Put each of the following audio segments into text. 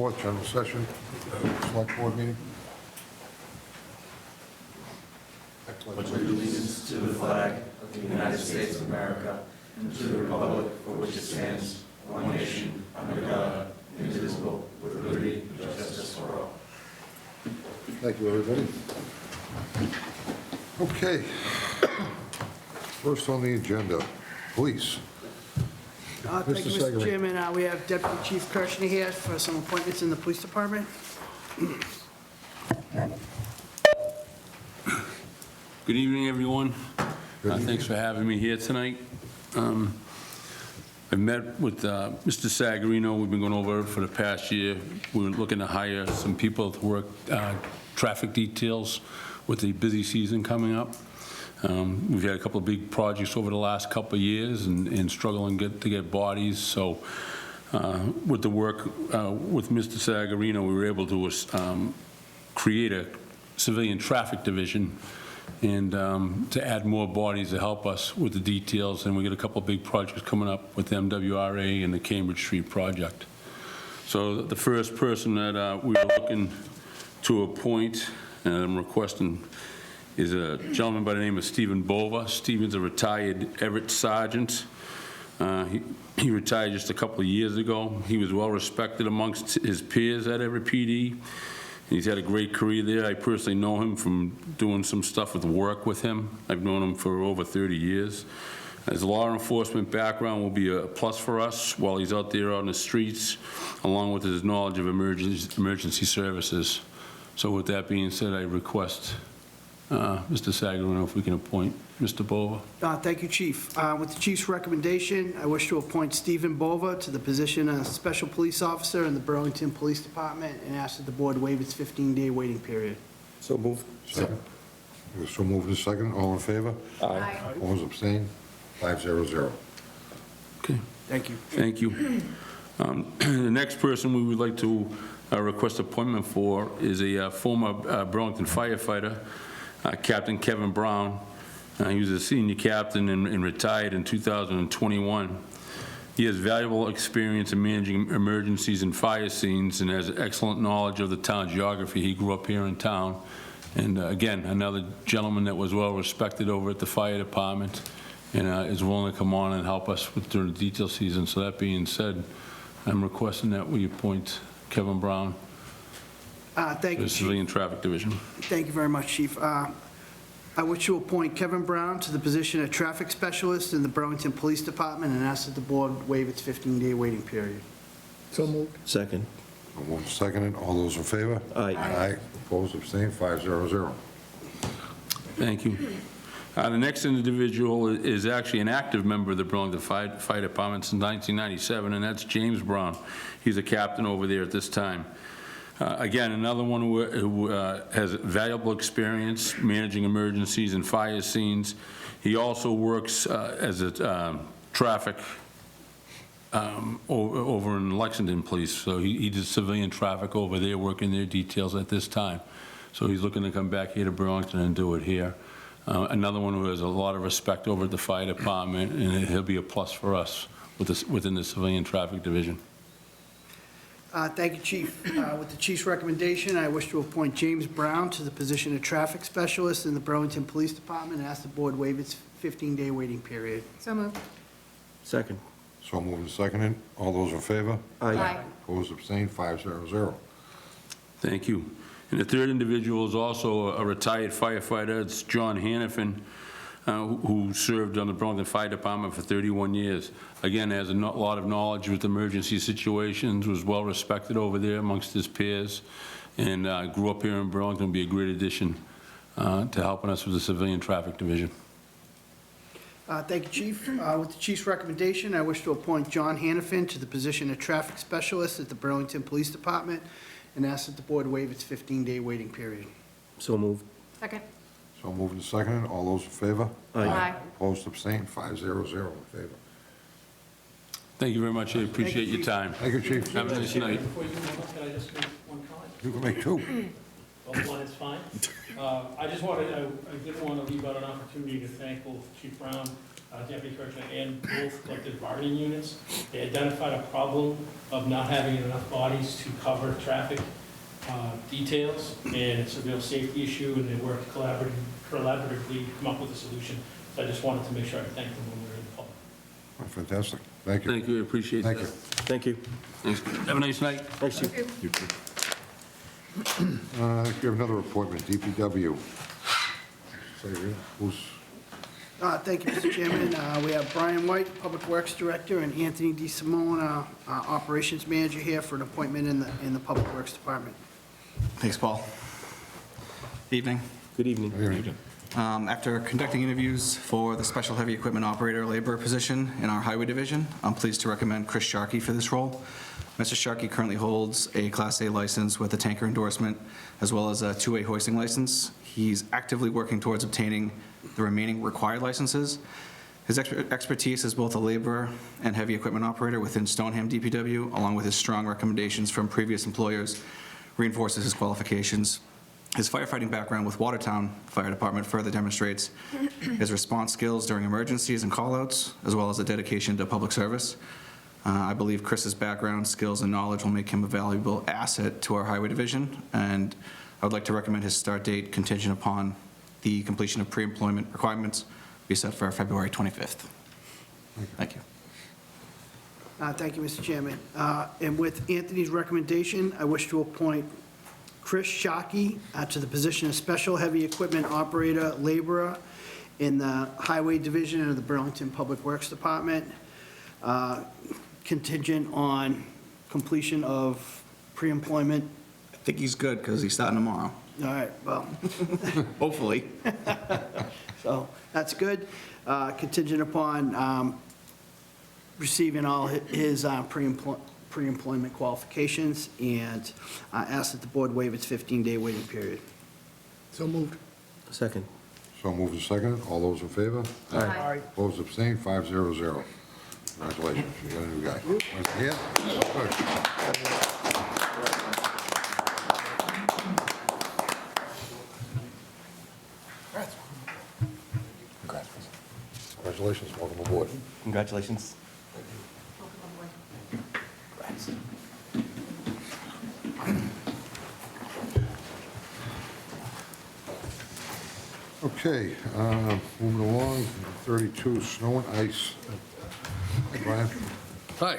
General session, select board meeting. Pledge allegiance to the flag of the United States of America and to the republic for which it stands, one nation, under God, indivisible, with liberty and justice for all. Thank you, everybody. Okay. First on the agenda, police. Thank you, Mr. Mr. Segre. Chairman. We have Deputy Chief Kirshner here for some appointments in the police department. Good evening, everyone. Good evening. Thanks for having me here tonight. I've met with Mr. Sagarino. We've been going over it for the past year. We were looking to hire some people to work traffic details with the busy season coming up. We've had a couple of big projects over the last couple of years and struggling to get bodies. So with the work with Mr. Sagarino, we were able to create a civilian traffic division and to add more bodies to help us with the details. And we got a couple of big projects coming up with MWRA and the Cambridge Street project. So the first person that we were looking to appoint, and I'm requesting, is a gentleman by the name of Stephen Bova. Stephen's a retired Everett Sergeant. He retired just a couple of years ago. He was well respected amongst his peers at Everett PD. He's had a great career there. I personally know him from doing some stuff with work with him. I've known him for over 30 years. His law enforcement background will be a plus for us while he's out there on the streets, along with his knowledge of emergency services. So with that being said, I request Mr. Sagarino if we can appoint Mr. Bova. Thank you, Chief. With the Chief's recommendation, I wish to appoint Stephen Bova to the position of Special Police Officer in the Burlington Police Department and ask that the board waive its 15-day waiting period. So moved. Second. So moved and second. All in favor? Aye. Opposed, abstained? 500. Thank you. Thank you. The next person we would like to request appointment for is a former Burlington firefighter, Captain Kevin Brown. He was a senior captain and retired in 2021. He has valuable experience in managing emergencies and fire scenes and has excellent knowledge of the town geography. He grew up here in town. And again, another gentleman that was well respected over at the fire department and is willing to come on and help us during the detail season. So that being said, I'm requesting that we appoint Kevin Brown Thank to you, the Chief. Civilian Traffic Division. Thank you very much, Chief. I wish to appoint Kevin Brown to the position of Traffic Specialist in the Burlington Police Department and ask that the board waive its 15-day waiting period. So moved. Second. So moved and seconded. All those in favor? Aye. Aye. Opposed, abstained? 500. Thank you. The next individual is actually an active member of the Burlington Fire Department since 1997, and that's James Brown. He's a captain over there at this time. Again, another one who has valuable experience managing emergencies and fire scenes. He also works as a traffic over in Lexington Police. So he does civilian traffic over there, working their details at this time. So he's looking to come back here to Burlington and do it here. Another one who has a lot of respect over at the fire department, and he'll be a plus for us within the Civilian Traffic Division. Thank you, Chief. With the Chief's recommendation, I wish to appoint James Brown to the position of Traffic Specialist in the Burlington Police Department and ask the board waive its 15-day waiting period. So moved. Second. So moved and seconded. All those in favor? Aye. Opposed, abstained? 500. Thank you. And the third individual is also a retired firefighter. It's John Hannafin, who served on the Burlington Fire Department for 31 years. Again, has a lot of knowledge with emergency situations, was well respected over there amongst his peers, and grew up here in Burlington. Will be a great addition to helping us with the Civilian Traffic Division. Thank you, Chief. With the Chief's recommendation, I wish to appoint John Hannafin to the position of Traffic Specialist at the Burlington Police Department and ask that the board waive its 15-day waiting period. So moved. Second. So moved and seconded. All those in favor? Aye. Opposed, abstained? 500 in favor. Thank you very much. I appreciate your time. Thank you, Chief. Have a nice night. Before you move on, can I just make one comment? You can make two. Well, one is fine. I didn't want to leave out an opportunity to thank both Chief Brown Deputy Kirchner, and both collective bargaining units. They identified a problem of not having enough bodies to cover traffic details, and it's a real safety issue, and they worked collaboratively to come up with a solution. So I just wanted to make sure I thanked them when we were in the public. Oh, fantastic. Thank you. Thank you, I appreciate that. Thank you. Thank you. Thanks. Have a nice night. Thanks, Chief. You too. We have another appointment, DPW. Say, who's, Thank you, Mr. Chairman. We have Brian White, Public Works Director, and Anthony DeSimone, Operations Manager here for an appointment in the Public Works Department. Thanks, Paul. Evening. Good evening. After conducting interviews for the Special Heavy Equipment Operator Labor position in our Highway Division, I'm pleased to recommend Chris Sharkey for this role. Mr. Sharkey currently holds a Class A license with a tanker endorsement, as well as a 2A hoisting license. He's actively working towards obtaining the remaining required licenses. His expertise as both a laborer and heavy equipment operator within Stoneham DPW, along with his strong recommendations from previous employers, reinforces his qualifications. His firefighting background with Watertown Fire Department further demonstrates his response skills during emergencies and callouts, as well as a dedication to public service. I believe Chris's background, skills, and knowledge will make him a valuable asset to our Highway Division, and I would like to recommend his start date contingent upon the completion of pre-employment requirements be set for February 25th. Thank you. Thank you, Mr. Chairman. And with Anthony's recommendation, I wish to appoint Chris Shockey to the position of Special Heavy Equipment Operator Laborer in the Highway Division of the Burlington Public Works Department, contingent on completion of pre-employment. I think he's good because he's starting tomorrow, All right, well, hopefully. so that's good. Contingent upon receiving all his pre-employment qualifications, and ask that the board waive its 15-day waiting period. So moved. Second. so moved and seconded. All those in favor? Aye. Opposed, abstained, 500. Congratulations, you got a new guy. Want to hear? Good. Congratulations, welcome aboard. Congratulations. Okay, moving along, 32, snow and ice. Brian? Hi.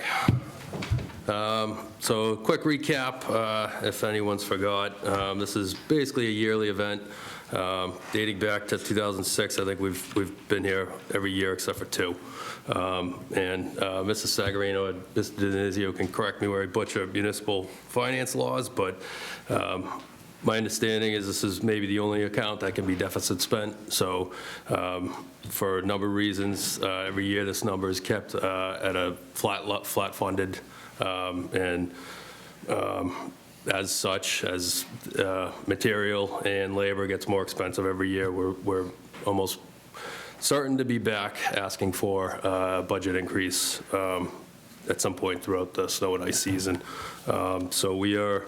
So quick recap, if anyone's forgot. This is basically a yearly event dating back to 2006. I think we've been here every year except for 2. And Mrs. Sagarino and Mr. Denizio can correct me where I butcher municipal finance laws, but my understanding is this is maybe the only account that can be deficit spent. So for a number of reasons, every year this number is kept at a flat funded, and as such, as material and labor gets more expensive every year, we're almost certain to be back asking for a budget increase at some point throughout the snow and ice season. So we are.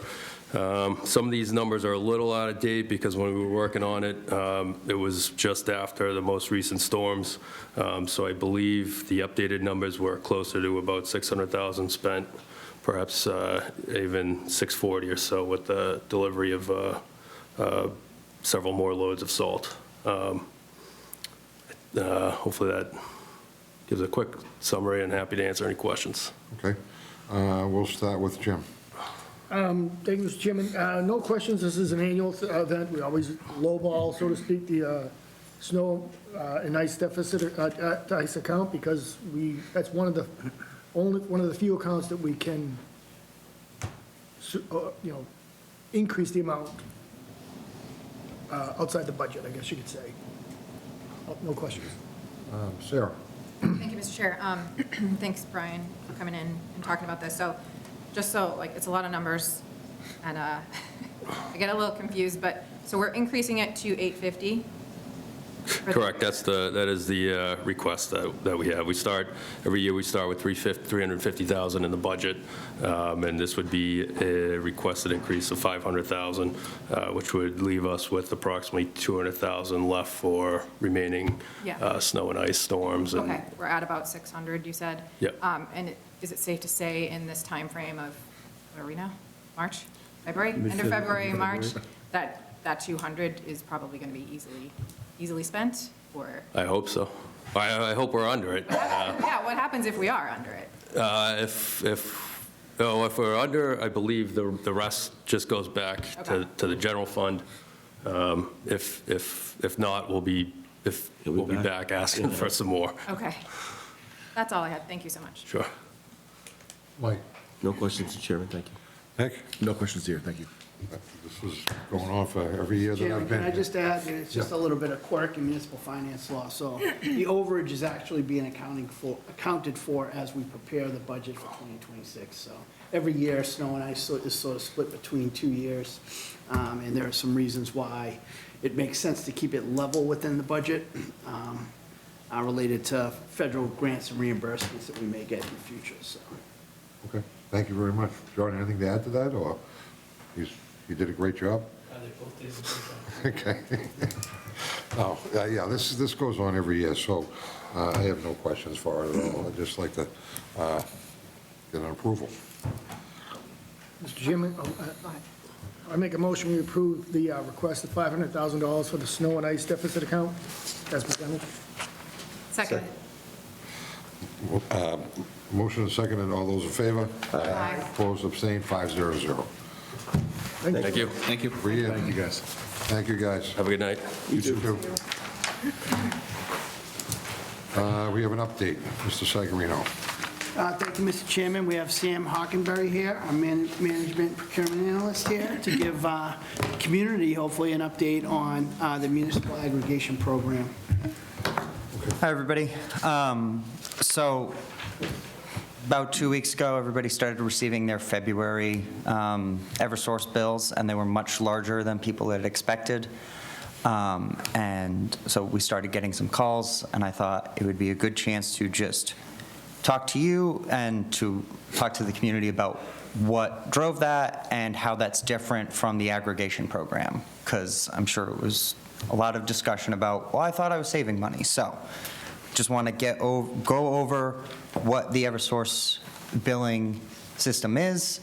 Some of these numbers are a little out of date because when we were working on it, it was just after the most recent storms. So I believe the updated numbers were closer to about 600,000 spent, perhaps even 640 or so with the delivery of several more loads of salt. Hopefully that gives a quick summary, and happy to answer any questions. Okay, we'll start with Jim. Thank you, Mr. Chairman. No questions. This is an annual event. We always lowball, so to speak, the snow and ice deficit, ice account, because that's one of the few accounts that we can, increase the amount outside the budget, I guess you could say. No questions. Sarah? Thank you, Mr. Chair. Thanks, Brian, for coming in and talking about this. So, just so, it's a lot of numbers, and I get a little confused, but, so we're increasing it to 850, Correct, that is the request that we have. Every year we start with 350,000 in the budget, and this would be a requested increase of 500,000, which would leave us with approximately 200,000 left for remaining Yeah. snow and ice storms. And Okay, we're at about 600, you said? Yep. And is it safe to say in this time frame of, what are we now? March? February? End of Mid-February. February, March? That 200 is probably going to be easily spent, or? I hope so. I hope we're under it. Yeah, what happens if we are under it? If we're under, I believe the rest just goes back Okay. to the general fund. If not, we'll be back asking for some more. Okay. That's all I had. Thank you so much. Sure. Mike, No questions, Mr. Chairman, thank you. Nick, No questions here, thank you. this is going on for every year that Chairman, I've been can I here. just add, and it's just a little bit of quirk in municipal finance law. So the overage is actually being accounted for as we prepare the budget for 2026. So every year, snow and ice is sort of split between 2 years. And there are some reasons why it makes sense to keep it level within the budget, related to federal grants and reimbursements that we may get in the future, so. Okay, thank you very much. John, anything to add to that, or you did a great job? They both did a good job. Okay. No, yeah, this goes on every year, so I have no questions for it at all. I'd just like to get an approval. Mr. Chairman, I make a motion we approve the request of $500,000 for the snow and ice deficit account as presented. Second. Motion and second, and all those in favor? Aye. Opposed, abstained, 500. Thank you. Thank you. Every year. Thank you, guys. Thank you, guys. Have a good night. You too. We have an update, Mr. Sagarino. Thank you, Mr. Chairman. We have Sam Hockenberry here, our management procurement analyst here, to give the community, hopefully, an update on the municipal aggregation program. Hi, everybody. So about 2 weeks ago, everybody started receiving their February Eversource bills, and they were much larger than people had expected. And so we started getting some calls, and I thought it would be a good chance to just talk to you and to talk to the community about what drove that and how that's different from the aggregation program, because I'm sure it was a lot of discussion about, well, I thought I was saving money. So just want to go over what the Eversource billing system is,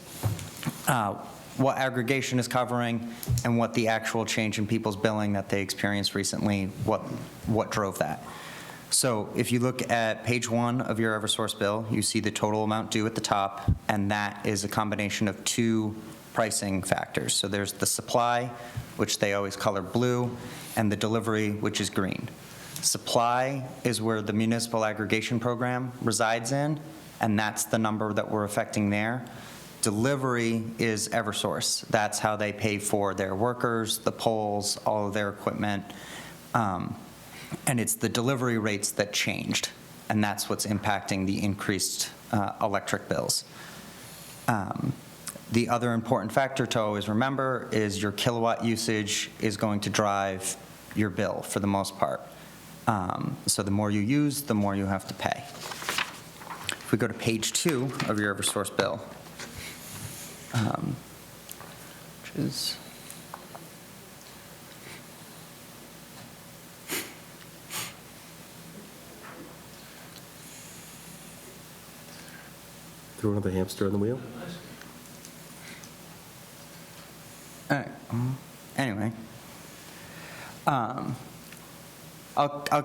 what aggregation is covering, and what the actual change in people's billing that they experienced recently, what drove that. So if you look at page 1 of your Eversource bill, you see the total amount due at the top, and that is a combination of 2 pricing factors. So there's the supply, which they always color blue, and the delivery, which is green. Supply is where the municipal aggregation program resides in, and that's the number that we're affecting there. Delivery is Eversource. That's how they pay for their workers, the poles, all of their equipment. And it's the delivery rates that changed, and that's what's impacting the increased electric bills. The other important factor to always remember is your kilowatt usage is going to drive your bill for the most part. So the more you use, the more you have to pay. If we go to page 2 of your Eversource bill, which is Throw another hamster on the wheel? anyway, I'll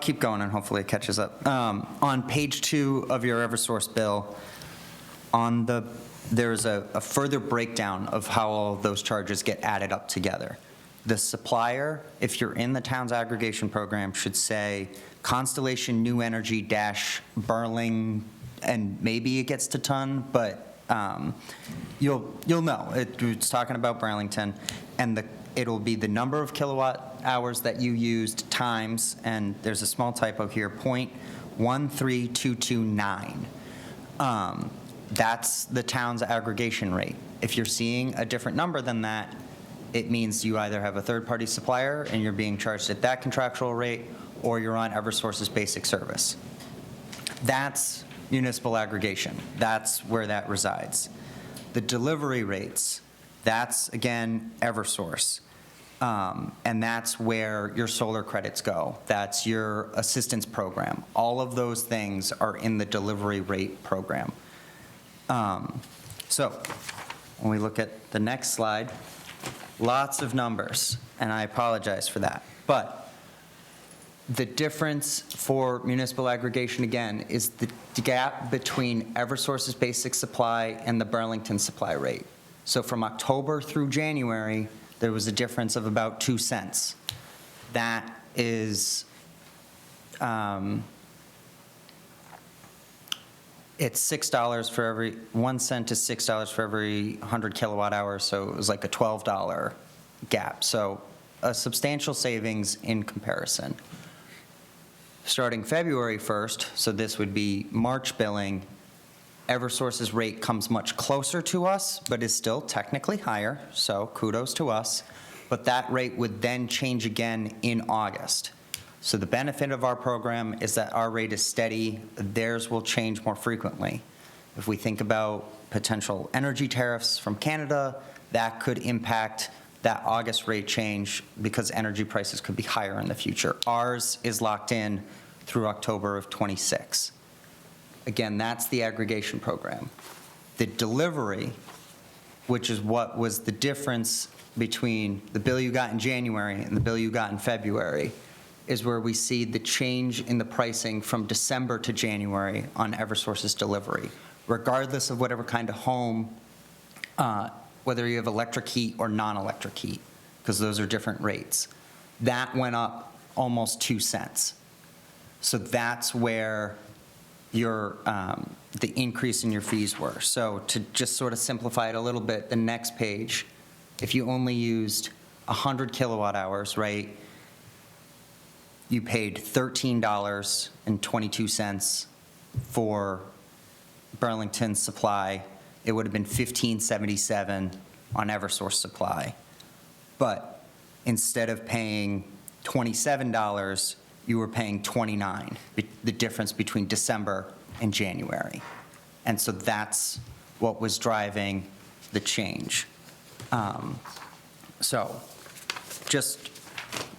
keep going and hopefully it catches up. On page 2 of your Eversource bill, there's a further breakdown of how all of those charges get added up together. The supplier, if you're in the town's aggregation program, should say Constellation New Energy dash Burling, and maybe it gets to ton, but you'll know. It's talking about Burlington, and it'll be the number of kilowatt hours that you used times, and there's a small typo here, 0.13229. That's the town's aggregation rate. If you're seeing a different number than that, it means you either have a third-party supplier and you're being charged at that contractual rate, or you're on Eversource's basic service. That's municipal aggregation. That's where that resides. The delivery rates, that's, again, Eversource. And that's where your solar credits go. That's your assistance program. All of those things are in the delivery rate program. So when we look at the next slide, lots of numbers, and I apologize for that. But the difference for municipal aggregation, again, is the gap between Eversource's basic supply and the Burlington supply rate. So from October through January, there was a difference of about 2 cents. That is, it's $6 for every, 1 cent is $6 for every 100 kilowatt hours, so it was like a $12 gap. So a substantial savings in comparison. Starting February 1st, so this would be March billing, Eversource's rate comes much closer to us, but is still technically higher, so kudos to us. But that rate would then change again in August. So the benefit of our program is that our rate is steady, theirs will change more frequently. If we think about potential energy tariffs from Canada, that could impact that August rate change because energy prices could be higher in the future. Ours is locked in through October of '26. Again, that's the aggregation program. The delivery, which is what was the difference between the bill you got in January and the bill you got in February, is where we see the change in the pricing from December to January on Eversource's delivery, regardless of whatever kind of home, whether you have electric heat or non-electric heat, because those are different rates. That went up almost 2 cents. So that's where your the increase in your fees were. So to just sort of simplify it a little bit, the next page, if you only used 100 kilowatt hours, right, you paid $13.22 for Burlington supply. It would have been $15.77 on Eversource supply. But instead of paying $27, you were paying $29, the difference between December and January. And so that's what was driving the change. So just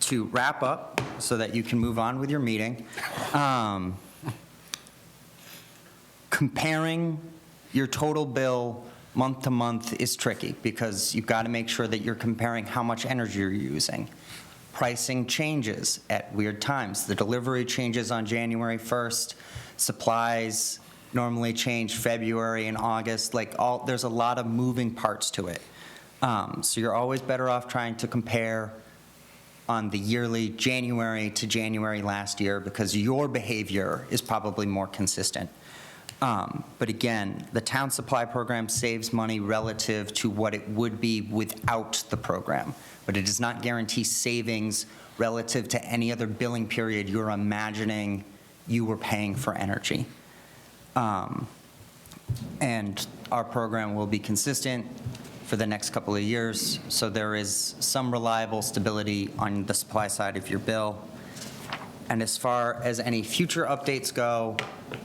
to wrap up so that you can move on with your meeting, comparing your total bill month to month is tricky because you've got to make sure that you're comparing how much energy you're using. Pricing changes at weird times. The delivery changes on January 1st. Supplies normally change February and August. There's a lot of moving parts to it. So you're always better off trying to compare on the yearly January to January last year because your behavior is probably more consistent. But again, the town supply program saves money relative to what it would be without the program, but it does not guarantee savings relative to any other billing period you're imagining you were paying for energy. And our program will be consistent for the next couple of years, so there is some reliable stability on the supply side of your bill. And as far as any future updates go,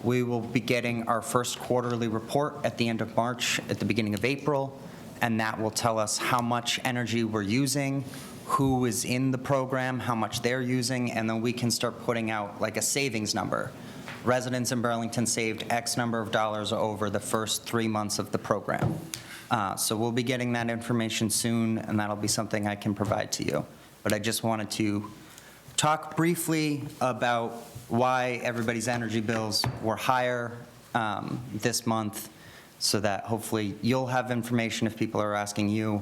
we will be getting our first quarterly report at the end of March, at the beginning of April, and that will tell us how much energy we're using, who is in the program, how much they're using, and then we can start putting out like a savings number. Residents in Burlington saved X number of dollars over the first 3 months of the program. So we'll be getting that information soon, and that'll be something I can provide to you. But I just wanted to talk briefly about why everybody's energy bills were higher this month, so that hopefully you'll have information if people are asking you.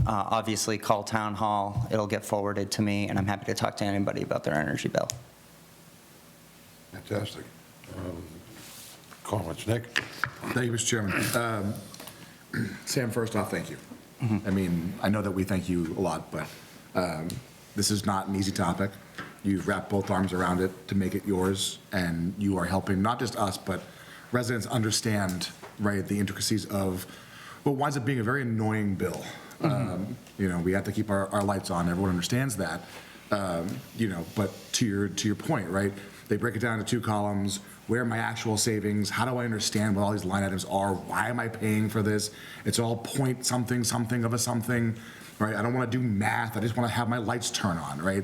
Obviously, call Town Hall. It'll get forwarded to me, and I'm happy to talk to anybody about their energy bill. Fantastic. Comments, Nick? Thank you, Mr. Chairman. Sam, first off, thank you. I mean, I know that we thank you a lot, but this is not an easy topic. You've wrapped both arms around it to make it yours, and you are helping not just us, but residents understand, right, the intricacies of what winds up being a very annoying bill. You know, we have to keep our lights on. Everyone understands that. But to your point, right? They break it down into 2 columns. Where are my actual savings? How do I understand what all these line items are? Why am I paying for this? It's all point something, something of a something, right? I don't want to do math. I just want to have my lights turn on, right?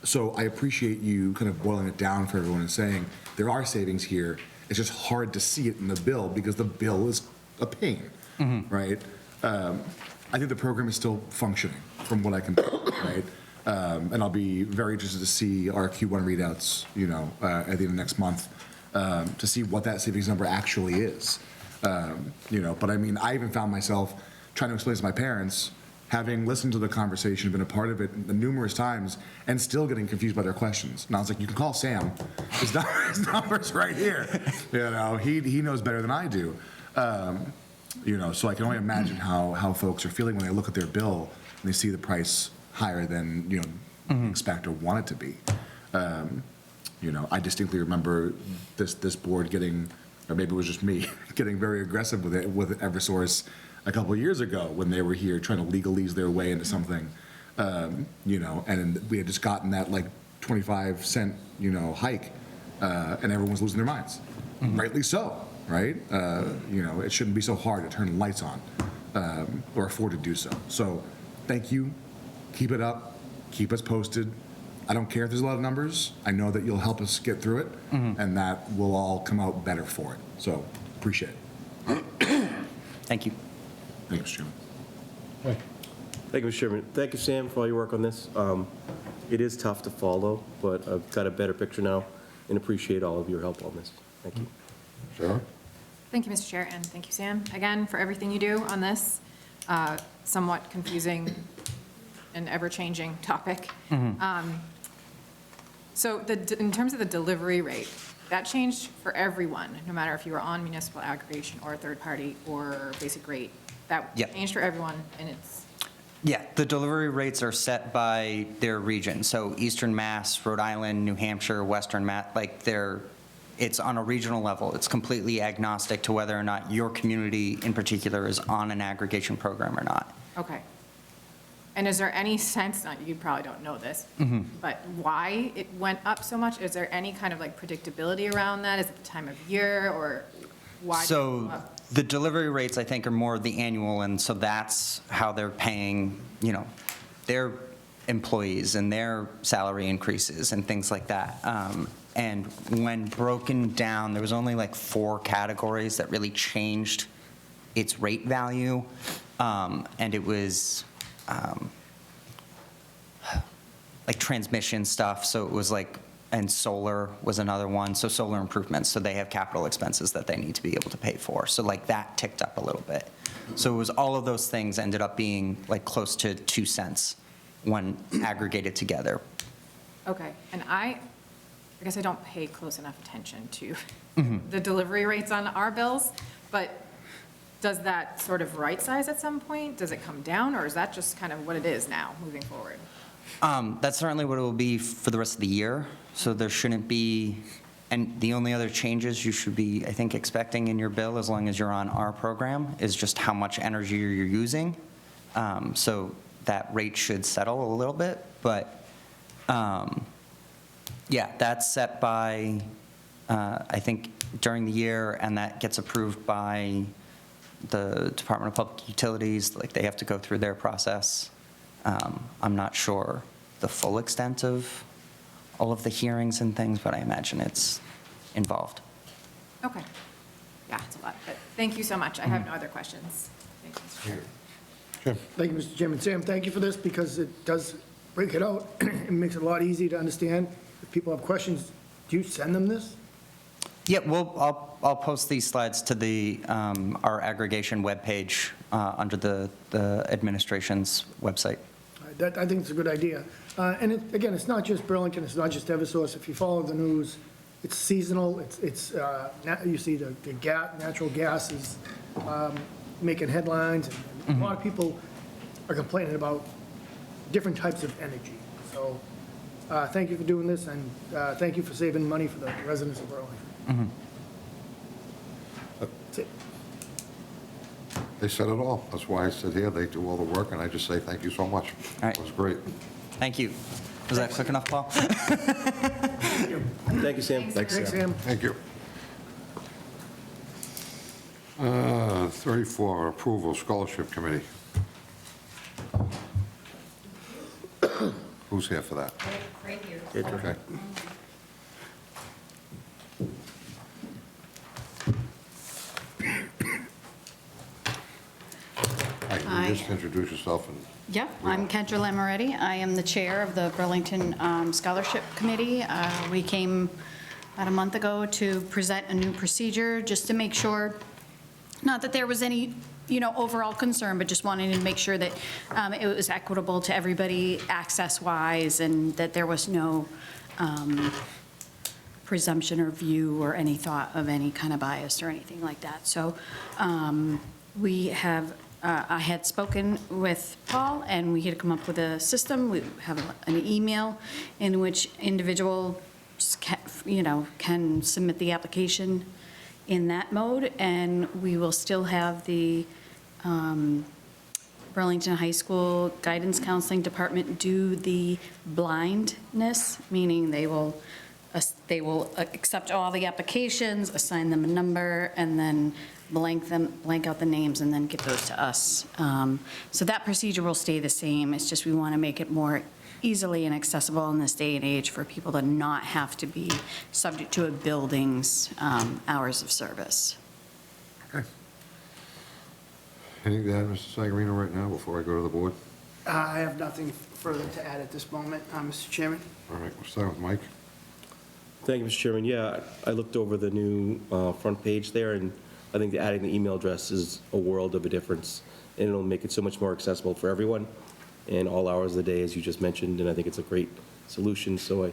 So I appreciate you kind of boiling it down for everyone and saying there are savings here. It's just hard to see it in the bill because the bill is a pain, right? I think the program is still functioning from what I can tell, right? And I'll be very interested to see our Q1 readouts, at the end of next month, to see what that savings number actually is. But I mean, I even found myself trying to explain to my parents, having listened to the conversation, been a part of it numerous times, and still getting confused by their questions. And I was like, you can call Sam. His number's right here. He knows better than I do. So I can only imagine how folks are feeling when they look at their bill and they see the price higher than, expect or want it to be. I distinctly remember this board getting, or maybe it was just me, getting very aggressive with Eversource a couple of years ago when they were here trying to legalese their way into something, and we had just gotten that 25-cent, hike, and everyone was losing their minds. Rightly so, right? It shouldn't be so hard to turn lights on, or afford to do so. So thank you. Keep it up. Keep us posted. I don't care if there's a lot of numbers. I know that you'll help us get through it, and that we'll all come out better for it. So appreciate it. Thank you. Thank you, Mr. Chairman. Thank you, Mr. Chairman. Thank you, Sam, for all your work on this. It is tough to follow, but I've got a better picture now and appreciate all of your help on this. Thank you. Sure. Thank you, Mr. Chair, and thank you, Sam, again, for everything you do on this somewhat confusing and ever-changing topic. So in terms of the delivery rate, that changed for everyone, no matter if you were on municipal aggregation or third party or basic rate. That Yep. changed for everyone, and it's, Yeah, the delivery rates are set by their region. So Eastern Mass, Rhode Island, New Hampshire, Western Mass, it's on a regional level. It's completely agnostic to whether or not your community in particular is on an aggregation program or not. okay. And is there any sense, you probably don't know this, but why it went up so much? Is there any kind of predictability around that? Is it the time of year, or why? did it go So up? the delivery rates, I think, are more the annual, and so that's how they're paying, their employees and their salary increases and things like that. And when broken down, there was only 4 categories that really changed its rate value, and it was transmission stuff, so it was and solar was another one, so solar improvements, so they have capital expenses that they need to be able to pay for, so that ticked up a little bit. So it was all of those things ended up being close to 2 cents when aggregated together. Okay, and I guess I don't pay close enough attention to the delivery rates on our bills, but does that sort of right size at some point? Does it come down, or is that just kind of what it is now, moving forward? That's certainly what it will be for the rest of the year, so there shouldn't be, and the only other changes you should be, I think, expecting in your bill, as long as you're on our program, is just how much energy you're using. So that rate should settle a little bit, but yeah, that's set by, I think, during the year, and that gets approved by the Department of Public Utilities. They have to go through their process. I'm not sure the full extent of all of the hearings and things, but I imagine it's involved. Okay. Yeah, it's a lot, but thank you so much. I have no other questions. Thank you, Mr. Chair. Thank you, Mr. Chairman. Sam, thank you for this, because it does break it out. It makes it a lot easier to understand. If people have questions, do you send them this? Yeah, I'll post these slides to our aggregation webpage under the administration's website. I think it's a good idea. And again, it's not just Burlington, it's not just Eversource. If you follow the news, it's seasonal, you see the natural gas is making headlines, and a lot of people are complaining about different types of energy. So thank you for doing this, and thank you for saving money for the residents of Burlington. That's it. They said it all. That's why I sit here. They do all the work, and I just say thank you so much. All right. It was great. Thank you. Was that quick enough, Paul? Thank you, Sam. Thanks, Thanks, Sam. Sam. Thank you. 34, approval scholarship committee. Who's here for that? Right here. Okay. Hi, can Hi. you just introduce yourself and... Yeah, I'm Kendra Lamoretti. I am the chair of the Burlington Scholarship Committee. We came about a month ago to present a new procedure, just to make sure, not that there was any, overall concern, but just wanting to make sure that it was equitable to everybody access-wise, and that there was no presumption or view or any thought of any kind of bias or anything like that. So we have, I had spoken with Paul, and we had come up with a system. We have an email in which individuals can submit the application in that mode, and we will still have the Burlington High School Guidance Counseling Department do the blindness, meaning they will accept all the applications, assign them a number, and then blank out the names, and then give those to us. So that procedure will stay the same. It's just we want to make it more easily and accessible in this day and age for people to not have to be subject to a building's hours of service. Okay. Anything to add, Mr. Sagarino, right now, before I go to the board? I have nothing further to add at this moment, Mr. Chairman. All right, we'll start with Mike. Thank you, Mr. Chairman. Yeah, I looked over the new front page there, and I think that adding the email address is a world of a difference, and it'll make it so much more accessible for everyone in all hours of the day, as you just mentioned, and I think it's a great solution. So I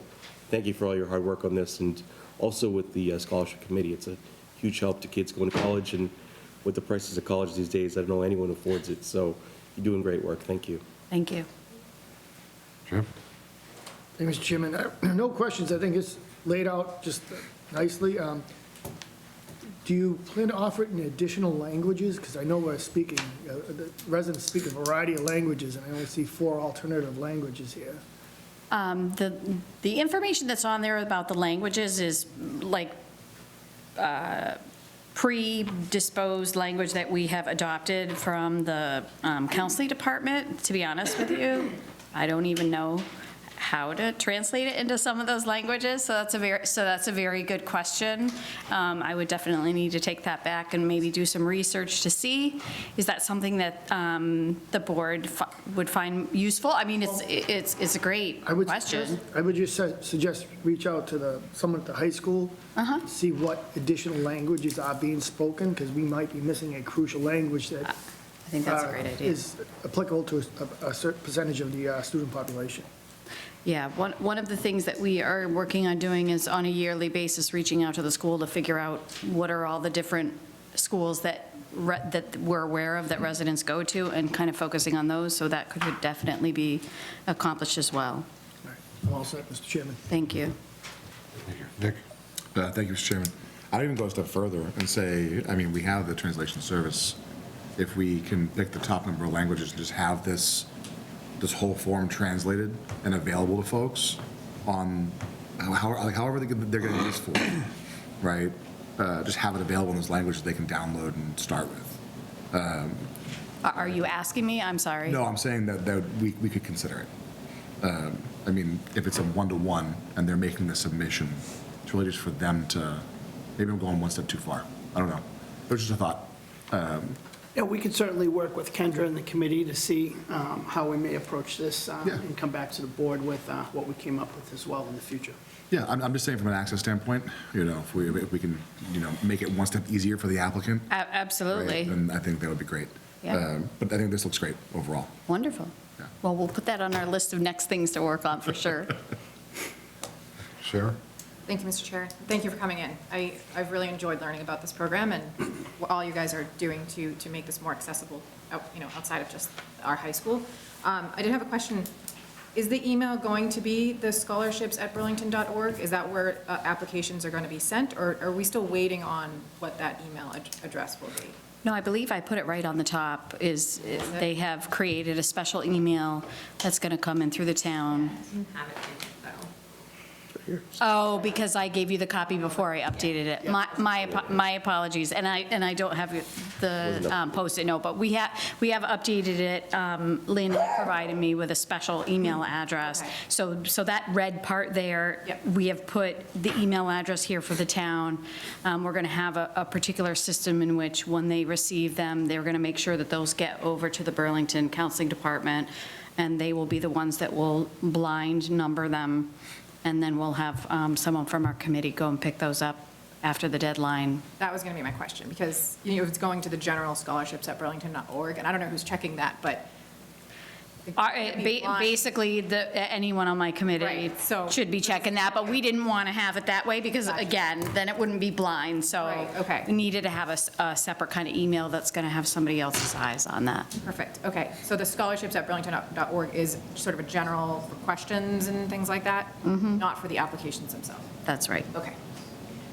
thank you for all your hard work on this, and also with the scholarship committee. It's a huge help to kids going to college, and with the prices of college these days, I don't know anyone affords it. So you're doing great work. Thank you. Thank you. Jim? Thank you, Mr. Chairman. No questions. I think it's laid out just nicely. Do you plan to offer it in additional languages? Because I know we're speaking, the residents speak a variety of languages, and I only see 4 alternative languages here. The information that's on there about the languages is like predisposed language that we have adopted from the counseling department, to be honest with you. I don't even know how to translate it into some of those languages, so that's a very good question. I would definitely need to take that back and maybe do some research to see, is that something that the board would find useful? I mean, it's a great question. I would just suggest reach out to someone at the high school, see what additional languages are being spoken, because we might be missing a crucial language that I think that's a great idea. is applicable to a certain percentage of the student population. Yeah, one of the things that we are working on doing is on a yearly basis, reaching out to the school to figure out what are all the different schools that we're aware of that residents go to, and kind of focusing on those, so that could definitely be accomplished as well. All right, I'm all set, Mr. Chairman. Thank you. Thank you. Nick? Thank you, Mr. Chairman. I'd even go a step further and say, I mean, we have the translation service. If we can pick the top number of languages and just have this whole form translated and available to folks on however they're going to use for it, right? Just have it available in those languages they can download and start with. Are you asking me? I'm sorry. No, I'm saying that we could consider it. I mean, if it's a one-to-one and they're making the submission, it's really just for them to, maybe I'm going one step too far. I don't know. It was just a thought. Yeah, we could certainly work with Kendra and the committee to see how we may approach this and come back to the board with what we came up with as well in the future. Yeah, I'm just saying from an access standpoint, if we can, make it one step easier for the applicant. Absolutely. Then I think that would be great. Yeah. But I think this looks great overall. Wonderful. Yeah. Well, we'll put that on our list of next things to work on for sure. Sarah? Thank you, Mr. Chair. Thank you for coming in. I've really enjoyed learning about this program and what all you guys are doing to make this more accessible, outside of just our high school. I did have a question. Is the email going to be the scholarships@burlington.org? Is that where applications are going to be sent, or are we still waiting on what that email address will be? No, I believe I put it right on the top, is they have created a special email that's going to come in through the town. Have it in it, though. Oh, because I gave you the copy before I updated it. My apologies, and I don't have the Post-it note, but we have updated it. Lynn provided me with a special email address. Okay. So that red part there, Yep. we have put the email address here for the town. We're going to have a particular system in which when they receive them, they're going to make sure that those get over to the Burlington Counseling Department, and they will be the ones that will blind number them. And then we'll have someone from our committee go and pick those up after the deadline. That was going to be my question, because, you know, it's going to the general scholarships at burlington.org, and I don't know who's checking that, but. Basically, anyone on my committee Right, so- should be checking that, but we didn't want to have it that way because, again, then it wouldn't be blind, so. Right, okay. We needed to have a separate kind of email that's going to have somebody else's eyes on that. Perfect, okay. So the scholarships at burlington.org is sort of a general for questions and things like that? Not for the applications themselves? That's right. Okay.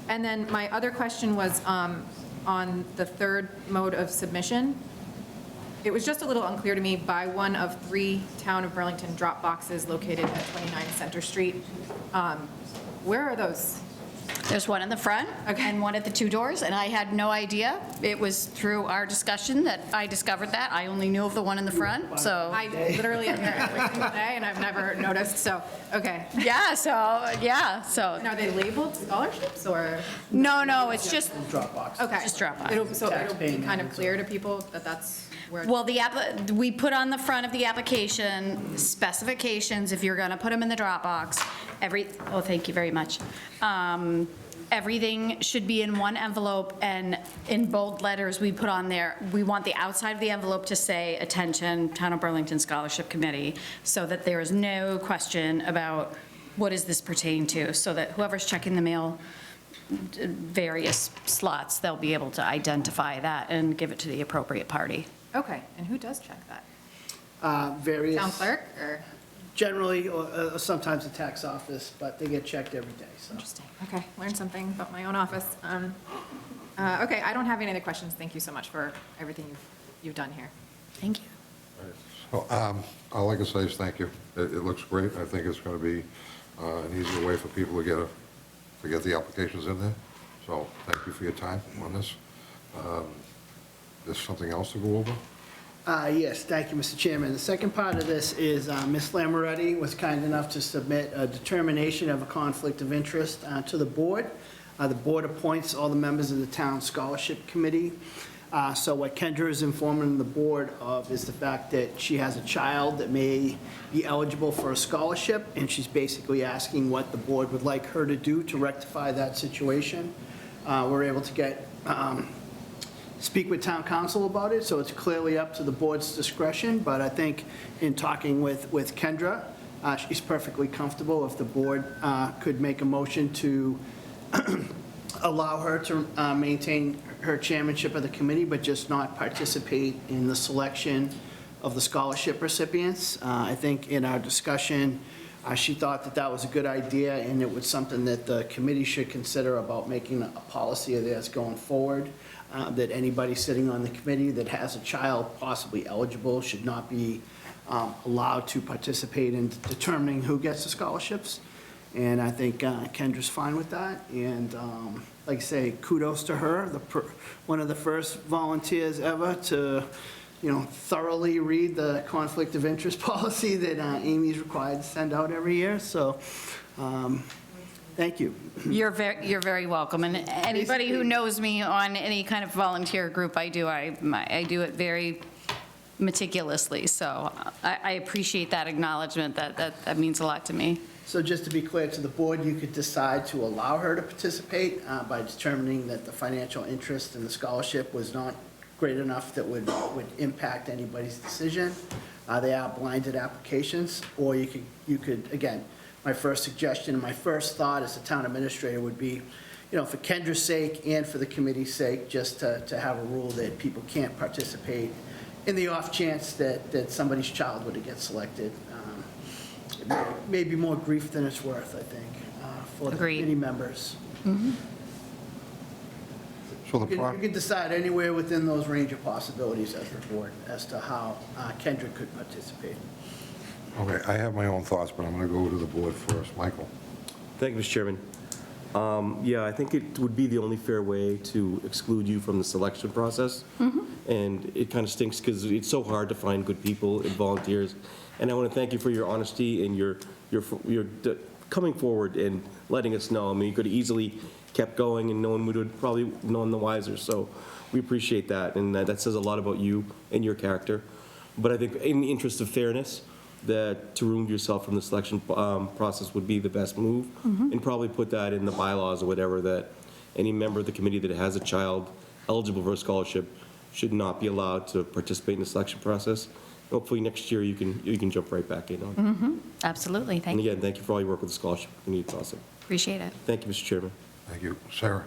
And then my other question was on the third mode of submission. It was just a little unclear to me, by one of 3 Town of Burlington drop boxes located at 29 Center Street. Where are those? There's one in the front and one at the 2 doors, and I had no idea. It was through our discussion that I discovered that. I only knew of the one in the front, so. I literally am here every single day, and I've never noticed, so, okay. So. And are they labeled scholarships, or? No, it's just, Dropbox. Okay. Just drop box. So it'll be kind of clear to people that that's where? well, we put on the front of the application specifications, if you're going to put them in the Dropbox, thank you very much. Everything should be in one envelope, and in bold letters, we put on there, we want the outside of the envelope to say, "Attention, Town of Burlington Scholarship Committee," so that there is no question about what does this pertain to, so that whoever's checking the mail, various slots, they'll be able to identify that and give it to the appropriate party. Okay, and who does check that? Various. Town clerk, or? Generally, or sometimes the tax office, but they get checked every day, so. Interesting, okay, learned something about my own office. Okay, I don't have any other questions. Thank you so much for everything you've done here. Thank you. So, all I can say is thank you. It looks great. I think it's going to be an easier way for people to get the applications in there. So thank you for your time on this. There's something else to go over? Yes, thank you, Mr. Chairman. The second part of this is Ms. Lamoretti was kind enough to submit a determination of a conflict of interest to the board. The board appoints all the members of the town scholarship committee. So what Kendra is informing the board of is the fact that she has a child that may be eligible for a scholarship, and she's basically asking what the board would like her to do to rectify that situation. We're able to speak with town council about it, so it's clearly up to the board's discretion, but I think in talking with Kendra, she's perfectly comfortable if the board could make a motion to allow her to maintain her chairmanship of the committee, but just not participate in the selection of the scholarship recipients. I think in our discussion, she thought that that was a good idea, and it was something that the committee should consider about making a policy of theirs going forward, that anybody sitting on the committee that has a child possibly eligible should not be allowed to participate in determining who gets the scholarships. And I think Kendra's fine with that. And like I say, kudos to her, one of the first volunteers ever to, thoroughly read the conflict of interest policy that Amy's required to send out every year. So, thank you. You're very welcome, and anybody who knows me on any kind of volunteer group I do it very meticulously, so I appreciate that acknowledgement. That means a lot to me. So just to be clear to the board, you could decide to allow her to participate by determining that the financial interest in the scholarship was not great enough that would impact anybody's decision. They are blinded applications, or you could, again, my first suggestion and my first thought as a town administrator would be, for Kendra's sake and for the committee's sake, just to have a rule that people can't participate in the off chance that somebody's child were to get selected. Maybe more grief than it's worth, I think, for the Agreed. committee members. So the, You can decide anywhere within those range of possibilities as the board as to how Kendra could participate. okay, I have my own thoughts, but I'm going to go to the board first. Michael? Thank you, Mr. Chairman. Yeah, I think it would be the only fair way to exclude you from the selection process. And it kind of stinks because it's so hard to find good people and volunteers. And I want to thank you for your honesty and your coming forward and letting us know. I mean, you could have easily kept going and no one would have probably known the wiser. So we appreciate that. And that says a lot about you and your character. But I think in the interest of fairness, that to remove yourself from the selection process would be the best move, and probably put that in the bylaws or whatever, that any member of the committee that has a child eligible for a scholarship should not be allowed to participate in the selection process. Hopefully next year you can jump right back in on it. Absolutely, And thank you. again, thank you for all your work with the scholarship committee. It's awesome. Appreciate it. Thank you, Mr. Chairman. Thank you. Sarah?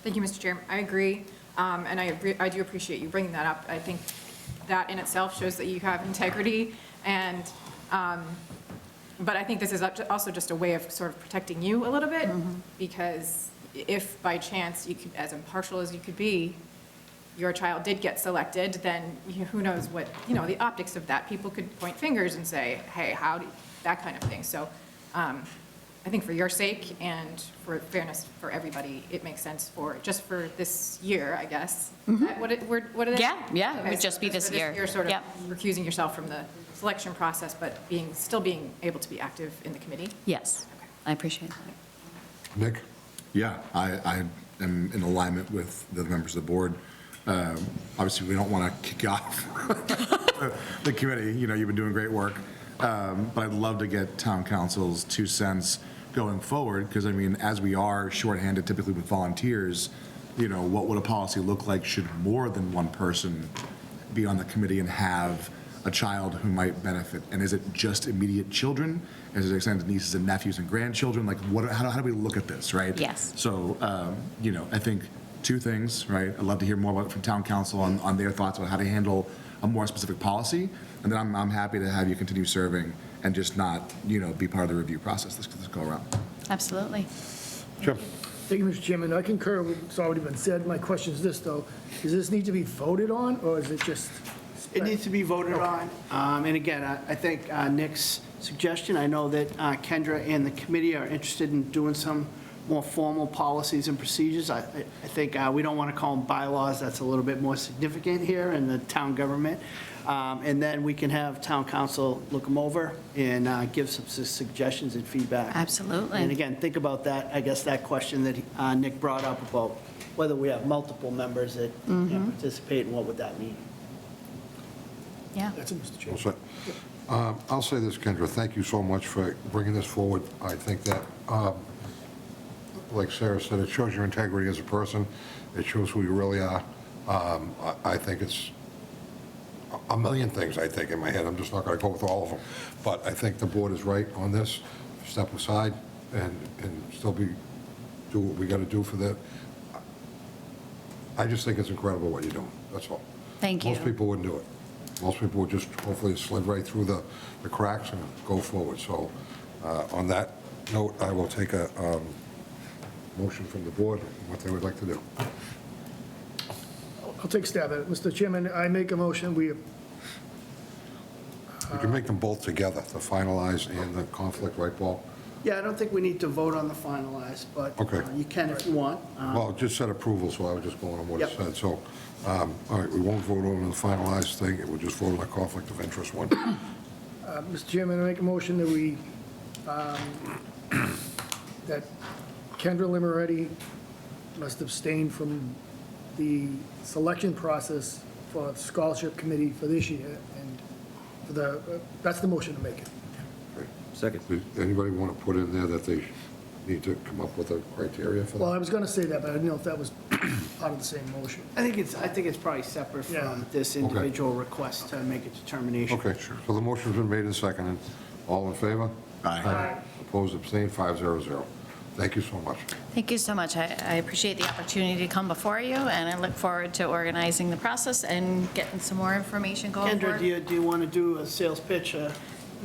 Thank you, Mr. Chairman. I agree, and I do appreciate you bringing that up. I think that in itself shows that you have integrity, and, but I think this is also just a way of sort of protecting you a little bit, because if by chance you could, as impartial as you could be, your child did get selected, then who knows what, the optics of that. People could point fingers and say, hey, how do, that kind of thing. So I think for your sake and for fairness for everybody, it makes sense just for this year, I guess. Is that what it is? Yeah, it would Okay, just so be this for year. You're sort of Yep. recusing yourself from the selection process, but still being able to be active in the committee? Yes, I appreciate that. Nick? Yeah, I am in alignment with the members of the board. Obviously, we don't want to kick you off the committee. You've been doing great work. But I'd love to get town council's 2 cents going forward, because, I mean, as we are shorthanded typically with volunteers, what would a policy look like should more than one person be on the committee and have a child who might benefit? And is it just immediate children? Is it extended nieces and nephews and grandchildren? Like, how do we look at this, right? Yes. So, I think 2 things, right? I'd love to hear more about from town council on their thoughts about how to handle a more specific policy. And then I'm happy to have you continue serving and just not, be part of the review process this go around. Absolutely. Jim? Thank you, Mr. Chairman. I concur with what's already been said. My question is this, though. Does this need to be voted on, or is it just? It needs to be voted on. And again, I think Nick's suggestion, I know that Kendra and the committee are interested in doing some more formal policies and procedures. I think we don't want to call them bylaws. That's a little bit more significant here in the town government. And then we can have town council look them over and give some suggestions and feedback. Absolutely. And again, think about that, I guess that question that Nick brought up about whether we have multiple members that can participate and what would that mean? Yeah. That's it, Mr. All Chairman. set. I'll say this, Kendra, thank you so much for bringing this forward. I think that, like Sarah said, it shows your integrity as a person. It shows who you really are. I think it's a million things, I think, in my head. I'm just not going to go with all of them. But I think the board is right on this. Step aside and still do what we got to do for that. I just think it's incredible what you're doing. That's all. Thank you. Most people wouldn't do it. Most people would just hopefully slid right through the cracks and go forward. So on that note, I will take a motion from the board on what they would like to do. I'll take a stab at it. Mr. Chairman, I make a motion, we, You can make them both together, the finalize and the conflict, right, Paul? Yeah, I don't think we need to vote on the finalized, but Okay. You can if you want. Well, it just said approval, so I was just going on what it Yep. said. So, all right, we won't vote on the finalized thing. We'll just vote on the conflict of interest one. Mr. Chairman, I make a motion that we, that Kendra Limeretti must abstain from the selection process for the scholarship committee for this year, and for that's the motion to make it. Second. Does anybody want to put in there that they need to come up with a criteria for Well, that? I was going to say that, but I didn't know if that was part of the same motion. I think it's probably separate Yeah. from this individual request to make a determination. Okay, so the motion's been made and seconded. All in favor? Aye. Opposed, abstained, 500. Thank you so much. Thank you so much. I appreciate the opportunity to come before you, and I look forward to organizing the process and getting some more information going Kendra, forward. do you want to do a sales pitch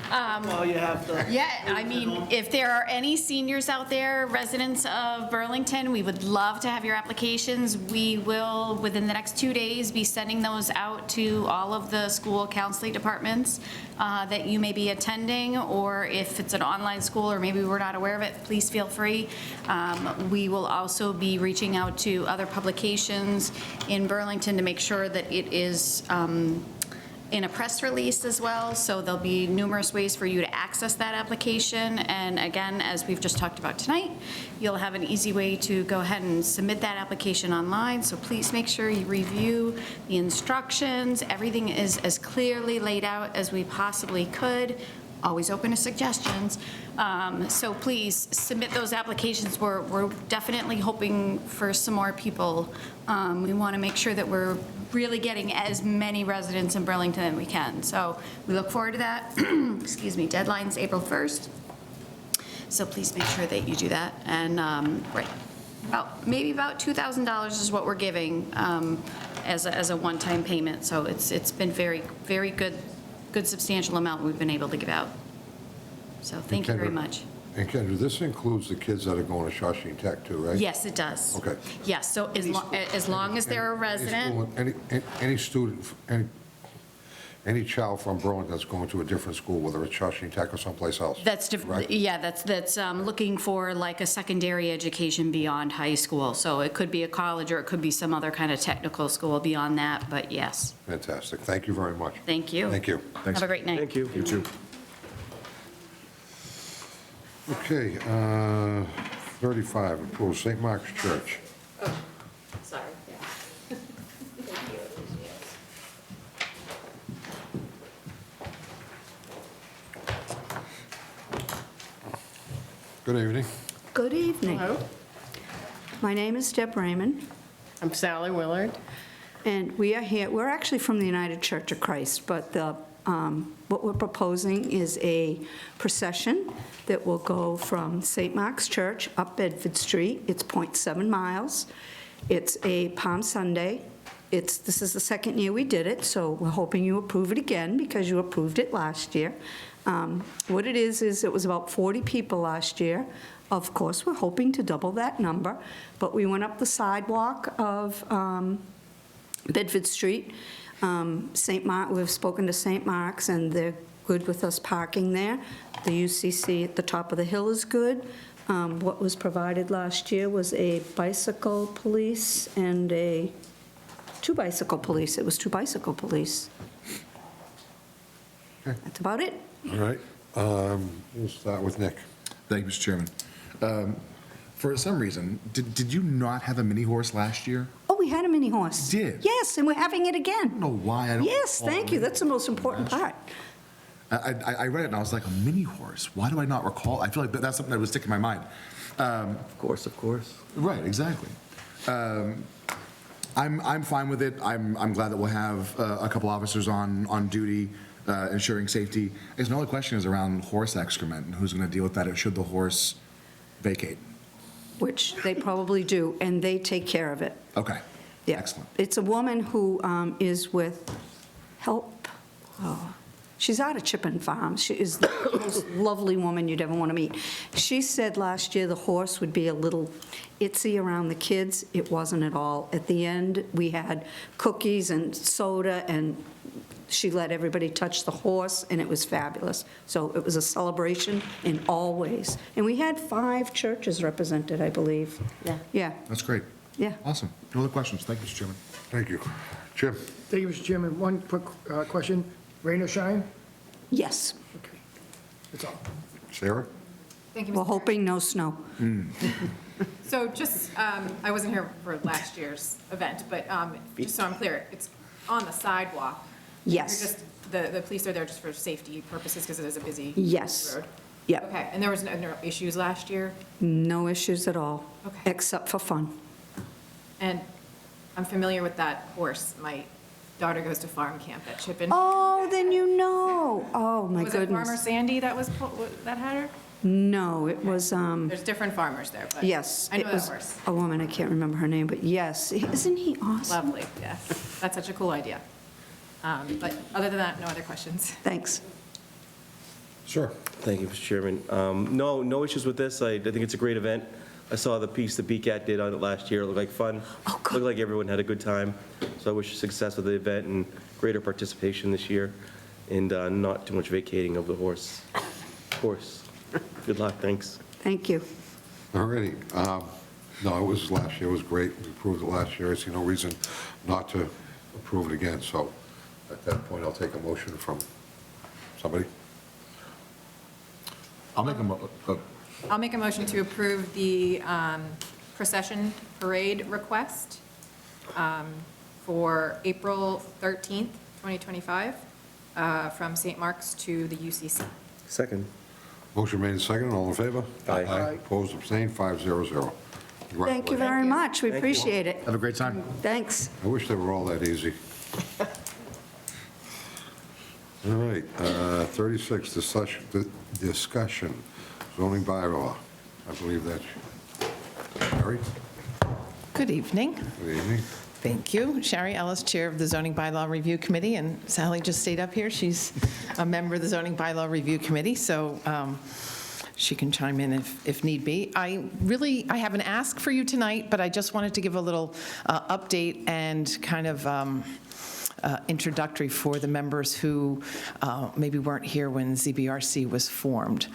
Well, you have the. Yeah, I mean, if there are any seniors out there, residents of Burlington, we would love to have your applications. We will, within the next 2 days, be sending those out to all of the school counseling departments that you may be attending, or if it's an online school or maybe we're not aware of it, please feel free. We will also be reaching out to other publications in Burlington to make sure that it is in a press release as well, so there'll be numerous ways for you to access that application. And again, as we've just talked about tonight, you'll have an easy way to go ahead and submit that application online, so please make sure you review the instructions. Everything is as clearly laid out as we possibly could. Always open to suggestions. So please submit those applications. We're definitely hoping for some more people. We want to make sure that we're really getting as many residents in Burlington as we can. So we look forward to that. Excuse me, deadline's April 1st. So please make sure that you do that. And right, maybe about $2,000 is what we're giving as a one-time payment. So it's been very, very good substantial amount we've been able to give out. So thank you very much. And Kendra, this includes the kids that are going to Shawshene Tech too, right? Yes, it does. Okay. Yes, so as long as they're a resident. Any student, any child from Burlington that's going to a different school, whether it's Shawshene Tech or someplace else. That's different, right? yeah, that's looking for like a secondary education beyond high school. So it could be a college or it could be some other kind of technical school beyond that, but yes. Fantastic. Thank you very much. Thank you. Thank you. Have a great night. Thank you. You too. Okay, 35, approve St. Mark's Church. Sorry, yeah. Good evening. Good evening. My name is Deb Raymond, I'm Sally Willard. and we are here, we're actually from the United Church of Christ, but what we're proposing is a procession that will go from St. Mark's Church up Bedford Street. It's 0.7 miles. It's a Palm Sunday. This is the second year we did it, so we're hoping you approve it again because you approved it last year. What it is it was about 40 people last year. Of course, we're hoping to double that number, but we went up the sidewalk of Bedford Street. We've spoken to St. Mark's, and they're good with us parking there. The UCC at the top of the hill is good. What was provided last year was a bicycle police and two bicycle police. It was two bicycle police. Okay. That's about it. All right. We'll start with Nick. Thank you, Mr. Chairman. For some reason, did you not have a mini horse last year? Oh, we had a mini horse. You did? Yes, and we're having it again. I don't know why I don't. Yes, thank you. That's the most important part. I read it and I was like, a mini horse? Why do I not recall? I feel like that's something that would stick in my mind. Of course. Right, exactly. I'm fine with it. I'm glad that we'll have a couple officers on duty, ensuring safety. I guess my only question is around horse excrement and who's going to deal with that should the horse vacate. Which they probably do, and they take care of it. Okay. Yeah. Excellent. It's a woman who is with Help. Oh, she's out of Chippen Farm. She is the most lovely woman you'd ever want to meet. She said last year the horse would be a little itsy around the kids. It wasn't at all. At the end, we had cookies and soda, and she let everybody touch the horse, and it was fabulous. So it was a celebration in all ways. And we had 5 churches represented, I believe. Yeah. Yeah, That's great. yeah. Awesome. No other questions. Thank you, Mr. Chairman. Thank you. Jim? Thank you, Mr. Chairman. One quick question. Rain or shine? Yes. Okay. That's all. Sarah? Thank you, Mr. We're Chair. hoping no snow. So just, I wasn't here for last year's event, but just so I'm clear, it's on the sidewalk. Yes. You're just, the police are there just for safety purposes because it is a busy Yes. road? Yep. Okay, and there was no issues last year? No issues at all. Okay. Except for fun. And I'm familiar with that horse. My daughter goes to farm camp at Chippen. Oh, then you know. Oh, my Was it Farmer goodness. Sandy that that had her? No, it was, There's different farmers there, but. yes. I know it that was horse. a woman, I can't remember her name, but yes. Isn't he awesome? Lovely, yeah. That's such a cool idea. But other than that, no other questions. Thanks. Sir? Thank you, Mr. Chairman. No issues with this. I think it's a great event. I saw the piece that BCAT did on it last year. It looked like fun. Looked like everyone had a good time. So I wish you success with the event and greater participation this year, and not too much vacating of the horse. Good luck, thanks. Thank you. All righty. No, it was last year, it was great. We approved it last year. I see no reason not to approve it again. So at that point, I'll take a motion from somebody. I'll make I'll make a motion to approve the procession parade request for April 13th, 2025, from St. Mark's to the UCC. Second. Motion made and seconded. All in favor? Aye. Opposed, abstained, 500. Thank you very much. We appreciate it. Have a great time. Thanks. I wish they were all that easy. All right, 36, discussion, zoning bylaw. I believe that's Sherry. Good evening. Good evening. Thank you. Sherry Ellis, Chair of the Zoning Bylaw Review Committee, and Sally just stayed up here. She's a member of the Zoning Bylaw Review Committee, so she can chime in if need be. I have an ask for you tonight, but I just wanted to give a little update and kind of introductory for the members who maybe weren't here when ZBRC was formed.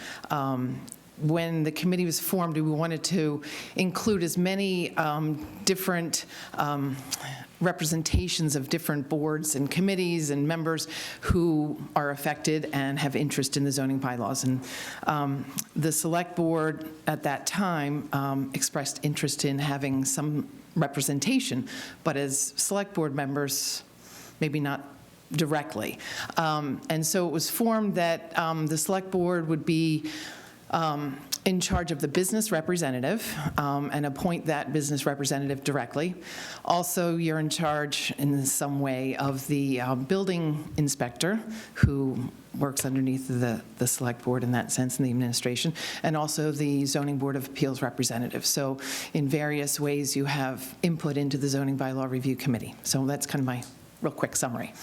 When the committee was formed, we wanted to include as many different representations of different boards and committees and members who are affected and have interest in the zoning bylaws. And the select board at that time expressed interest in having some representation, but as select board members, maybe not directly. And so it was formed that the select board would be in charge of the business representative and appoint that business representative directly. Also, you're in charge in some way of the building inspector, who works underneath the select board in that sense, in the administration, and also the zoning board of appeals representative. So in various ways, you have input into the zoning bylaw review committee. So that's kind of my real quick summary.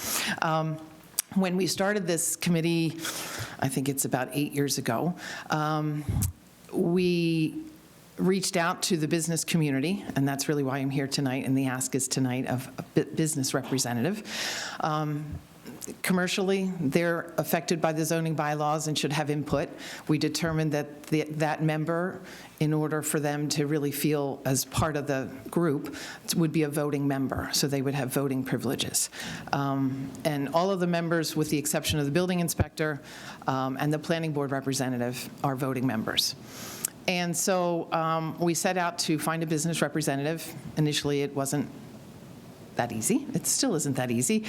When we started this committee, I think it's about 8 years ago, we reached out to the business community, and that's really why I'm here tonight, and the ask is tonight of a business representative. Commercially, they're affected by the zoning bylaws and should have input. We determined that that member, in order for them to really feel as part of the group, would be a voting member, so they would have voting privileges. And all of the members, with the exception of the building inspector and the planning board representative, are voting members. And so we set out to find a business representative. Initially, it wasn't that easy. It still isn't that easy.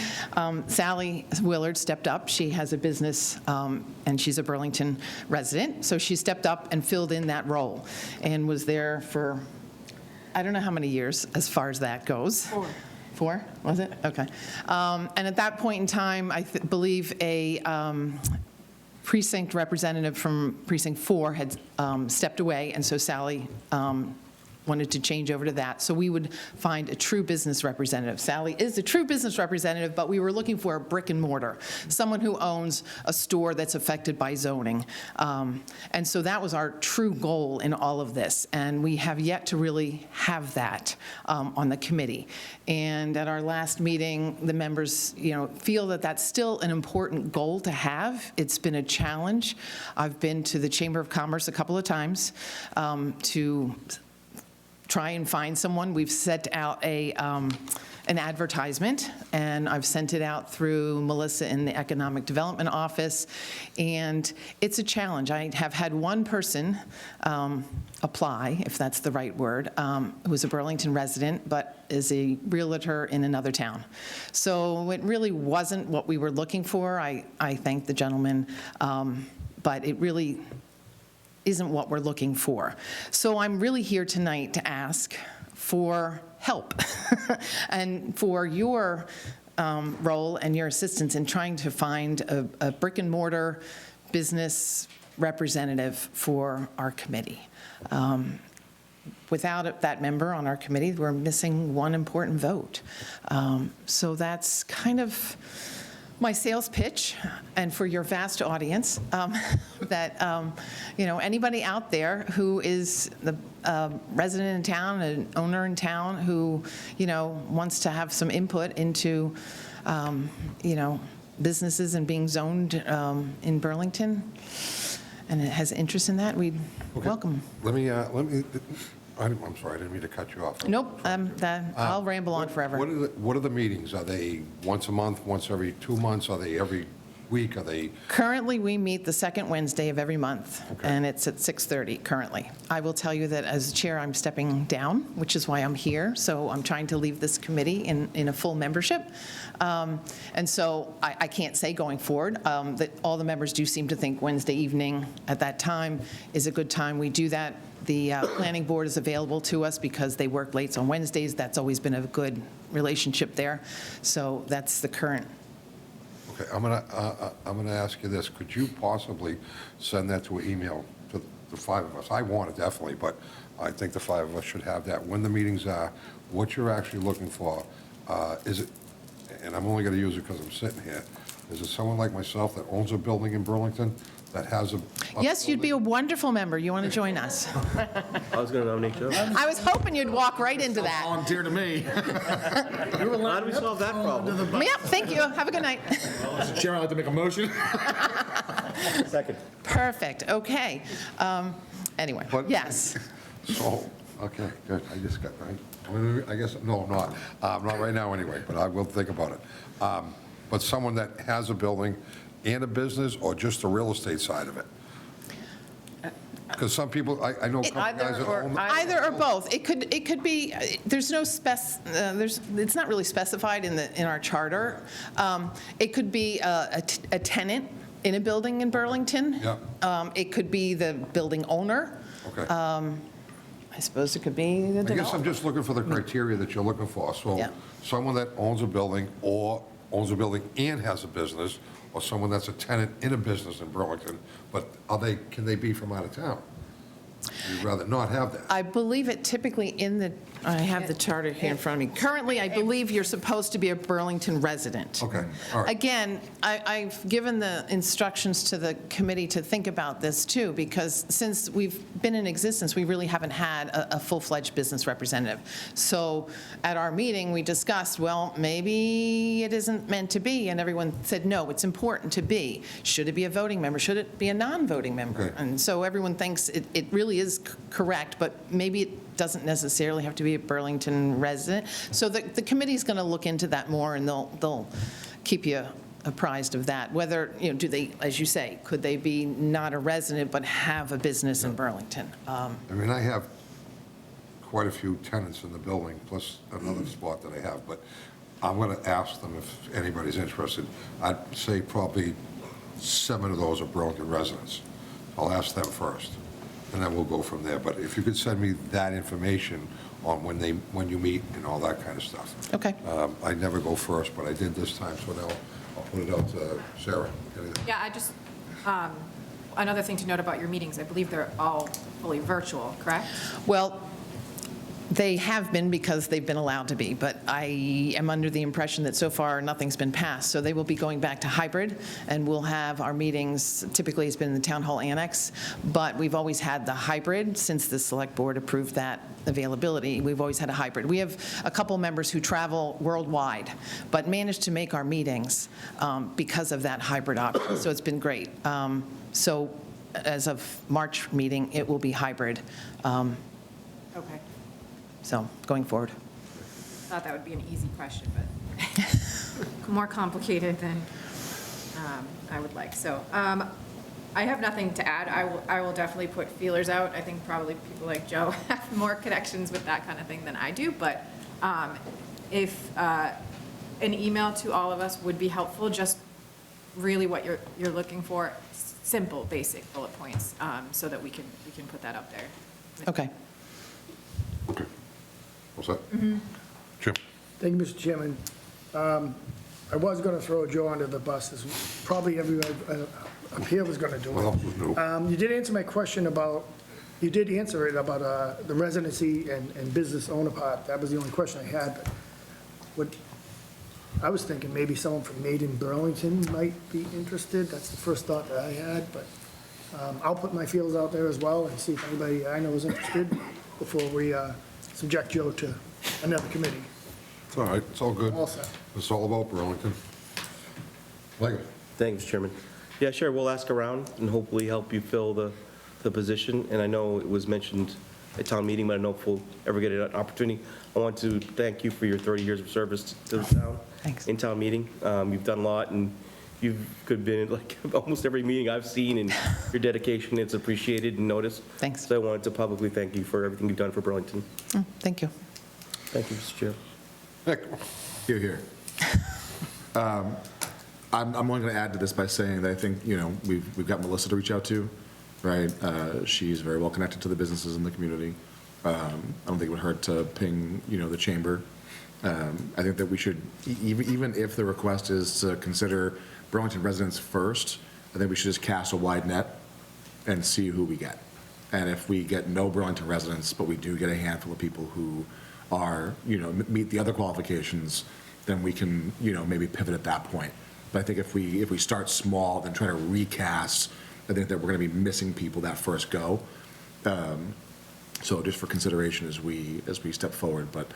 Sally Willard stepped up. She has a business, and she's a Burlington resident, so she stepped up and filled in that role and was there for, I don't know how many years as far as that goes. 4, was it? Okay. And at that point in time, I believe a precinct representative from Precinct 4 had stepped away, and so Sally wanted to change over to that. So we would find a true business representative. Sally is a true business representative, but we were looking for a brick and mortar, someone who owns a store that's affected by zoning. And so that was our true goal in all of this. And we have yet to really have that on the committee. And at our last meeting, the members, feel that that's still an important goal to have. It's been a challenge. I've been to the Chamber of Commerce a couple of times to try and find someone. We've set out an advertisement, and I've sent it out through Melissa in the Economic Development Office, and it's a challenge. I have had one person apply, if that's the right word, who's a Burlington resident, but is a realtor in another town. So it really wasn't what we were looking for. I thank the gentleman, but it really isn't what we're looking for. So I'm really here tonight to ask for help and for your role and your assistance in trying to find a brick and mortar business representative for our committee. Without that member on our committee, we're missing one important vote. So that's kind of my sales pitch, and for your vast audience, that, anybody out there who is the resident in town, an owner in town who, wants to have some input into, businesses and being zoned in Burlington, and it has interest in that, we'd welcome. Let me, I'm sorry, I didn't mean to cut you off. Nope, I'll ramble on forever. What are the meetings? Are they once a month, once every 2 months? Are they every week? Are they? Currently, we meet the second Wednesday of every month, Okay. and it's at 6:30 currently. I will tell you that as chair, I'm stepping down, which is why I'm here, so I'm trying to leave this committee in a full membership. And so I can't say going forward that all the members do seem to think Wednesday evening at that time is a good time. We do that. The planning board is available to us because they work late on Wednesdays. That's always been a good relationship there. So that's the current. Okay, I'm gonna ask you this. Could you possibly send that to an email to the 5 of us? I want it definitely, but I think the 5 of us should have that. When the meetings are, what you're actually looking for. Is it, and I'm only gonna use it because I'm sitting here, is it someone like myself that owns a building in Burlington that has a Yes, you'd be a wonderful member. You want to join us? I was going to nominate Joe. I was hoping you'd walk right into that. Volunteer to me. How do we solve that problem? Yep, thank you. Have a good night. Mr. Chairman, I'd like to make a motion. Second. Perfect, okay. Anyway, But- yes. So, okay, good. I just got, I guess, no, not right now anyway, but I will think about it. But someone that has a building and a business, or just the real estate side of it? Because some people, I know a couple guys that own. Either or both. It could be, there's no it's not really specified in our charter. It could be a tenant in a building in Burlington. Yeah. It could be the building owner. Okay. I suppose it could be the I guess I'm developer. just looking for the criteria that you're looking for. So Yeah. someone that owns a building, or owns a building and has a business, or someone that's a tenant in a business in Burlington, but can they be from out of town? You'd rather not have that. I believe it typically I have the charter here in front of me. Currently, I believe you're supposed to be a Burlington resident. Okay, all right. Again, I've given the instructions to the committee to think about this too, because since we've been in existence, we really haven't had a full-fledged business representative. So at our meeting, we discussed, well, maybe it isn't meant to be, and everyone said, no, it's important to be. Should it be a voting member? Should it be a non-voting member? Okay. And so everyone thinks it really is correct, but maybe it doesn't necessarily have to be a Burlington resident. So the committee's going to look into that more, and they'll keep you apprised of that. Whether, do they, as you say, could they be not a resident but have a business in Burlington? I mean, I have quite a few tenants in the building, plus another spot that I have, but I'm going to ask them if anybody's interested. I'd say probably 7 of those are Burlington residents. I'll ask them first, and then we'll go from there. But if you could send me that information on when you meet and all that kind of stuff. Okay. I never go first, but I did this time, so now I'll put it out to Sarah. Yeah, I just, another thing to note about your meetings, I believe they're all fully virtual, correct? Well, they have been because they've been allowed to be, but I am under the impression that so far nothing's been passed. So they will be going back to hybrid, and we'll have our meetings, typically it's been in the Town Hall Annex, but we've always had the hybrid since the Select Board approved that availability. We've always had a hybrid. We have a couple members who travel worldwide, but managed to make our meetings because of that hybrid option. So it's been great. So as of March meeting, it will be hybrid. Okay. So, going forward. Thought that would be an easy question, but more complicated than I would like. So I have nothing to add. I will definitely put feelers out. I think probably people like Joe have more connections with that kind of thing than I do. But if an email to all of us would be helpful, just really what you're looking for, simple, basic bullet points, so that we can put that up there. Okay. Okay. What's that? Jim? Thank you, Mr. Chairman. I was going to throw Joe under the bus, as probably everyone up here was going to do What else it. was new? You did answer my question about, you did answer it about the residency and business owner part. That was the only question I had. But I was thinking maybe someone from Made in Burlington might be interested. That's the first thought that I had, but I'll put my feelers out there as well and see if anybody I know is interested before we subject Joe to another committee. It's all right, it's all good. All set. It's all about Burlington. Like, Thank you, Mr. Chairman. Yeah, sure, we'll ask around and hopefully help you fill the position. And I know it was mentioned at town meeting, but I don't know if we'll ever get an opportunity. I want to thank you for your 30 years of service to the town. Thanks. In town meeting. You've done a lot, and you've could have been in like almost every meeting I've seen, and your dedication, it's appreciated and noticed. Thanks. So I wanted to publicly thank you for everything you've done for Burlington. Thank you. Thank you, Mr. Chair. Nick, Here, here. I'm only going to add to this by saying that I think, we've got Melissa to reach out to, right? She's very well connected to the businesses in the community. I don't think it would hurt to ping, the chamber. I think that we should, even if the request is to consider Burlington residents first, I think we should just cast a wide net and see who we get. And if we get no Burlington residents, but we do get a handful of people who are, meet the other qualifications, then we can, maybe pivot at that point. But I think if we start small, then try to recast, I think that we're going to be missing people that first go. So just for consideration as we step forward, but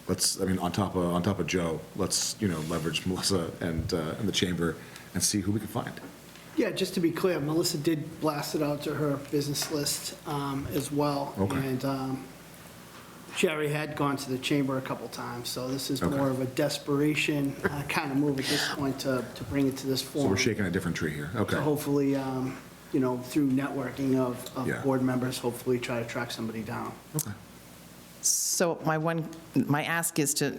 let's, on top of Joe, let's, leverage Melissa and the chamber and see who we can find. Yeah, just to be clear, Melissa did blast it out to her business list as well. Okay. And she already had gone to the chamber a couple times, so this is more of a desperation kind of move at this point to bring it to this So forum. we're shaking a different tree here. Okay. So hopefully, through networking of Yeah. board members, hopefully try to track somebody down. Okay. So my ask is to,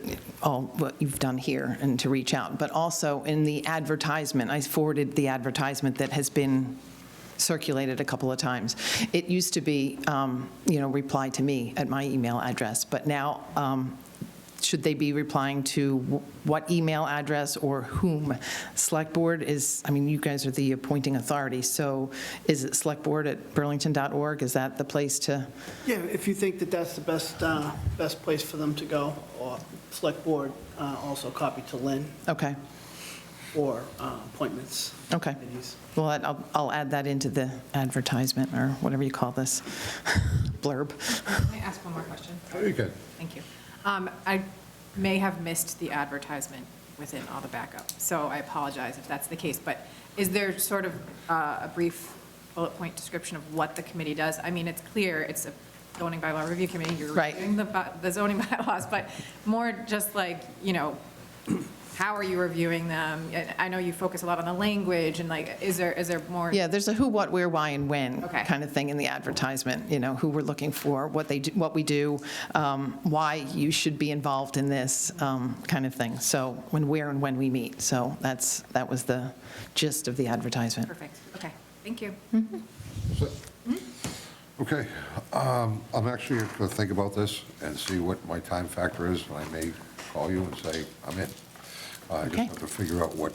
what you've done here, and to reach out, but also in the advertisement, I forwarded the advertisement that has been circulated a couple of times. It used to be, reply to me at my email address, but now, should they be replying to what email address or whom? Select Board is, you guys are the appointing authority, so is it selectboard@burlington.org? Is that the place to? Yeah, if you think that that's the best place for them to go, or select board, also copy to Lynn Okay, for appointments. okay. committees. Well, I'll add that into the advertisement, or whatever you call this, blurb. May I ask one more question? how you can. Thank you. I may have missed the advertisement within all the backup, so I apologize if that's the case, but is there sort of a brief bullet point description of what the committee does? It's clear, it's a zoning bylaw review committee, you're Right. reviewing the zoning bylaws, but more just like, how are you reviewing them? I know you focus a lot on the language, and is there more? Yeah, there's a who, what, where, why, and when Okay. kind of thing in the advertisement, who we're looking for, what we do, why you should be involved in this kind of thing. So where and when we meet. So that was the gist of the advertisement. Perfect, okay, thank you. Okay, I'm actually going to think about this and see what my time factor is, and I may call you and say, I'm in. I just Okay. have to figure out what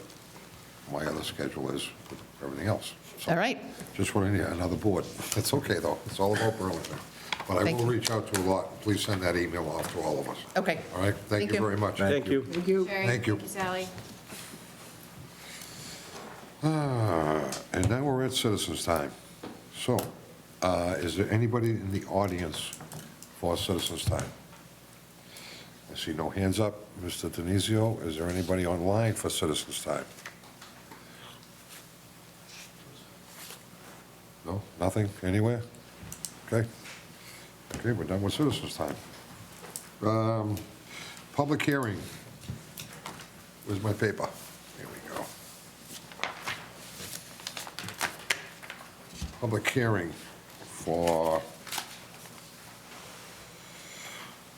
my other schedule is with everything else. So, All right. Just want another board. It's okay, though. It's all about Burlington. But I Thank will you. reach out to a lot. Please send that email off to all of us. Okay. All right? Thank you very much. Thank you. Thank you. Sherry? Thank you. Sally? And now we're at citizens' time. So, is there anybody in the audience for citizens' time? I see no hands up. Mr. Denizio, is there anybody online for citizens' time? No, nothing, anywhere? Okay. Okay, we're done with citizens' time. Public hearing. Where's my paper? Here we go. Public hearing for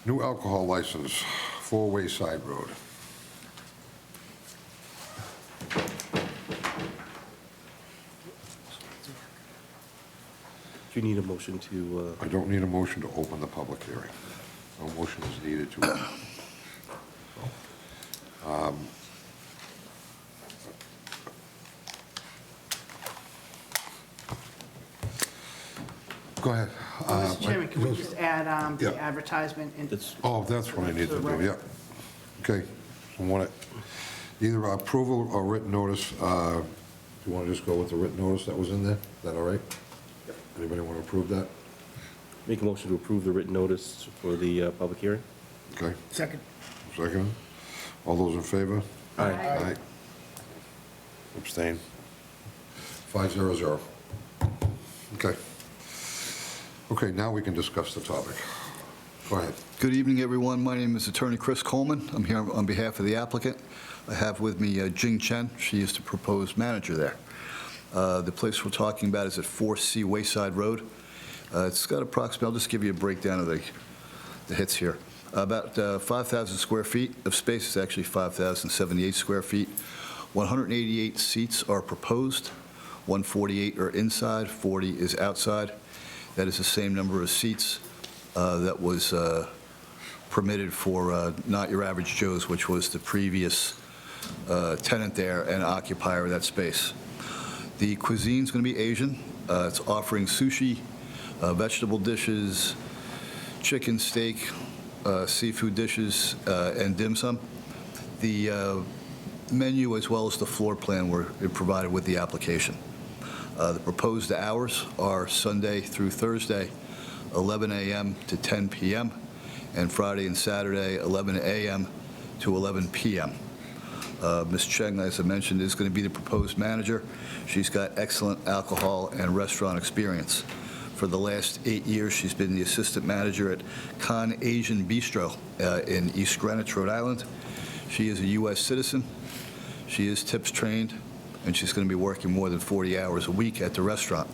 new alcohol license, 4-way side road. Do you need a motion to, I don't need a motion to open the public hearing. No motion is needed to. Go ahead. Mr. Chairman, can we just add Yeah. the advertisement? That's- Oh, that's what I need to do, yeah. Okay. want it, either approval or written notice. Do you want to just go with the written notice that was in there? Is that all right? Anybody want to approve that? Make a motion to approve the written notice for the public hearing. Okay, Second. second. All those in favor? Aye. Aye. Abstain. 500. Okay. Okay, now we can discuss the topic. Go ahead. Good evening, everyone. My name is Attorney Chris Coleman. I'm here on behalf of the applicant. I have with me Jing Chen. She is the proposed manager there. The place we're talking about is at 4C Wayside Road. It's got approximately, I'll just give you a breakdown of the hits here. About 5,000 square feet of space. It's actually 5,078 square feet. 188 seats are proposed. 148 are inside, 40 is outside. That is the same number of seats that was permitted for Not Your Average Joe's, which was the previous tenant there and occupier of that space. The cuisine's going to be Asian. It's offering sushi, vegetable dishes, chicken, steak, seafood dishes, and dim sum. The menu as well as the floor plan were provided with the application. The proposed hours are Sunday through Thursday, 11 a.m. to 10 p.m., and Friday and Saturday, 11 a.m. to 11 p.m. Ms. Cheng, as I mentioned, is going to be the proposed manager. She's got excellent alcohol and restaurant experience. For the last 8 years, she's been the assistant manager at Con Asian Bistro in East Greenwich, Rhode Island. She is a U.S. citizen. She is tips trained, and she's going to be working more than 40 hours a week at the restaurant.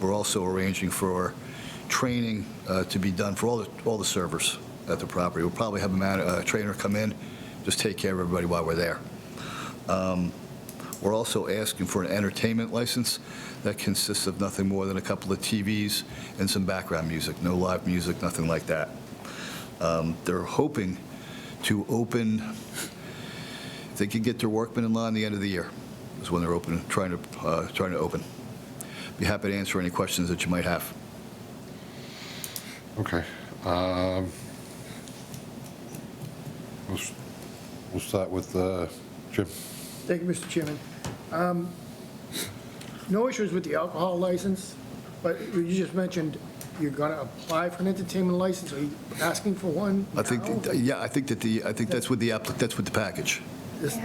We're also arranging for training to be done for all the servers at the property. We'll probably have a trainer come in, just take care of everybody while we're there. We're also asking for an entertainment license that consists of nothing more than a couple of TVs and some background music, no live music, nothing like that. They're hoping to open, if they can get their workmen in line the end of the year, is when they're trying to open. Be happy to answer any questions that you might have. Okay. We'll start with Jim. Thank you, Mr. Chairman. No issues with the alcohol license, but you just mentioned you're going to apply for an entertainment license. Are you asking for one I think, now? yeah, I think that's with the package. This-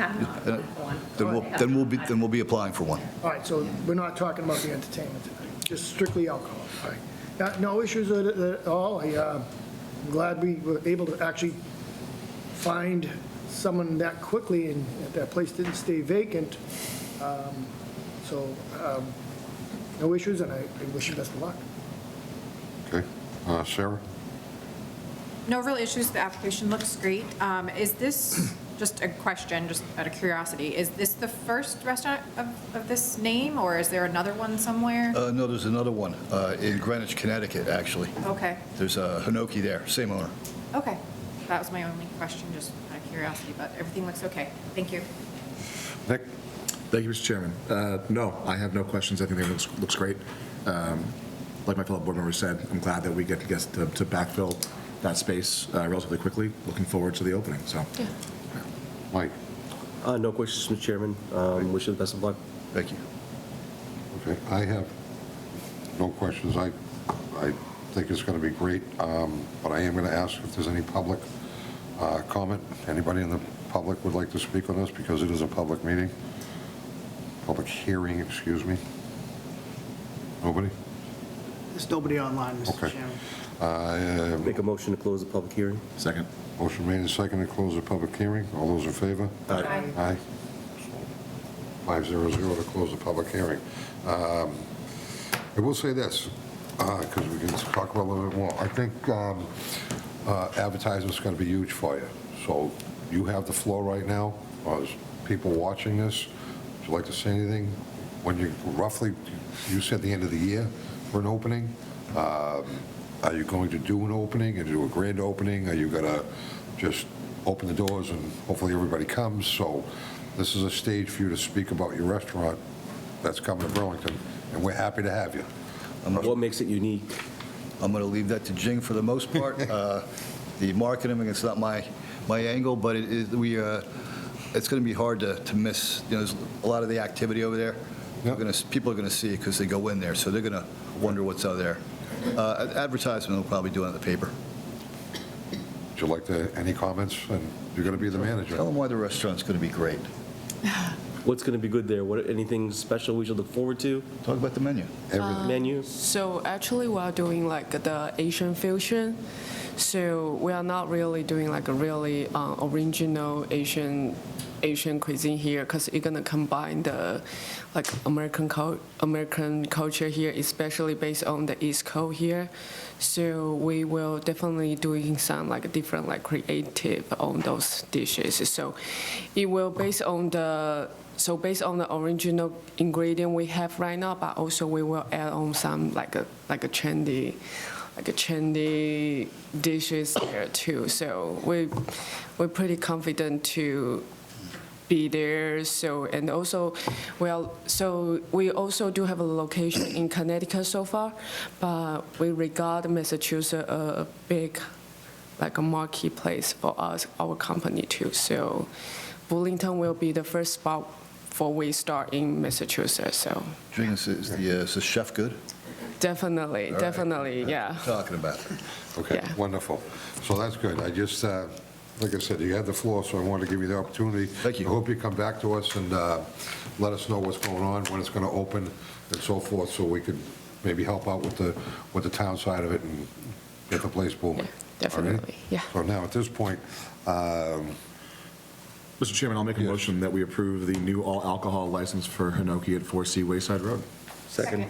Then we'll be applying for one. All right, so we're not talking about the entertainment tonight, just strictly alcohol. All right. No issues with it at all. I'm glad we were able to actually find someone that quickly, and that place didn't stay vacant. So, no issues, and I wish you best of luck. Okay. Sarah? No real issues. The application looks great. Is this, just a question, just out of curiosity, is this the first restaurant of this name, or is there another one somewhere? No, there's another one in Greenwich, Connecticut, actually. Okay, There's a Hinoki there, same owner. okay. That was my only question, just out of curiosity, but everything looks okay. Thank you. Nick? Thank you, Mr. Chairman. No, I have no questions. I think it looks great. Like my fellow board member said, I'm glad that we get to backfill that space relatively quickly. Looking forward to the opening, so. Yeah. Mike? No questions, Mr. Chairman. Wish you the best of luck. Thank you. Okay, I have no questions. I think it's going to be great, but I am going to ask if there's any public comment. Anybody in the public would like to speak on this, because it is a public meeting? Public hearing, excuse me. Nobody? There's nobody online, Mr. Okay. Chairman. Make a motion to close the public hearing. Second. Motion made and seconded to close the public hearing. All those in favor? Aye. Aye. 500 to close the public hearing. I will say this, because we can talk about it a little bit more. I think advertisement's going to be huge for you. So you have the floor right now. As people watching this, would you like to say anything? When you roughly, you said the end of the year for an opening. Are you going to do an opening and do a grand opening? Are you going to just open the doors and hopefully everybody comes? So this is a stage for you to speak about your restaurant that's coming to Burlington, and we're happy to have you. What makes it unique? I'm going to leave that to Jing for the most part. The marketing, it's not my my angle, but it's going to be hard to miss. There's a lot of the activity over there. People are going to see it because they go in there, so they're going to wonder what's out there. Advertisement will probably do it in the paper. Would you like to, any comments? And you're going to be the manager. Tell them why the restaurant's going to be great. What's going to be good there? Anything special we should look forward to? Talk about the menu. Everything. Menu? So actually, we are doing like the Asian fusion. So we are not really doing like a really original Asian cuisine here, because it's gonna combine the like American culture here, especially based on the East Coast here. So we will definitely doing some like different like creative on those dishes. So it will based on the original ingredient we have right now, but also we will add on some like a trendy dishes there too. So we're pretty confident to be there. So and also, we also do have a location in Connecticut so far, but we regard Massachusetts a big, like a marquee place for us, our company too. So Burlington will be the first spot before we start in Massachusetts. So Is the chef good? definitely, yeah. Talking about. Okay, Yeah. wonderful. So that's good. I just, like I said, you had the floor, so I wanted to give you the opportunity. Thank you. I hope you come back to us and let us know what's going on, when it's going to open, and so forth, so we could maybe help out with the town side of it and get the place booming. Definitely, All right? yeah. So now, at this point, Mr. Chairman, I'll make a motion that we approve the new all-alcohol license for Hinoki at 4C Wayside Road. Second.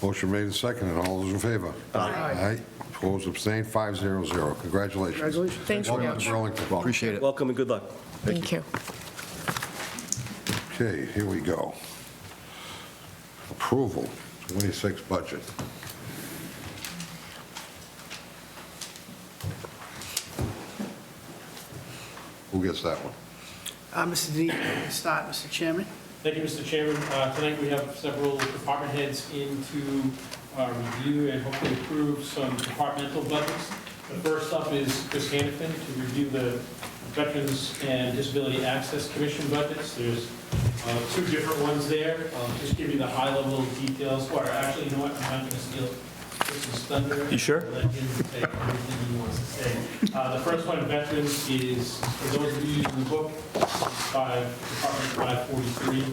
motion made and seconded. All those in favor? Aye. Opposed, abstained, 500. Congratulations. Congratulations. Thank you. Welcome to Burlington. Appreciate it. Welcome and good luck. Thank you. Okay, here we go. Approval, 26 budget. Who gets that one? Mr. Denise, you can start, Mr. Chairman. Thank you, Mr. Chairman. Tonight, we have several department heads in to review and hopefully approve some departmental budgets. The first up is Chris Hannafin to review the Veterans and Disability Access Commission budgets. There's two different ones there. Just give you the high-level details. Or actually, you know what, I'm not going to steal Chris's thunder. You sure? Let him say everything he wants to say. The first one, Veterans, is, for those of you using the book, Department 543.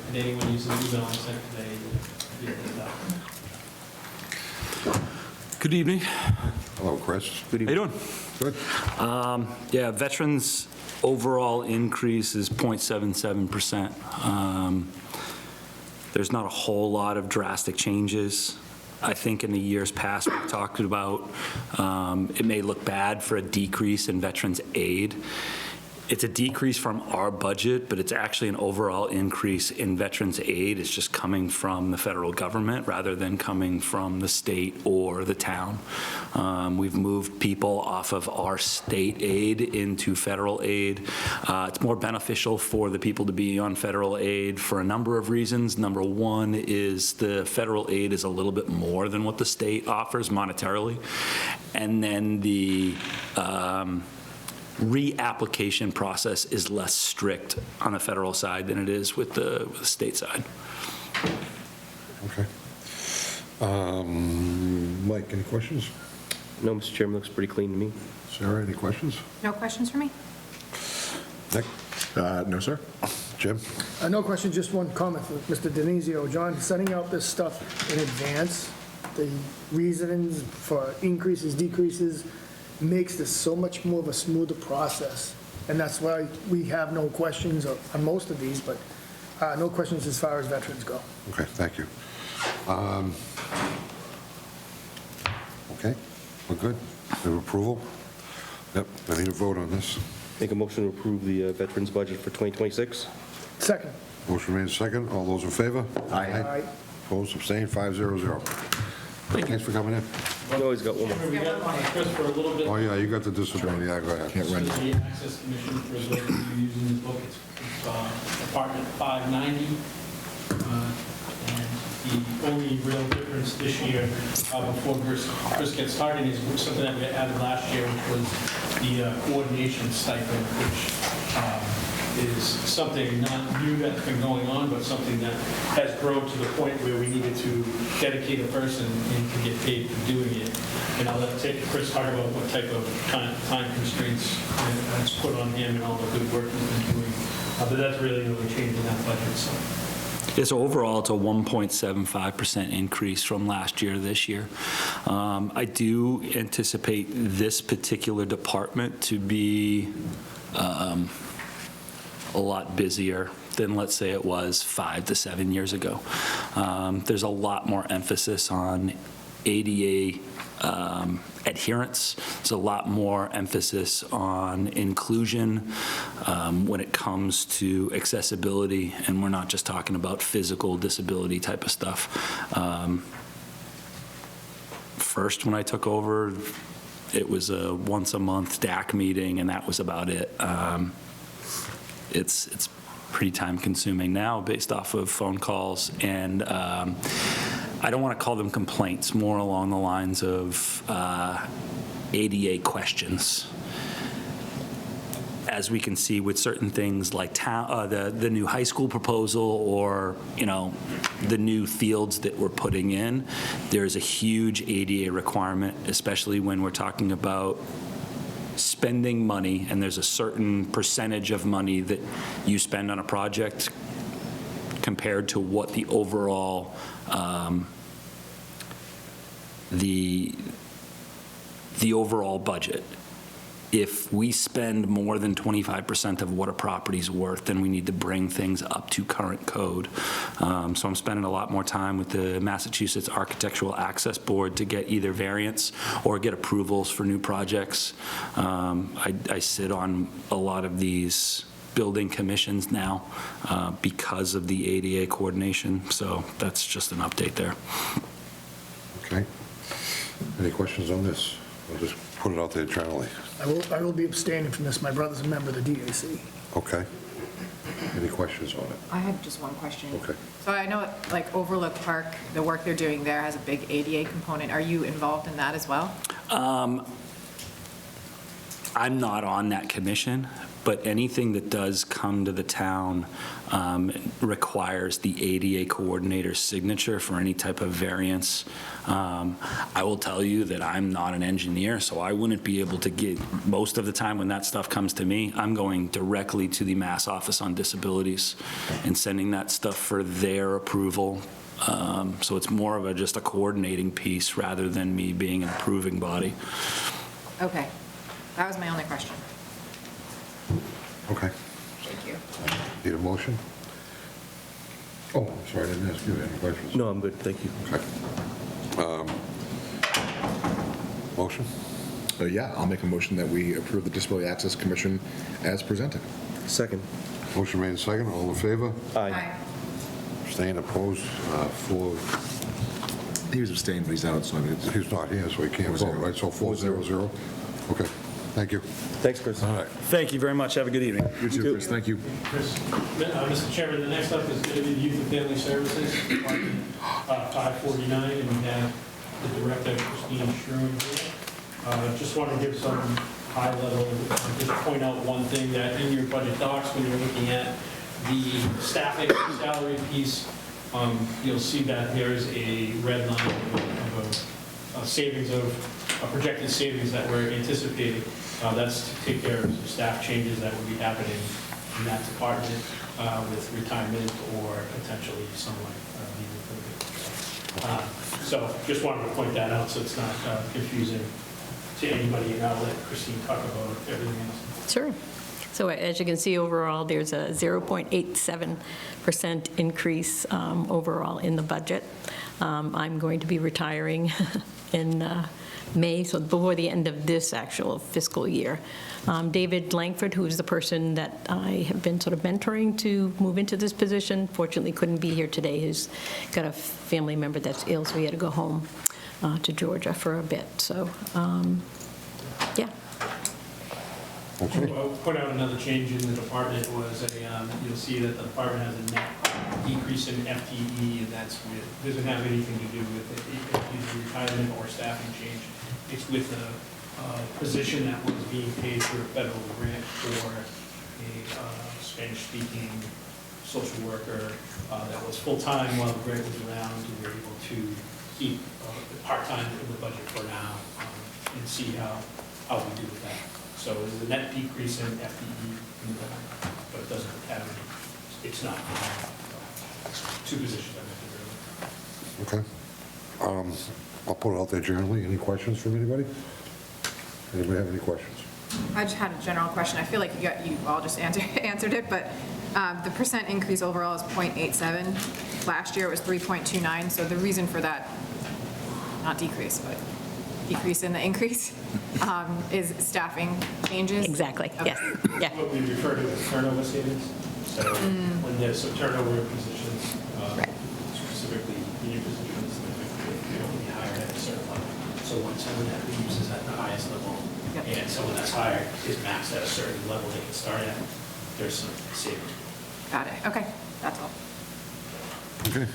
And anyone using the email I sent today, you can get that. Good evening. Hello, Chris. How you doing? Good. Yeah, veterans' overall increase is 0.77%. There's not a whole lot of drastic changes. I think in the years past, we talked about it may look bad for a decrease in veterans' aid. It's a decrease from our budget, but it's actually an overall increase in veterans' aid. It's just coming from the federal government rather than coming from the state or the town. We've moved people off of our state aid into federal aid. It's more beneficial for the people to be on federal aid for a number of reasons. Number one is the federal aid is a little bit more than what the state offers monetarily. And then the reapplication process is less strict on the federal side than it is with the state side. Okay. Mike, any questions? No, Mr. Chairman, looks pretty clean to me. Sarah, any questions? No questions for me? Nick? No, sir. Jim? No question, just one comment for Mr. Denizio. John, sending out this stuff in advance, the reasons for increases, decreases, makes this so much more of a smoother process. And that's why we have no questions on most of these, but no questions as far as veterans go. Okay, thank you. Okay, we're good. We have approval? Yep, I need a vote on this. Make a motion to approve the veterans' budget for 2026. Second. Motion made second. All those in favor? Aye. Opposed, abstained, 500. Thanks for coming in. You always got one more. We got Chris for a little bit. Oh, yeah, you got the disability, yeah, go ahead. Disability Access Commission, for those of you using the book, it's Department 590. And the the only real difference this year, before Chris gets started, is something that we added last year, which was the coordination stipend, which is something not new that's been going on, but something that has grown to the point where we needed to dedicate a person and to get paid for doing it. And I'll let Chris talk about what type of time constraints that's put on him and all the good work he's been doing. But that's really the only change in that budget, so. Yeah, so overall, it's a 1.75% increase from last year to this year. I do anticipate this particular department to be a lot busier than, let's say, it was 5 to 7 years ago. There's a lot more emphasis on ADA adherence. There's a lot more emphasis on inclusion when it comes to accessibility, and we're not just talking about physical disability type of stuff. First, when I took over, it was a once-a-month DAC meeting, and that was about it. It's pretty time-consuming now based off of phone calls, and I don't want to call them complaints, more along the lines of ADA questions. As we can see with certain things like the new high school proposal, or the new fields that we're putting in, there's a huge ADA requirement, especially when we're talking about spending money, and there's a certain percentage of money that you spend on a project compared to what the overall the overall budget. If we spend more than 25% of what a property's worth, then we need to bring things up to current code. So I'm spending a lot more time with the Massachusetts Architectural Access Board to get either variance or get approvals for new projects. I sit on a lot of these building commissions now because of the ADA coordination. So that's just an update there. Okay. Any questions on this? I'll just put it out there generally. I will be abstaining from this. My brother's a member of the DAC. Okay. Any questions on it? I had just one question. Okay. So I know, like, Overlook Park, the work they're doing there has a big ADA component. Are you involved in that as well? I'm not on that commission, but anything that does come to the town requires the ADA coordinator's signature for any type of variance. I will tell you that I'm not an engineer, so I wouldn't be able to get, most of the time when that stuff comes to me, I'm going directly to the Mass Office on Disabilities and sending that stuff for their approval. So it's more of just a coordinating piece rather than me being an approving body. Okay. That was my only question. Okay. Thank you. Need a motion? Oh, I'm sorry, I didn't ask you any questions. No, I'm good, thank you. Okay. Motion? Yeah, I'll make a motion that we approve the Disability Access Commission as presented. Second. Motion made second. All in favor? Aye. Abstained, opposed, 4. He was abstained, but he's out, so I mean, He's not here, so he can't 4-0. vote, right? So 4-0-0. Okay. Thank you. Thanks, Chris. All right. Thank you very much. Have a good evening. you too, Chris, thank you. Chris, Mr. Chairman, the next up is going to be the Youth and Family Services, Department 549, and we have the Director, Christine Sherman, here. Just want to give some high level, just point out one thing, that in your budget docs, when you're looking at the staffing salary piece, you'll see that there is a red line of a savings a projected savings that we're anticipating. That's to take care of some staff changes that will be happening in that department with retirement or potentially someone leaving for a bit. So just wanted to point that out so it's not confusing to anybody, and I'll let Christine talk about everything else. Sure. So as you can see, overall, there's a 0.87% increase overall in the budget. I'm going to be retiring in May, so before the end of this actual fiscal year. David Langford, who's the person that I have been sort of mentoring to move into this position, fortunately couldn't be here today. He's got a family member that's ill, so he had to go home to Georgia for a bit. So, yeah. Okay. I'll point out another change in the department was you'll see that the department has a net decrease in FTE, and doesn't have anything to do with either retirement or staffing change. It's with a position that was being paid for a federal grant for a Spanish-speaking social worker that was full-time while the grant was around. We were able to keep part-time in the budget for now and see how we do with that. So there's a net decrease in FTE, but it doesn't have any, it's not two positions I mentioned earlier. Okay. I'll put it out there generally. Any questions from anybody? Anybody have any questions? I just had a general question. I feel like you all just answered it, but the percent increase overall is 0.87. Last year it was 3.29, so the reason for that, not decrease, but decrease in the increase, is staffing changes? Exactly, yes, yeah. What we refer to as turnover savings. So when there's some turnover in positions, specifically union positions, they only hired at a certain level. So when someone that leaves is at the highest level, and someone that's hired is maxed at a certain level they can start at, there's some savings. Got it, okay, that's all. Okay.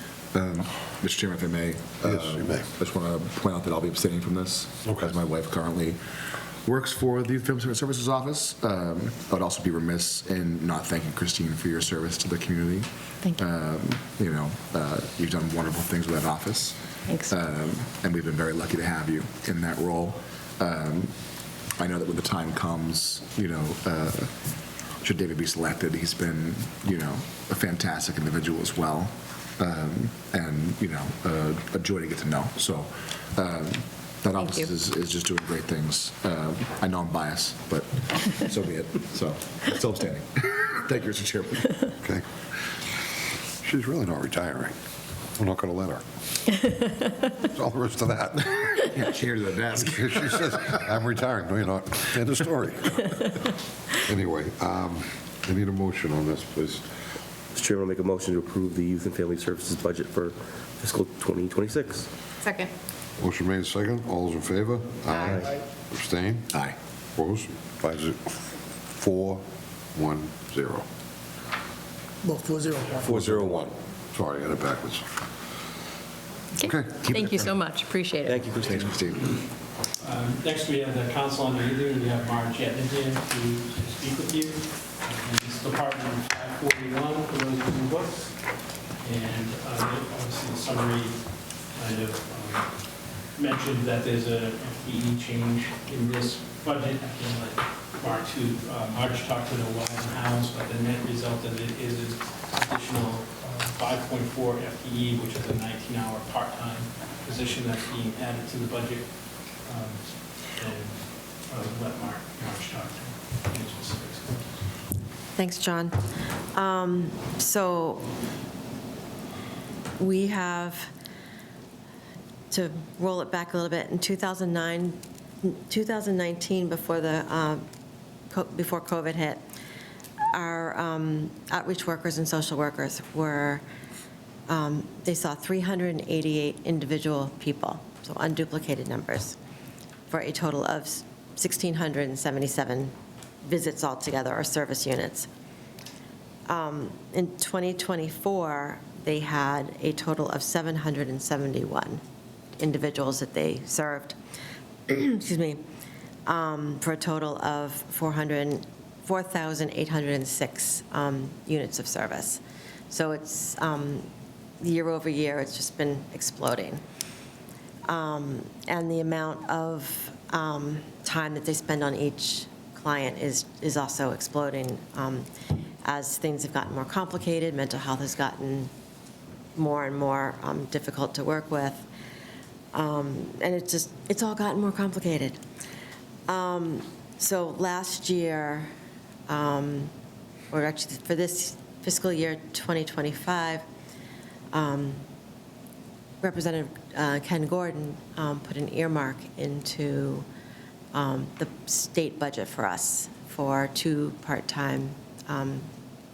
Mr. Chairman, if I may. Yes, you may. I just want to point out that I'll be abstaining from this. Okay. As my wife currently works for the Youth Family Services Office. I would also be remiss in not thanking Christine for your service to the community. Thank you. You've done wonderful things with that office. Thanks. And we've been very lucky to have you in that role. I know that when the time comes, should David be selected, he's been, a fantastic individual as well. And a joy to get to know. So that office is just doing great things. I know I'm biased, but so be it. So still abstaining. Thank you, Mr. Chairman. Okay. She's really not retiring. We're not going to let her. That's all there is to that. Yeah, chair to the desk. She says, I'm retiring. No, you're not. End of story. Anyway, I need a motion on this, please. Mr. Chairman, I'll make a motion to approve the Youth and Family Services budget for fiscal 2026. Second. Motion made second. All those in favor? Aye. Abstain? Aye. Opposed? 4-1-0. Well, 4-0. 401. Sorry, I got it backwards. Okay. Thank you so much, appreciate it. Thank you, Christine. Thanks, Christine. Next, we have the Council on Aging. We have Marge Etna here to speak with you. This is Department 541 for those who books. And obviously the summary kind of mentioned that there's a FTE change in this budget. I can let Marge talk to the whys and hows, but the net result of it is an additional 5.4 FTE, which is a 19-hour part-time position that's being added to the budget. And let Marge talk to any specifics. Thanks, John. So we have, to roll it back a little bit, in 2019, before COVID hit, our outreach workers and social workers were, they saw 388 individual people, so unduplicated numbers, for a total of 1,677 visits altogether, or service units. In 2024, they had a total of 771 individuals that they served, excuse me, for a total of 4,806 units of service. So it's year over year, it's just been exploding. And the amount of time that they spend on each client is also exploding. As things have gotten more complicated, mental health has gotten more and more difficult to work with. And it's all gotten more complicated. So last year, or actually for this fiscal year 2025, Representative Ken Gordon put an earmark into the state budget for us for 2 part-time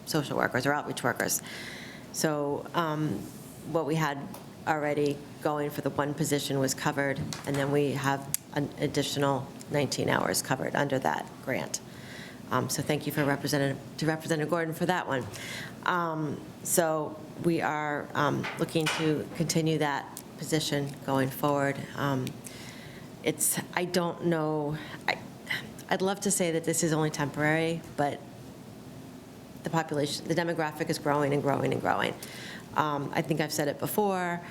social workers or outreach workers. So what we had already going for the one position was covered, and then we have an additional 19 hours covered under that grant. So thank you to Representative Gordon for that one. So we are looking to continue that position going forward. I don't know, I'd love to say that this is only temporary, but the population, the demographic is growing and growing and growing. I think I've said it before,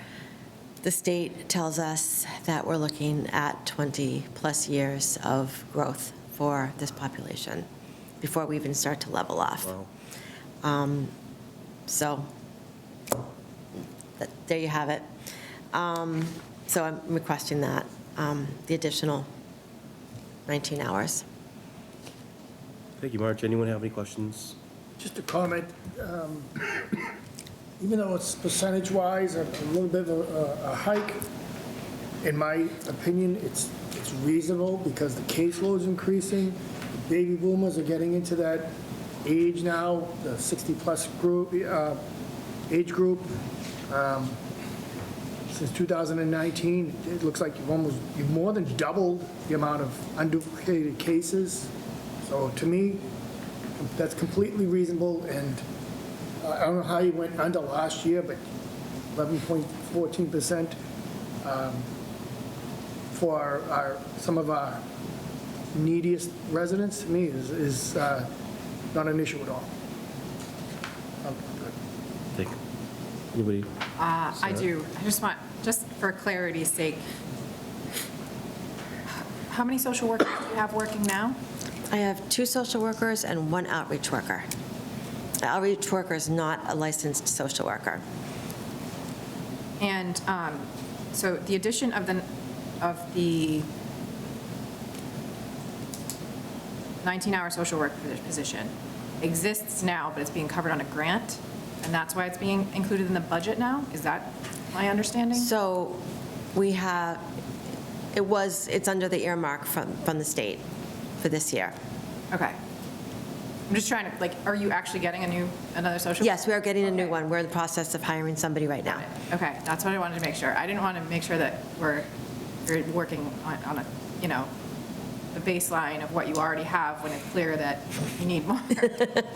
the state tells us that we're looking at 20-plus years of growth for this population before we even start to level off. Wow. So there you have it. So I'm requesting that, the additional 19 hours. Thank you, March. Anyone have any questions? Just a comment, even though it's percentage-wise a little bit of a hike, in my opinion, it's reasonable because the caseload's increasing. The baby boomers are getting into that age now, the 60-plus group, age group. Since 2019, it looks like you've more than doubled the amount of unduplicated cases. So to me, that's completely reasonable, and I don't know how you went under last year, but 11.14% for some of our neediest residents, to me, is not an issue at all. Thank you. Anybody? I do. I just want, just for clarity's sake, how many social workers do you have working now? I have 2 social workers and 1 outreach worker. The outreach worker is not a licensed social worker. And so the addition of the 19-hour social work position exists now, but it's being covered on a grant, and that's why it's being included in the budget now? Is that my understanding? So we have, it's under the earmark from the state for this year. Okay. I'm just trying to, are you actually getting another social? Yes, we are getting a new one. We're in the process of hiring somebody right now. Okay, that's what I wanted to make sure. I didn't want to make sure that you're working on a, the baseline of what you already have when it's clear that you need more.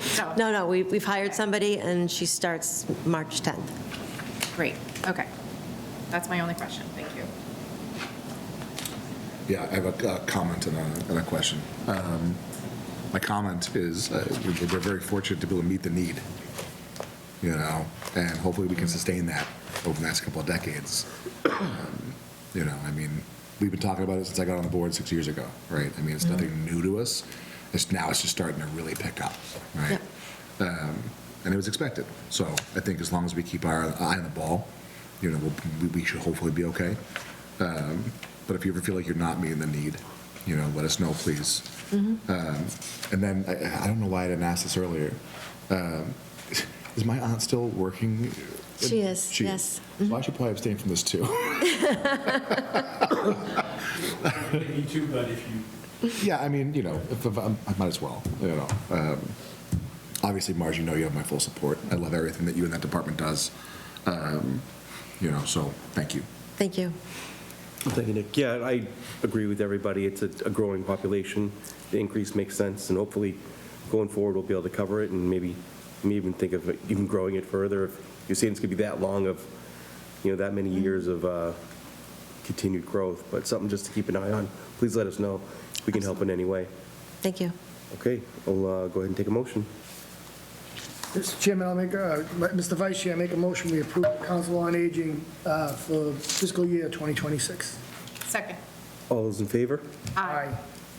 So, No, we've hired somebody, and she starts March 10th. great, okay. That's my only question, thank you. Yeah, I have a comment and a question. My comment is we're very fortunate to be able to meet the need, and hopefully we can sustain that over the next couple of decades. I mean, we've been talking about it since I got on the board 6 years ago, right? I mean, it's nothing new to us. Now it's just starting to really pick up, right? Yep. And it was expected. So I think as long as we keep our eye on the ball, we should hopefully be okay. But if you ever feel like you're not meeting the need, let us know, please. And then, I don't know why I didn't ask this earlier. Is my aunt still working? She is, yes. So I should probably abstain from this, too. Me too, but if you... Yeah, I mean, if I might as well, Obviously, Marge, you have my full support. I love everything that you and that department does. So thank you. Thank you. Thank you, Nick. Yeah, I agree with everybody. It's a growing population. The increase makes sense, and hopefully, going forward, we'll be able to cover it, and maybe even think of even growing it further. If you're saying it's going to be that long of, that many years of continued growth, but something just to keep an eye on. Please let us know if we can help in any way. Thank you. Okay, I'll go ahead and take a motion. Mr. Chairman, Mr. Vice Chair, I make a motion, we approve the Council on Aging for fiscal year 2026. Second. All those in favor? Aye.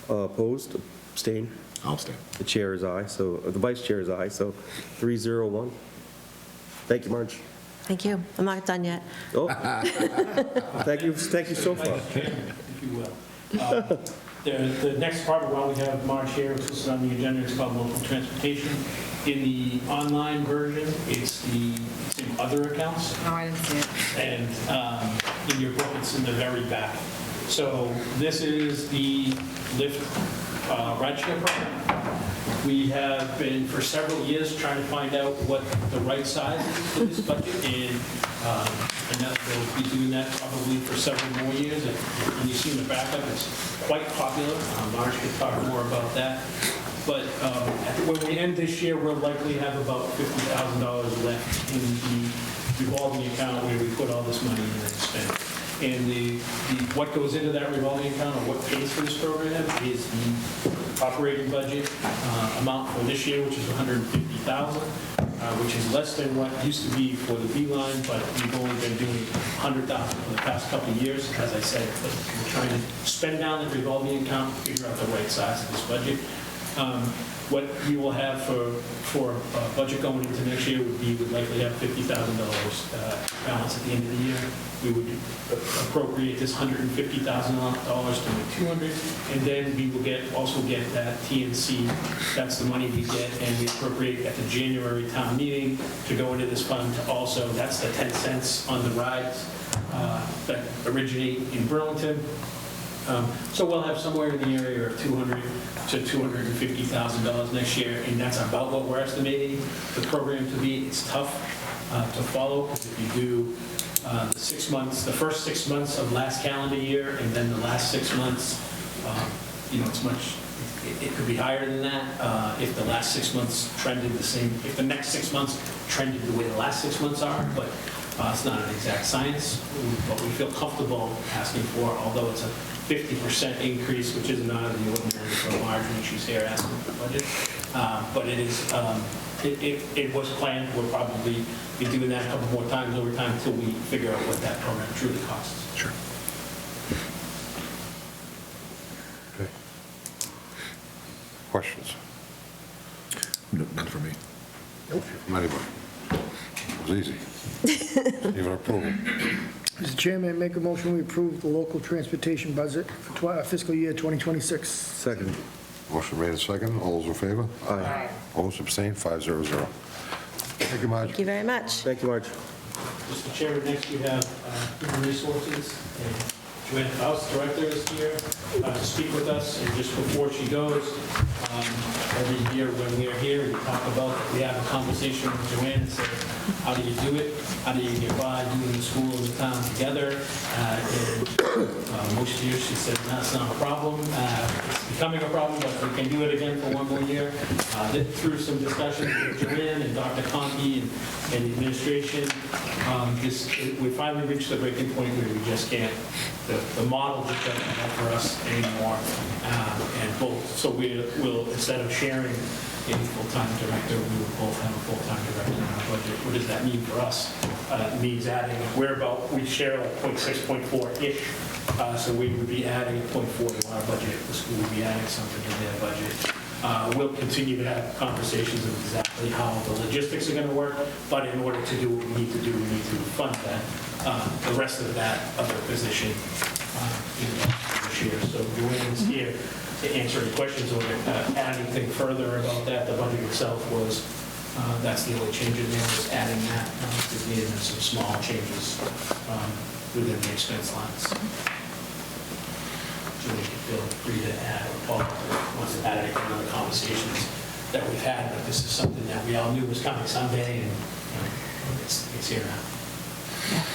Opposed? Abstain? I'll abstain. The chair is aye, the vice chair is aye, so 3-0-1. Thank you, Marge. Thank you. I'm not done yet. Oh. Thank you so far. If you will. The next part, while we have Marge here, which is on the agenda, is called local transportation. In the online version, it's in other accounts. No, I didn't see it. And in your book, it's in the very back. So this is the Lyft rideshare program. We have been, for several years, trying to find out what the right size is for this budget, and we'll be doing that probably for several more years. And you see in the backup, it's quite popular. Marge could talk more about that. But when we end this year, we'll likely have about $50,000 left in the revolving account where we put all this money in and spend. And what goes into that revolving account, or what pays for this program, is the operating budget amount for this year, which is $150,000, which is less than what used to be for the B-line, but we've only been doing $100,000 for the past couple of years. As I said, we're trying to spend down the revolving account, figure out the right size of this budget. What we will have for budget going into next year would be, we'd likely have $50,000 balance at the end of the year. We would appropriate this $150,000 to make $200,000, and then we will also get that TNC. That's the money we get, and we appropriate at the January town meeting to go into this fund to also, that's the 10 cents on the rides that originate in Burlington. So we'll have somewhere in the area of $200,000 to $250,000 next year, and that's about what we're estimating the program to be. It's tough to follow, because if you do the 6 months, the first 6 months of last calendar year, and then the last 6 months, it's much. It could be higher than that if the last 6 months trended the same. If the next 6 months trended the way the last 6 months are, but it's not an exact science. But we feel comfortable asking for, although it's a 50% increase, which is not out of the ordinary for Marjorie. She's here asking for the budget. But it is, it was planned. We'll probably be doing that a couple more times over time until we figure out what that program truly costs. Sure. Okay. Questions? None for me. Nope. From anybody? It was easy. Even approval. Mr. Chairman, make a motion we approve the local transportation budget for fiscal year 2026. Second. Motion made and second. All those in favor? Aye. Opposed, abstained, 500. Thank you, Marge. Thank you very much. Thank you, Marge. Mr. Chairman, next we have Human Resources, and Joanne Faust, Director, is here to speak with us. And just before she goes, every year when we are here, we talk about, we have a conversation with Joanne and say, how do you do it? How do you get by doing the school and the town together? And most years she said, that's not a problem. It's becoming a problem, but we can do it again for one more year. Through some discussions with Joanne and Dr. Conkey and the administration, we finally reached the breaking point where we just can't, the model just doesn't work for us anymore. And both, so we'll, instead of sharing a full-time director, we will both have a full-time director in our budget. What does that mean for us? It means adding, we share like 0.6, 0.4-ish, so we would be adding 0.4 to our budget. The school would be adding something to their budget. We'll continue to have conversations of exactly how the logistics are going to work, but in order to do what we need to do, we need to fund that, the rest of that other position this year. So Joanne is here to answer any questions or add anything further about that. The budget itself was, that's the only change in there, was adding that to the end and some small changes within the expense lines. So we can feel free to add, or Paul wants to add anything on the conversations that we've had, but this is something that we all knew was coming someday, and it's here now.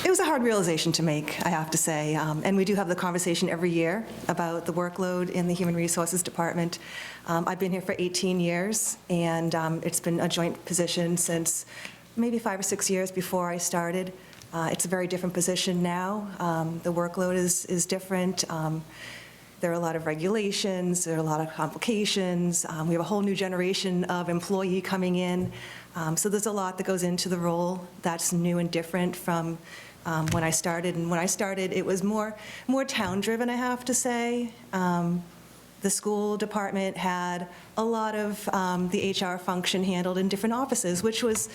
It was a hard realization to make, I have to say, and we do have the conversation every year about the workload in the Human Resources Department. I've been here for 18 years, and it's been a joint position since maybe 5 or 6 years before I started. It's a very different position now. The workload is different. There are a lot of regulations, there are a lot of complications. We have a whole new generation of employee coming in. So there's a lot that goes into the role that's new and different from when I started. And when I started, it was more town-driven, I have to say. The school department had a lot of the HR function handled in different offices, which was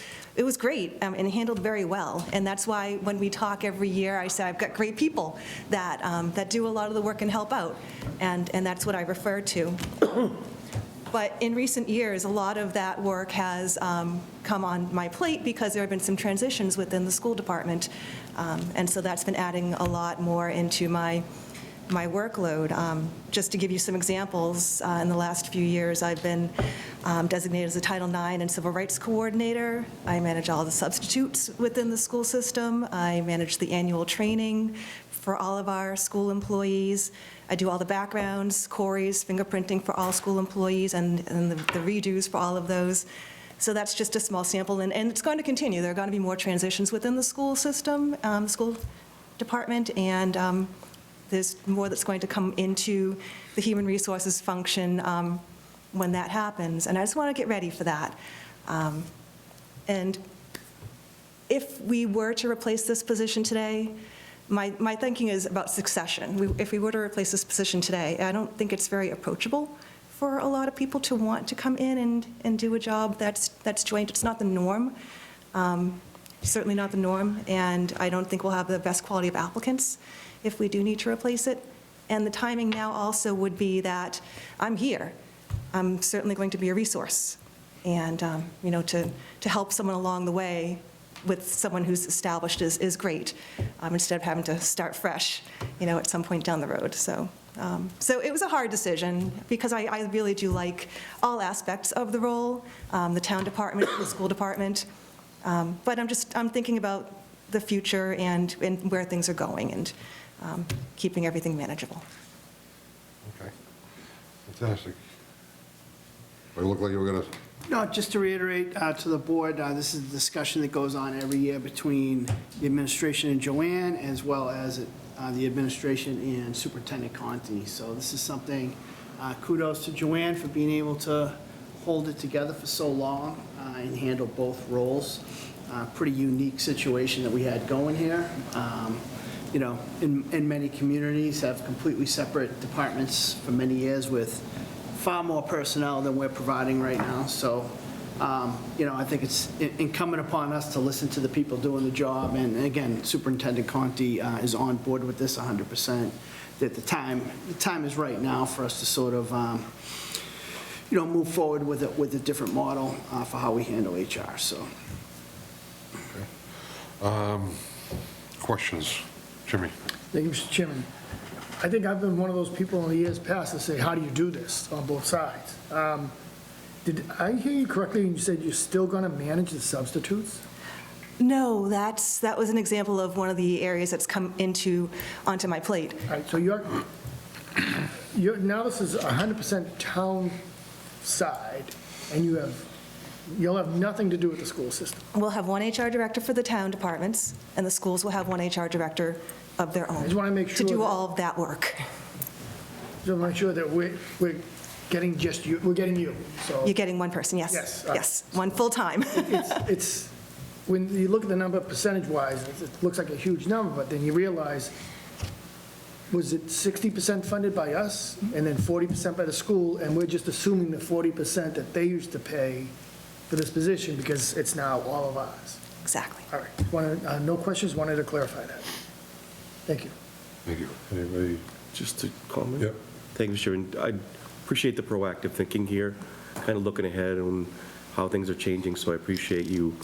great and handled very well. And that's why when we talk every year, I say I've got great people that do a lot of the work and help out, and that's what I refer to. But in recent years, a lot of that work has come on my plate because there have been some transitions within the school department. And so that's been adding a lot more into my my workload. Just to give you some examples, in the last few years, I've been designated as a Title IX and Civil Rights Coordinator. I manage all the substitutes within the school system. I manage the annual training for all of our school employees. I do all the backgrounds, queries, fingerprinting for all school employees, and the redos for all of those. So that's just a small sample, and it's going to continue. There are going to be more transitions within the school system, school department, and there's more that's going to come into the human resources function when that happens. And I just want to get ready for that. And if we were to replace this position today, my thinking is about succession. If we were to replace this position today, I don't think it's very approachable for a lot of people to want to come in and do a job that's joint. It's not the norm, certainly not the norm, and I don't think we'll have the best quality of applicants if we do need to replace it. And the timing now also would be that I'm here. I'm certainly going to be a resource, and to help someone along the way with someone who's established is great, instead of having to start fresh, at some point down the road. So it was a hard decision because I really do like all aspects of the role, the town department, the school department. But I'm thinking about the future and where things are going and keeping everything manageable. Okay. Fantastic. It looked like you were going to... No, just to reiterate to the board, this is a discussion that goes on every year between the administration and Joanne, as well as the administration and Superintendent Conti. So this is something, kudos to Joanne for being able to hold it together for so long and handle both roles. Pretty unique situation that we had going here. In many communities have completely separate departments for many years with far more personnel than we're providing right now. So, I think it's incumbent upon us to listen to the people doing the job. And again, Superintendent Conti is on board with this 100%, that the time is right now for us to sort of, move forward with a different model for how we handle HR, so. Okay. Questions? Jimmy? Thank you, Mr. Chairman. I think I've been one of those people in the years past to say, how do you do this on both sides? Did I hear you correctly when you said you're still going to manage the substitutes? No, that was an example of one of the areas that's come onto my plate. All right, so now this is 100% town side, and you'll have nothing to do with the school system. We'll have one HR director for the town departments, and the schools will have one HR director of their own. I just want to make sure to do all of that work. So make sure that we're getting just you, we're getting you, so. You're getting one person, yes. Yes. Yes, one full-time. It's, when you look at the number percentage-wise, it looks like a huge number, but then you realize, was it 60% funded by us, and then 40% by the school, and we're just assuming the 40% that they used to pay for this position, because it's now all of ours. Exactly. All right, no questions, wanted to clarify that. Thank you. Thank you. Anybody? Just to comment? Yep. Thank you, Mr. Chairman. I appreciate the proactive thinking here, kind of looking ahead on how things are changing, so I appreciate you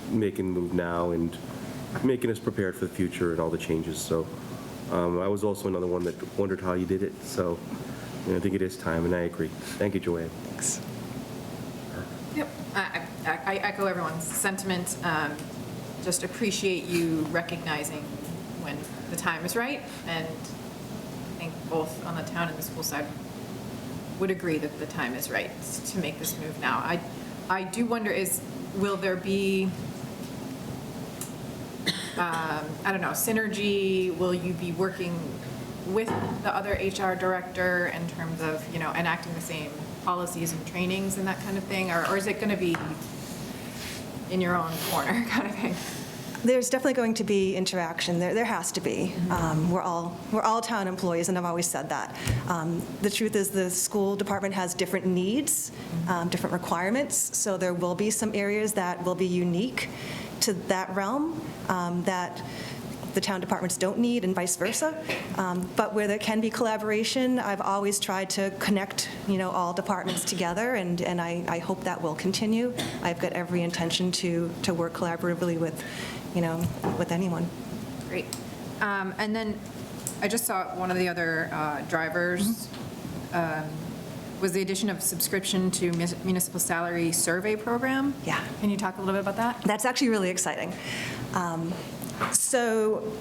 making the move now and making us prepared for the future and all the changes. So I was also another one that wondered how you did it, so I think it is time, and I agree. Thank you, Joanne. Thanks. Yep, I echo everyone's sentiment. Just appreciate you recognizing when the time is right, and I think both on the town and the school side would agree that the time is right to make this move now. I do wonder will there be, synergy? Will you be working with the other HR director in terms of, enacting the same policies and trainings and that kind of thing? Or is it going to be in your own corner kind of thing? There's definitely going to be interaction. There has to be. We're all town employees, and I've always said that. The truth is the school department has different needs, different requirements, so there will be some areas that will be unique to that realm that the town departments don't need, and vice versa. But where there can be collaboration, I've always tried to connect, all departments together, and I hope that will continue. I've got every intention to work collaboratively with anyone. Great. And then I just saw one of the other drivers was the addition of subscription to municipal salary survey program. Yeah. Can you talk a little bit about that? That's actually really exciting. So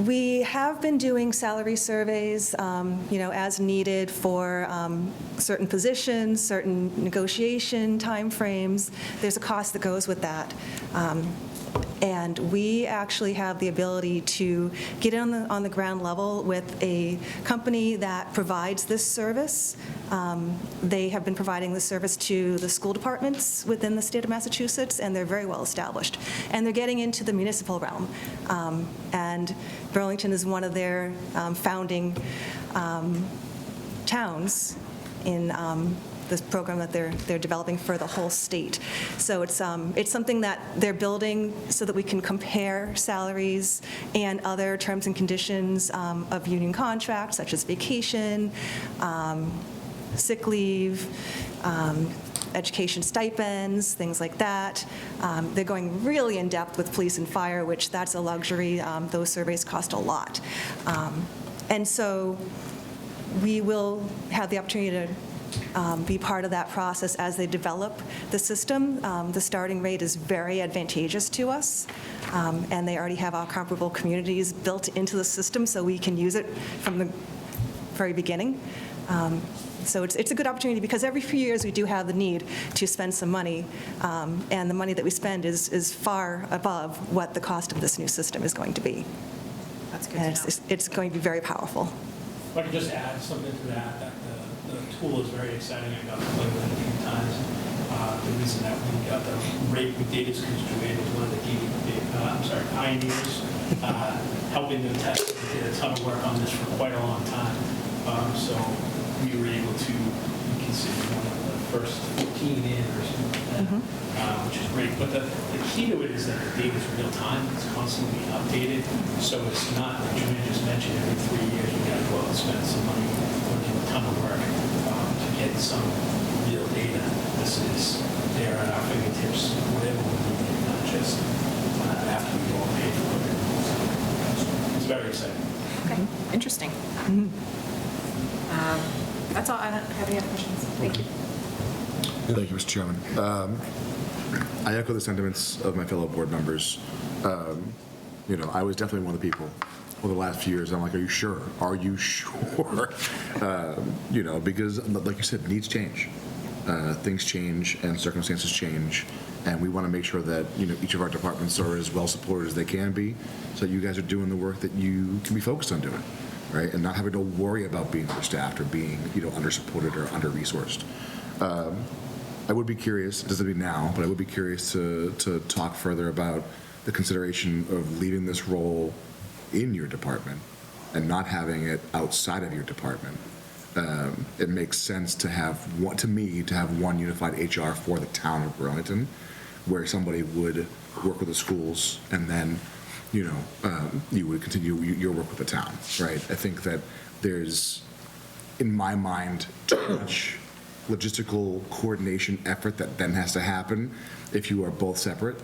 we have been doing salary surveys, as needed for certain positions, certain negotiation timeframes. There's a cost that goes with that. And we actually have the ability to get in on the ground level with a company that provides this service. They have been providing this service to the school departments within the state of Massachusetts, and they're very well established. And they're getting into the municipal realm. And Burlington is one of their founding towns in this program that they're developing for the whole state. So it's something that they're building so that we can compare salaries and other terms and conditions of union contracts, such as vacation, sick leave, education stipends, things like that. They're going really in-depth with police and fire, which that's a luxury. Those surveys cost a lot. And so we will have the opportunity to be part of that process as they develop the system. The starting rate is very advantageous to us, and they already have our comparable communities built into the system, so we can use it from the very beginning. So it's a good opportunity, because every few years we do have the need to spend some money, and the money that we spend is far above what the cost of this new system is going to be. That's good And to know. it's going to be very powerful. If I could just add something to that, the tool is very exciting. I got to play with it a few times. The reason that we got the rate with data schools was one of the pioneers, helping them test. They did a ton of work on this for quite a long time. So we were able to be considered one of the first 14 in or something like that, which is great. But the key to it is that the data is real time. It's constantly updated. So it's not, like Joanne just mentioned, every 3 years we got to go out and spend some money, put in a ton of work to get some real data. This is there at our fingertips, whatever we need, not just after we go and pay for it. So it's very exciting. Okay, interesting. That's all. I don't have any other questions. Thank you. Thank you, Mr. Chairman. I echo the sentiments of my fellow board members. I was definitely one of the people over the last few years. I'm like, are you sure? Are you sure? Because, like you said, needs change. Things change and circumstances change, and we want to make sure that each of our departments are as well supported as they can be, so that you guys are doing the work that you can be focused on doing, right? And not having to worry about being understaffed or being under-supported or under-resourced. I would be curious, it doesn't be now, but I would be curious to talk further about the consideration of leaving this role in your department and not having it outside of your department. It makes sense to have one unified HR for the town of Burlington, where somebody would work with the schools and then, you would continue your work with the town, right? I think that there's, in my mind, too much logistical coordination effort that then has to happen if you are both separate,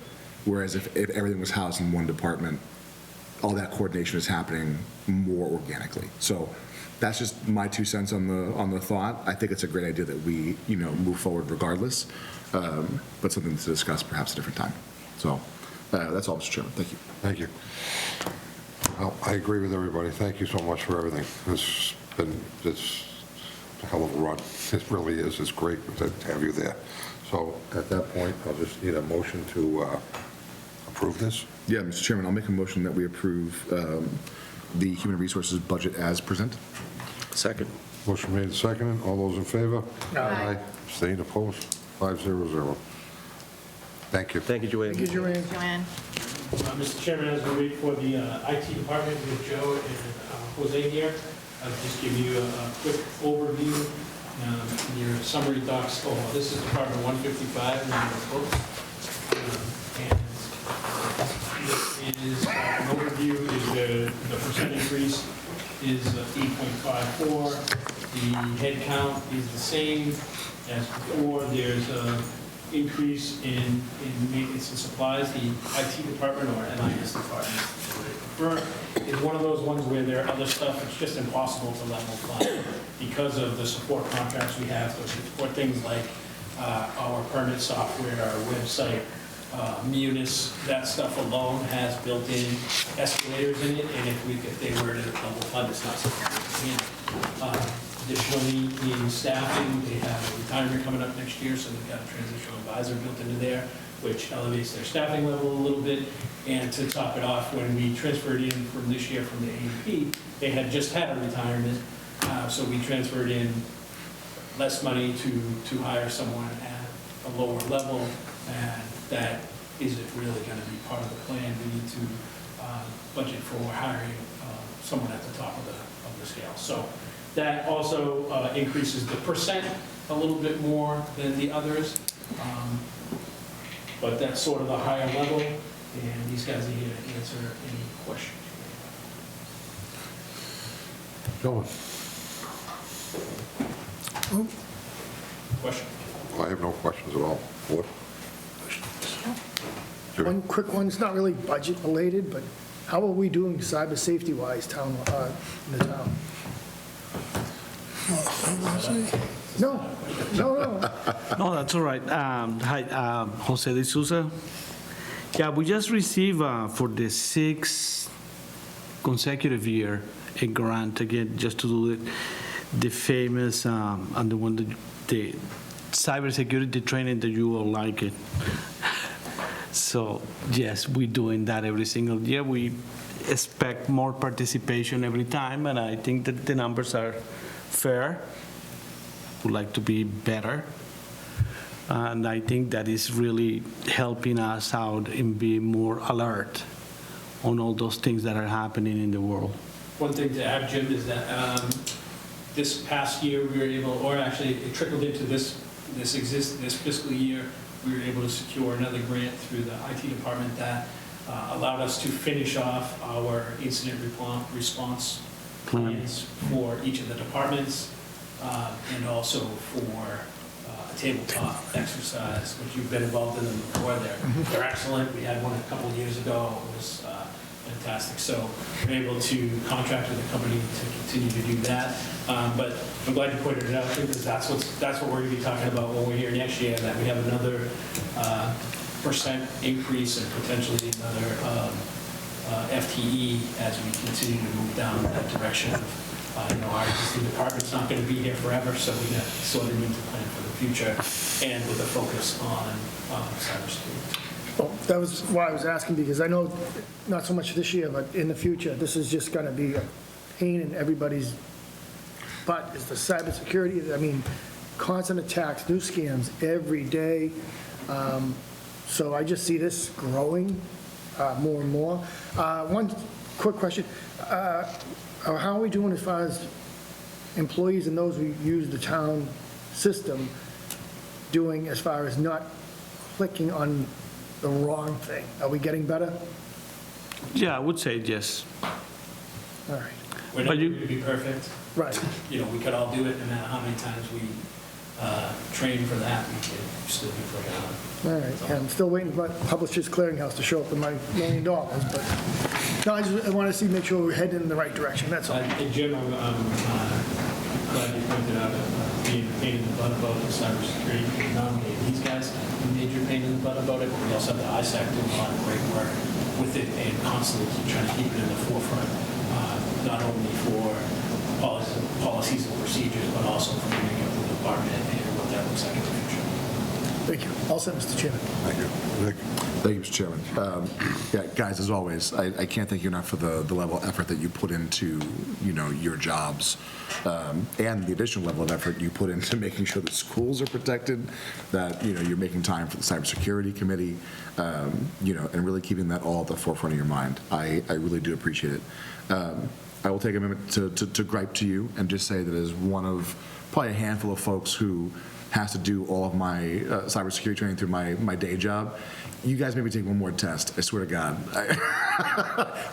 whereas if everything was housed in one department, all that coordination is happening more organically. So that's just my 2 cents on the thought. I think it's a great idea that we move forward regardless, but something to discuss perhaps a different time. So that's all, Mr. Chairman. Thank you. Thank you. Well, I agree with everybody. Thank you so much for everything. It's a hell of a run. It really is. It's great to have you there. So at that point, I'll just need a motion to approve this. Yeah, Mr. Chairman, I'll make a motion that we approve the Human Resources budget as presented. Second. Motion made and seconded. All those in favor? Aye. Abstained, opposed? 5-0-0. Thank you. Thank you, Joanne. Thank you, Joanne. Joanne. Mr. Chairman, as we wait for the IT department with Joe and Jose here, I'll just give you a quick overview. In your summary docs, this is Department 155 in the book. And this is an overview. Is the percent increase is 8.54. The head count is the same as before. There's an increase in maintenance and supplies. The IT department, or NIS department, is is one of those ones where there are other stuff, it's just impossible to level fund because of the support contracts we have to support things like our permit software, our website, Munis, that stuff alone has built-in escalators in it, and if they were to level fund, it's not something we can handle. Additionally, needing staffing, they have a retirement coming up next year, so they've got a transitional advisor built into there, which elevates their staffing level a little bit. And to top it off, when we transferred in from this year from the AEP, they had just had a retirement, so we transferred in less money to hire someone at a lower level, and that isn't really going to be part of the plan. We need to budget for hiring someone at the top of the scale. So that also increases the percent a little bit more than the others, but that's sort of the higher level, and these guys are here to answer any questions. Gentlemen, Question? I have no questions at all. What? One quick one, it's not really budget related, but how are we doing cyber safety wise in the town? No. No, that's all right. Hi, Jose de Souza. Yeah, we just received for the 6th consecutive year a grant again just to do the famous and the cybersecurity training that you all like it. So yes, we're doing that every single year. We expect more participation every time, and I think that the numbers are fair. Would like to be better. And I think that is really helping us out in being more alert on all those things that are happening in the world. One thing to add, Jim, is that this past year we were able, or actually it trickled into this fiscal year, we were able to secure another grant through the IT department that allowed us to finish off our incident response plans for each of the departments, and also for a tabletop exercise, which you've been involved in them before. They're excellent. We had one a couple of years ago. It was fantastic. So we're able to contract with the company to continue to do that. But I'm glad you pointed it out, because that's what we're going to be talking about when we're here next year, that we have another percent increase and potentially another FTE as we continue to move down that direction. Our existing department's not going to be here forever, so we sort of need to plan for the future and with a focus on cybersecurity. Well, that was why I was asking, because I know not so much this year, but in the future, this is just going to be a pain in everybody's butt, is the cybersecurity. I mean, constant attacks, new scams every day. So I just see this growing more and more. One quick question. How are we doing as far as employees and those who use the town system doing as far as not clicking on the wrong thing? Are we getting better? Yeah, I would say yes. All right. We're not going to be perfect. Right. We could all do it, no matter how many times we train for that, we can still be clicking on it. All right, yeah, I'm still waiting for Publishers Clearinghouse to show up with my $1 million, but, no, I want to make sure we're heading in the right direction, that's all. And Jim, I'm glad you pointed out being a pain in the butt about the cybersecurity, because not only these guys a major pain in the butt about it, but we also have the ISAC doing a lot of great work with it and constantly trying to keep it in the forefront, not only for policies and procedures, but also for moving up the department and what that looks like in the future. Thank you. All set, Mr. Chairman. Thank you. Rick? Thank you, Mr. Chairman. Yeah, guys, as always, I can't thank you enough for the level of effort that you put into, your jobs, and the additional level of effort you put into making sure that schools are protected, that, you're making time for the cybersecurity committee, and really keeping that all at the forefront of your mind. I really do appreciate it. I will take a minute to gripe to you and just say that as one of probably a handful of folks who has to do all of my cybersecurity training through my day job, you guys maybe take one more test. I swear to God.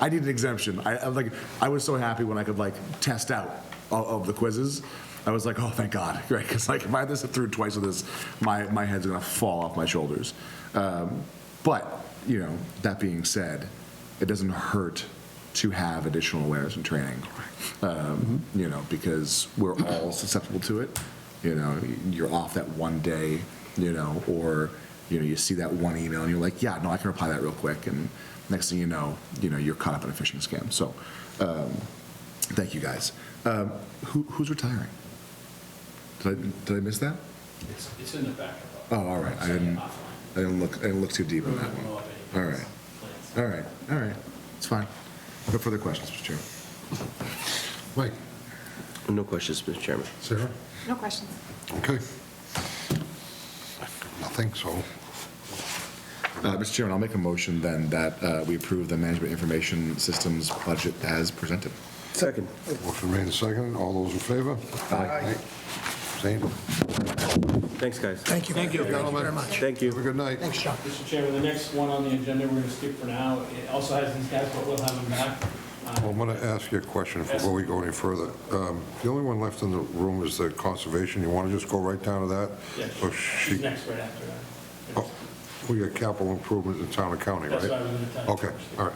I need an exemption. I was so happy when I could test out of the quizzes. I was like, oh, thank God, right? Because if I had to sit through twice of this, my head's gonna fall off my shoulders. But that being said, it doesn't hurt to have additional awareness and training. You know, because we're all susceptible to it. You know, you're off that one day, you know, or, you know, you see that one email and you're like, yeah, no, I can reply that real quick. And next thing you know, you're caught up in a phishing scam. So thank you guys. Who's retiring? Did I miss that? It's in the back. Oh, all right. I didn't look too deep in that one. All right. It's fine. No further questions, Mr. Chairman. Mike? No questions, Mr. Chairman. Sarah? No questions. Okay. Nothing, so Mr. Chairman, I'll make a motion then that we approve the management information systems budget as presented. Second. motion made and seconded. All those in favor? Aye. Same. Thanks, guys. Thank you. Thank you very much. Thank you. Have a good night. Thanks, John. Mr. Chairman, the next one on the agenda, we're going to skip for now. It also has these guys, but we'll have them back. Well, I'm going to ask you a question before we go any further. The only one left in the room is the conservation. You want to just go right down to that? Yes, Or she's next right after that. Oh, we got capital improvement in town and county, right? That's what I was going to tell you. Okay, all right.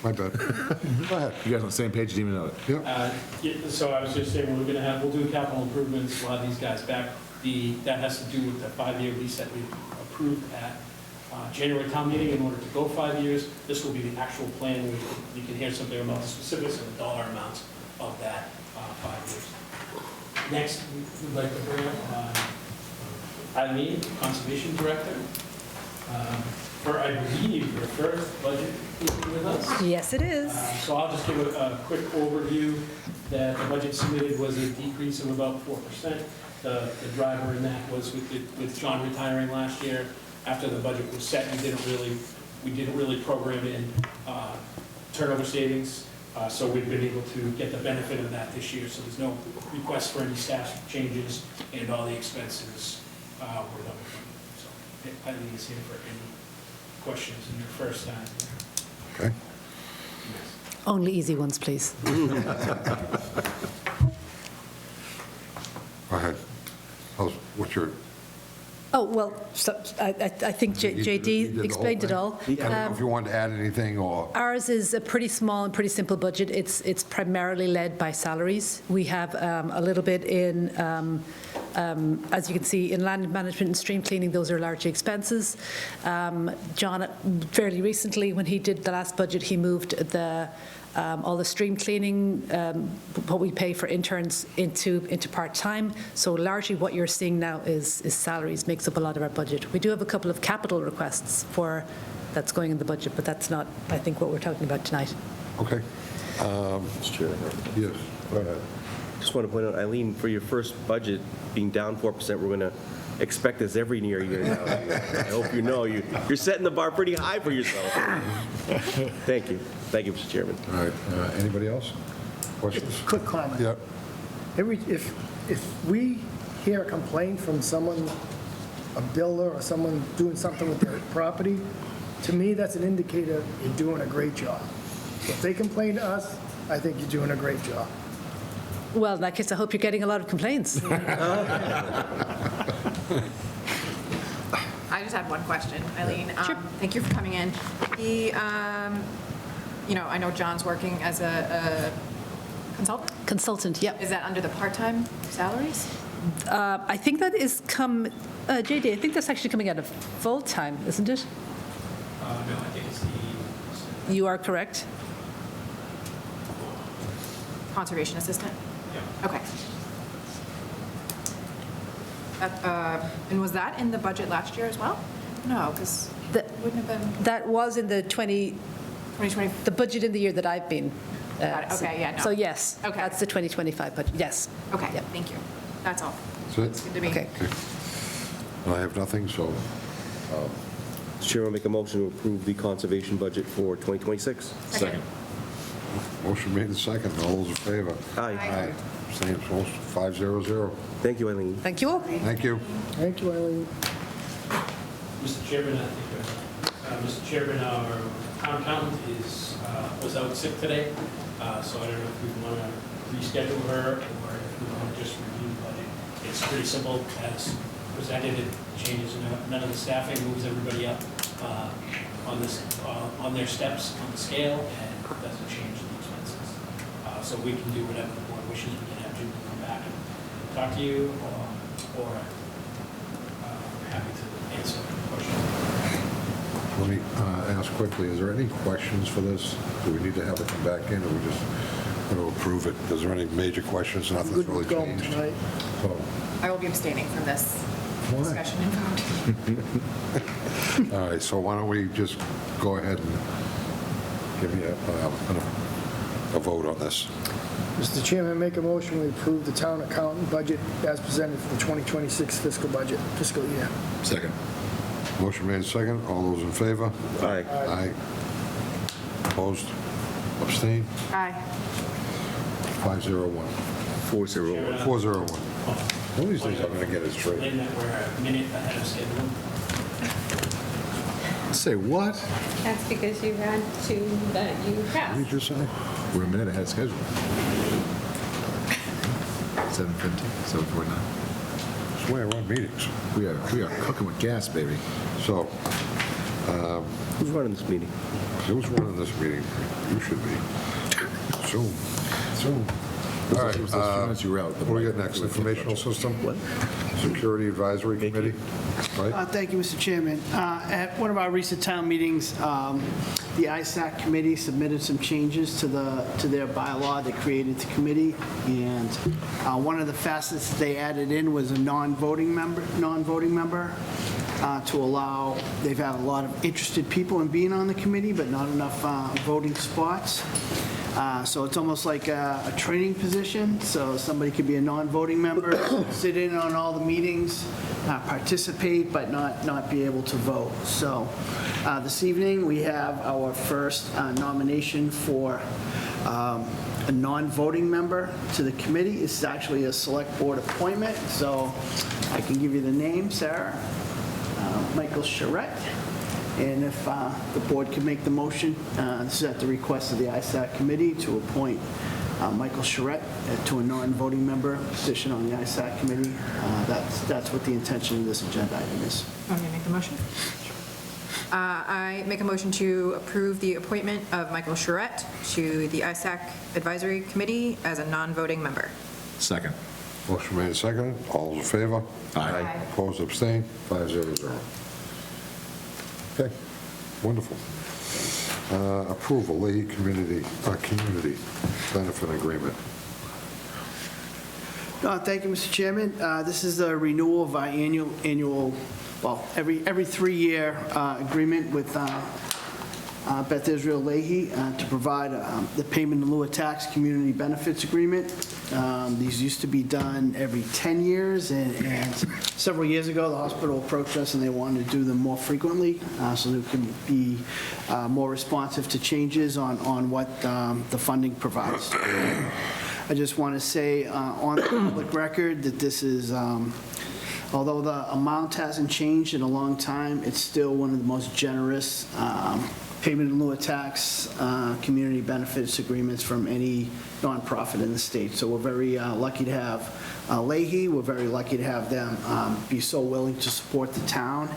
My bad. Go ahead. You guys on the same page, didn't even know it. Yep. Yeah, so I was just saying, we'll do capital improvements, we'll have these guys back. That has to do with the 5-year lease that we approved at January town meeting in order to go 5 years. This will be the actual plan. You can hear something about the specifics and the dollar amounts of that 5 years. Next, we'd like to bring up Eileen, Conservation Director. For, I believe, your first budget meeting with us. Yes, it is. So I'll just give a quick overview that the budget submitted was a decrease of about 4%. The driver in that was with John retiring last year. After the budget was set, we didn't really program in turnover savings. So we've been able to get the benefit of that this year. So there's no request for any staff changes, and all the expenses were done. So Eileen is here for any questions in your first time. Okay. Only easy ones, please. Go ahead. What's your... Oh, well, I think You did the whole explained it thing? all. I don't know if you wanted to add anything or... Ours is a pretty small and pretty simple budget. It's primarily led by salaries. We have a little bit in, as you can see, in land management and stream cleaning, those are largely expenses. John, fairly recently, when he did the last budget, he moved all the stream cleaning, what we pay for interns into part-time. So largely what you're seeing now is salaries, makes up a lot of our budget. We do have a couple of capital requests that's going in the budget, but that's not, I think, what we're talking about tonight. Okay. Mr. Chairman. Yes, go ahead. Just want to point out, Eileen, for your first budget being down 4%, we're going to expect this every year you're now. I hope you know you're setting the bar pretty high for yourself. Thank you. Thank you, Mr. Chairman. All right. Anybody else? Questions? Quick comment. Yeah. If we hear a complaint from someone, a builder or someone doing something with their property, to me, that's an indicator you're doing a great job. So if they complain to us, I think you're doing a great job. Well, in that case, I hope you're getting a lot of complaints. I just had one question, Eileen. Thank you for coming in. I know John's working as a consultant? Consultant, yep. Is that under the part-time salaries? I think that is JD, I think that's actually coming out of full-time, isn't it? No, I think it's the... You are correct. Conservation assistant? Yeah. Okay. And was that in the budget last year as well? No, because it wouldn't have been... That was in the 2020, the budget in the year that I've been. Okay, yeah, no. So yes, Okay. that's the 2025 budget, yes. Okay, Yep. thank you. That's all. That's it? It's good to be. Okay. I have nothing, so Mr. Chairman, I'll make a motion to approve the conservation budget for 2026. Second. motion made and seconded. All those in favor? Aye. Same, so 500. Thank you, Eileen. Thank you all. Thank you. Thank you, Eileen. Mr. Chairman, Mr. Chairman, our town accountant was out sick today, so I don't know if we want to reschedule her or if we want to just review the budget. It's pretty simple as presented. It changes none of the staffing, moves everybody up on their steps on the scale, and doesn't change the so we can do whatever the board wishes. We can have Jim come back and talk to you, or happy to answer questions. Let me ask quickly, is there any questions for this? Do we need to have it come back in, or we just going to approve it? Is there any major questions? Nothing's Good really to go changed? tonight. So, I will be abstaining from this discussion and vote. all right, so why don't we just go ahead and give me a vote on this? Mr. Chairman, make a motion we approve the town accountant budget as presented for the 2026 fiscal year. Second. Motion made second. All those in favor? Aye. Aye. Opposed? Abstained? Aye. 501. 401. 401. One of these days I'm going to get it straight. Then that we're a minute ahead of schedule. Say what? That's because you had two that you What passed. did you say? We're a minute ahead of schedule. 7:50, 7:49. That's the way I run meetings. We are cooking with gas, baby. So, Who's running this meeting? who's running this meeting? You should be. Soon. All right. It was those few minutes you were out. What do we got next? Informational system? What? Security Advisory Committee, right? Thank you, Mr. Chairman. At one of our recent town meetings, the ISAC committee submitted some changes to their bylaw that created the committee, and one of the facets that they added in was a non-voting member, to allow, they've had a lot of interested people in being on the committee, but not enough voting spots. So it's almost like a training position, so somebody could be a non-voting member, sit in on all the meetings, participate, but not be able to vote. So this evening, we have our first nomination for a non-voting member to the committee. It's actually a select board appointment, so I can give you the name, Sarah. Michael Charette. And if the board can make the motion, this is at the request of the ISAC committee to appoint Michael Charette to a non-voting member position on the ISAC committee. That's what the intention of this agenda item is. Want me to make the motion? I make a motion to approve the appointment of Michael Charette to the ISAC Advisory Committee as a non-voting member. Second. Motion made second. All those in favor? Aye. Opposed, abstained? 500. Okay, wonderful. Approval, Leahy Community Benefit Agreement. Thank you, Mr. Chairman. This is the renewal of our annual, well, every 3-year agreement with Beth Israel Leahy to provide the payment in lieu of tax community benefits agreement. These used to be done every 10 years, and several years ago, the hospital approached us and they wanted to do them more frequently, so they can be more responsive to changes on what the funding provides. I just want to say on the public record that this is, although the amount hasn't changed in a long time, it's still one of the most generous payment in lieu of tax community benefits agreements from any nonprofit in the state. So we're very lucky to have Leahy. We're very lucky to have them be so willing to support the town,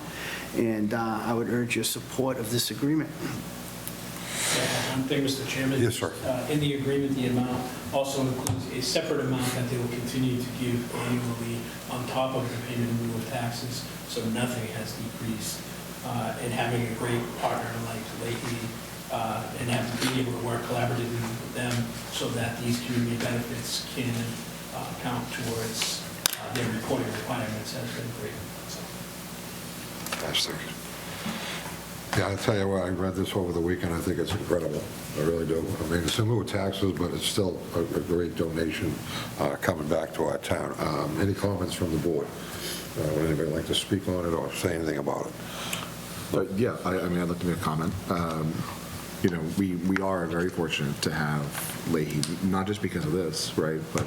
and I would urge your support of this agreement. One thing, Mr. Chairman. Yes, sir. In the agreement, the amount also includes a separate amount that they will continue to give annually on top of the payment in lieu of taxes, so nothing has decreased. And having a great partner like Leahy and being able to work collaboratively with them so that these community benefits can count towards their reporting requirements has been great. So. Fantastic. Yeah, I'll tell you what, I read this over the weekend. I think it's incredible. I really do. I mean, it's in lieu of taxes, but it's still a great donation coming back to our town. Any comments from the board? Would anybody like to speak on it or say anything about it? Yeah, I mean, I'd like to make a comment. You know, we are very fortunate to have Leahy, not just because of this, right, but,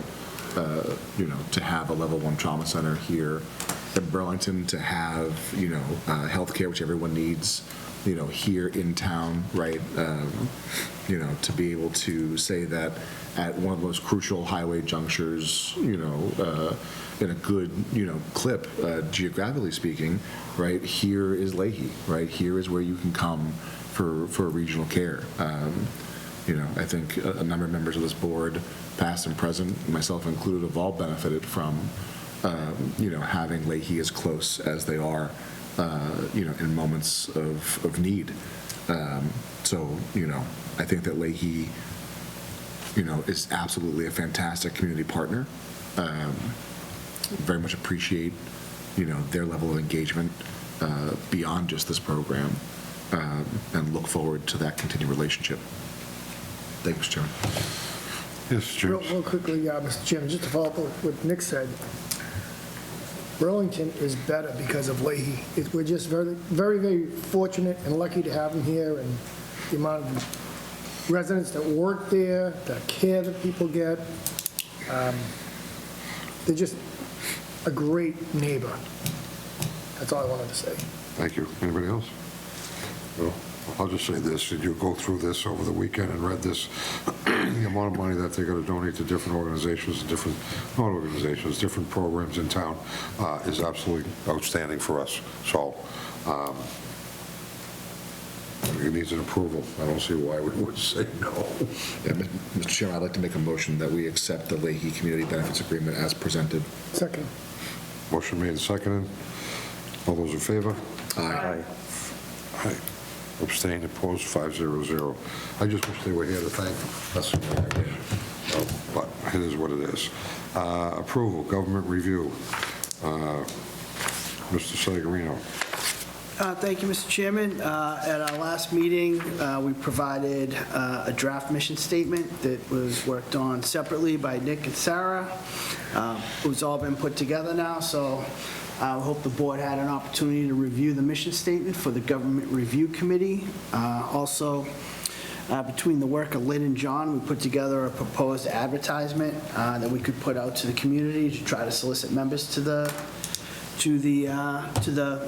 you know, to have a level 1 trauma center here in Burlington, to have, you know, healthcare, which everyone needs, you know, here in town, right? You know, to be able to say that at one of the most crucial highway junctures, you know, in a good, you know, clip, geographically speaking, right, here is Leahy, right? Here is where you can come for regional care. I think a number of members of this board, past and present, myself included, have all benefited from, having Leahy as close as they are, in moments of need. So, I think that Leahy, is absolutely a fantastic community partner. Very much appreciate, their level of engagement beyond just this program, and look forward to that continued relationship. Thank you, Mr. Chairman. Yes, James. Real quickly, Mr. Chairman, just to follow up with what Nick said, Burlington is better because of Leahy. We're just very, very, very fortunate and lucky to have him here, and the amount of residents that work there, the care that people get. They're just a great neighbor. That's all I wanted to say. Thank you. Anybody else? Well, I'll just say this. Did you go through this over the weekend and read this? The amount of money that they're going to donate to different organizations, different programs in town is absolutely outstanding for us. So it needs an approval. I don't see why we would say no. Yeah, Mr. Chairman, I'd like to make a motion that we accept the Leahy Community Benefits Agreement as presented. Second. Motion made and seconded. All those in favor? Aye. Aye. Abstained, opposed, 500. I just wish they were here to thank them. That's what I wish. But it is what it is. Approval, government review. Mr. Sagarino. Thank you, Mr. Chairman. At our last meeting, we provided a draft mission statement that was worked on separately by Nick and Sarah. It's all been put together now, so I hope the board had an opportunity to review the mission statement for the Government Review Committee. Also, between the work of Lynn and John, we put together a proposed advertisement that we could put out to the community to try to solicit members to the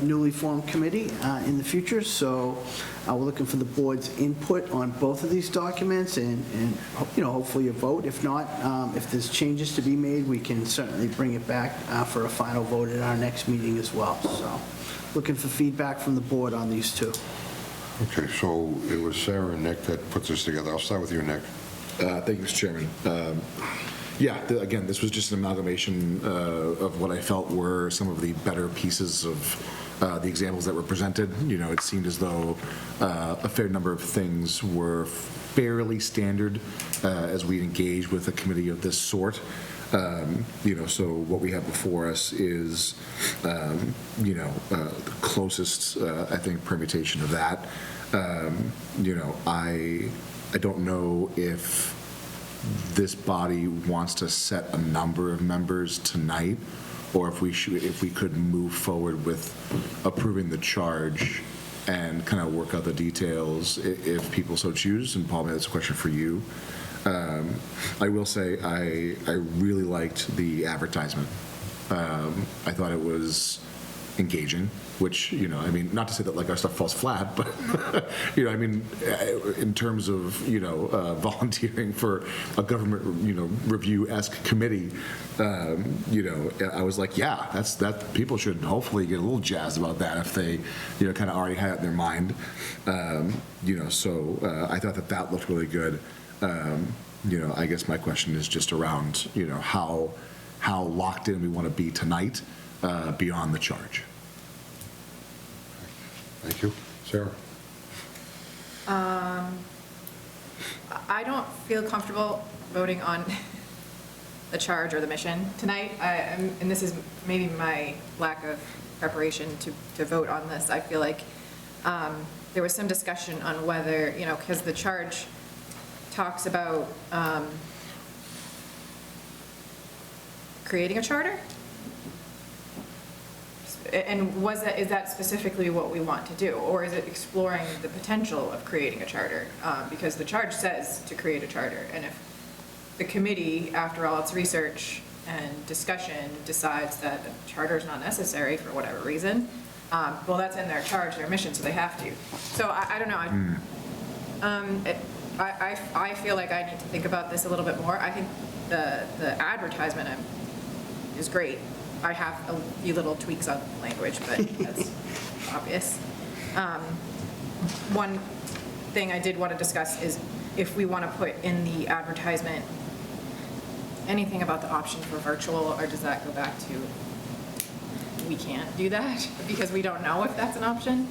newly formed committee in the future. So we're looking for the board's input on both of these documents and hopefully a vote. If not, if there's changes to be made, we can certainly bring it back for a final vote at our next meeting as well. So looking for feedback from the board on these two. Okay, so it was Sarah and Nick that put this together. I'll start with you, Nick. Thank you, Mr. Chairman. Again, this was just an amalgamation of what I felt were some of the better pieces of the examples that were presented. It seemed as though a fair number of things were fairly standard as we engage with a committee of this sort. So what we have before us is, the closest, I think, permutation of that. I don't know if this body wants to set a number of members tonight, or if we could move forward with approving the charge and kind of work out the details if people so choose. And Paul, maybe that's a question for you. I will say I really liked the advertisement. I thought it was engaging, which, not to say that our stuff falls flat, but, in terms of, volunteering for a government, review-esque committee, I was like, yeah, that people should hopefully get a little jazzed about that if they, kind of already had it in their mind. So I thought that looked really good. I guess my question is just around, how locked in we want to be tonight beyond the charge. Thank you. Sarah? I don't feel comfortable voting on the charge or the mission tonight, and this is maybe my lack of preparation to vote on this. I feel like there was some discussion on whether, because the charge talks about creating a charter? And is that specifically what we want to do? Or is it exploring the potential of creating a charter? Because the charge says to create a charter. And if the committee, after all its research and discussion, decides that a charter is not necessary for whatever reason, well, that's in their charge, their mission, so they have to. So I don't know. I feel like I need to think about this a little bit more. I think the advertisement is great. I have a few little tweaks on language, but that's obvious. One thing I did want to discuss is if we want to put in the advertisement anything about the option for virtual, or does that go back to, we can't do that because we don't know if that's an option?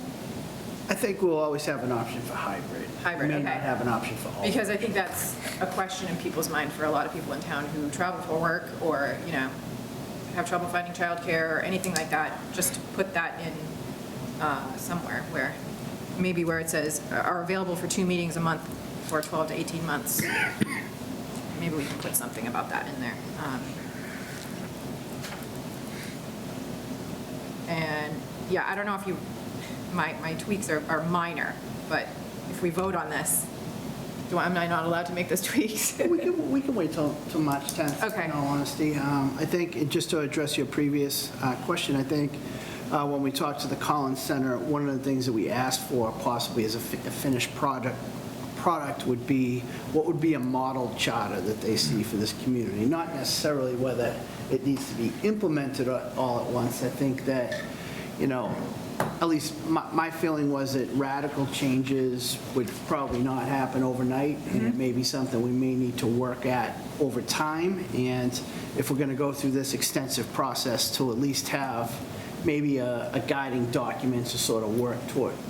I think we'll always have an option for hybrid. Hybrid, We may okay. not have an option for all. Because I think that's a question in people's mind for a lot of people in town who travel for work or, you know, have trouble finding childcare or anything like that, just to put that in somewhere where, maybe where it says are available for 2 meetings a month for 12 to 18 months. Maybe we can put something about that in there. And, yeah, I don't know if you, my tweaks are minor, but if we vote on this, am I not allowed to make those tweaks? We can wait till March 10th. Okay. In all honesty, I think, just to address your previous question, I think when we talked to the Collins Center, one of the things that we asked for possibly as a finished product would be, what would be a model charter that they see for this community? Not necessarily whether it needs to be implemented all at once. I think that, you know, at least my feeling was that radical changes would probably not happen overnight, and it may be something we may need to work at over time. And if we're going to go through this extensive process, to at least have maybe a guiding document to sort of work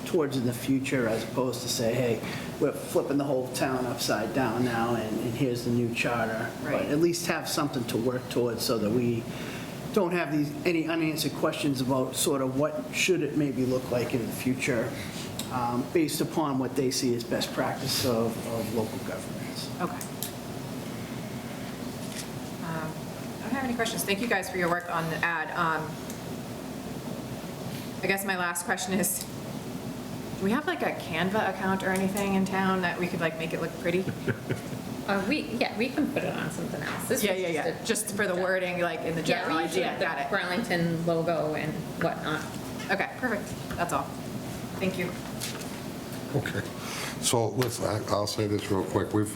towards in the future, as opposed to say, hey, we're flipping the whole town upside down now, and here's the new charter. Right. But at least have something to work towards so that we don't have any unanswered questions about sort of what should it maybe look like in the future, based upon what they see as best practice of local governments. Okay. I don't have any questions. Thank you guys for your work on the ad. I guess my last question is, do we have like a Canva account or anything in town that we could like make it look pretty? We can put it on something else. This was Yeah. Just for the wording, like in the general idea. Got it. Burlington logo and whatnot. Okay, perfect. That's all. Thank you. Okay. So listen, I'll say this real quick. We've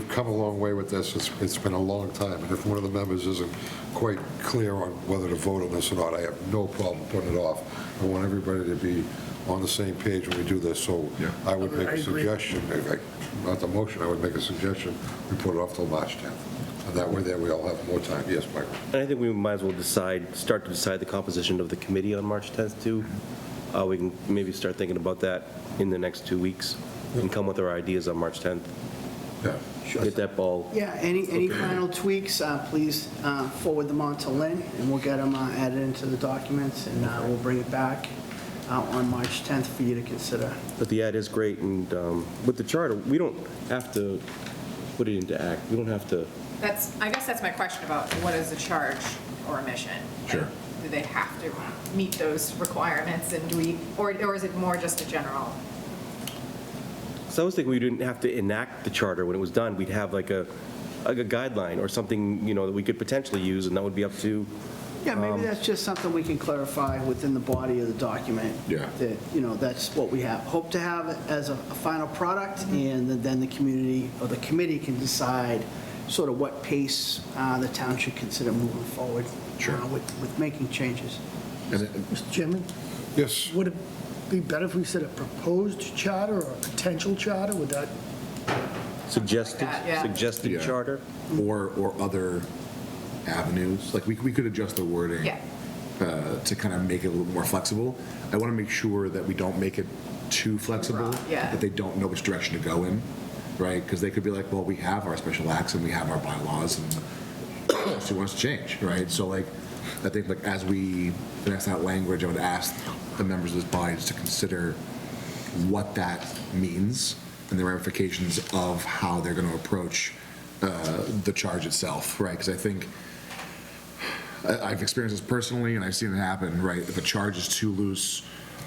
come a long way with this. It's been a long time. And if one of the members isn't quite clear on whether to vote on this or not, I have no problem putting it off. I want everybody to be on the same page when we do this. So I would make a suggestion, not the motion, I would make a suggestion, we put it off till March 10th. And that way there we all have more time. Yes, Michael? And I think we might as well start to decide the composition of the committee on March 10th, too. We can maybe start thinking about that in the next 2 weeks and come with our ideas on March 10th. Yeah. Get that ball. Yeah, any final tweaks, please forward them on to Lynn, and we'll get them added into the documents, and we'll bring it back on March 10th for you to consider. But the ad is great, and with the charter, we don't have to put it into act. We don't have to. I guess that's my question about what is the charge or a mission? Sure. Do they have to meet those requirements, and do we, or is it more just a general? So I was thinking we didn't have to enact the charter when it was done. We'd have like a guideline or something, that we could potentially use, and that would be up to. Yeah, maybe that's just something we can clarify within the body of the document. Yeah. That, that's what we hope to have as a final product, and then the community, or the committee can decide sort of what pace the town should consider moving forward. Sure. With making changes. Mr. Chairman? Yes. Would it be better if we said a proposed charter or a potential charter? Would that? Suggested Yeah. charter? Or other avenues, like we could adjust the wording Yeah. to kind of make it a little more flexible. I want to make sure that we don't make it too flexible, Yeah. that they don't know which direction to go in, right? Because they could be like, well, we have our special acts and we have our bylaws, and she wants to change, right? So like, I think like as we finesse that language, I would ask the members of this body to consider what that means and the ramifications of how they're going to approach the charge itself, right? Because I think I've experienced this personally, and I've seen it happen, right? If a charge is too loose,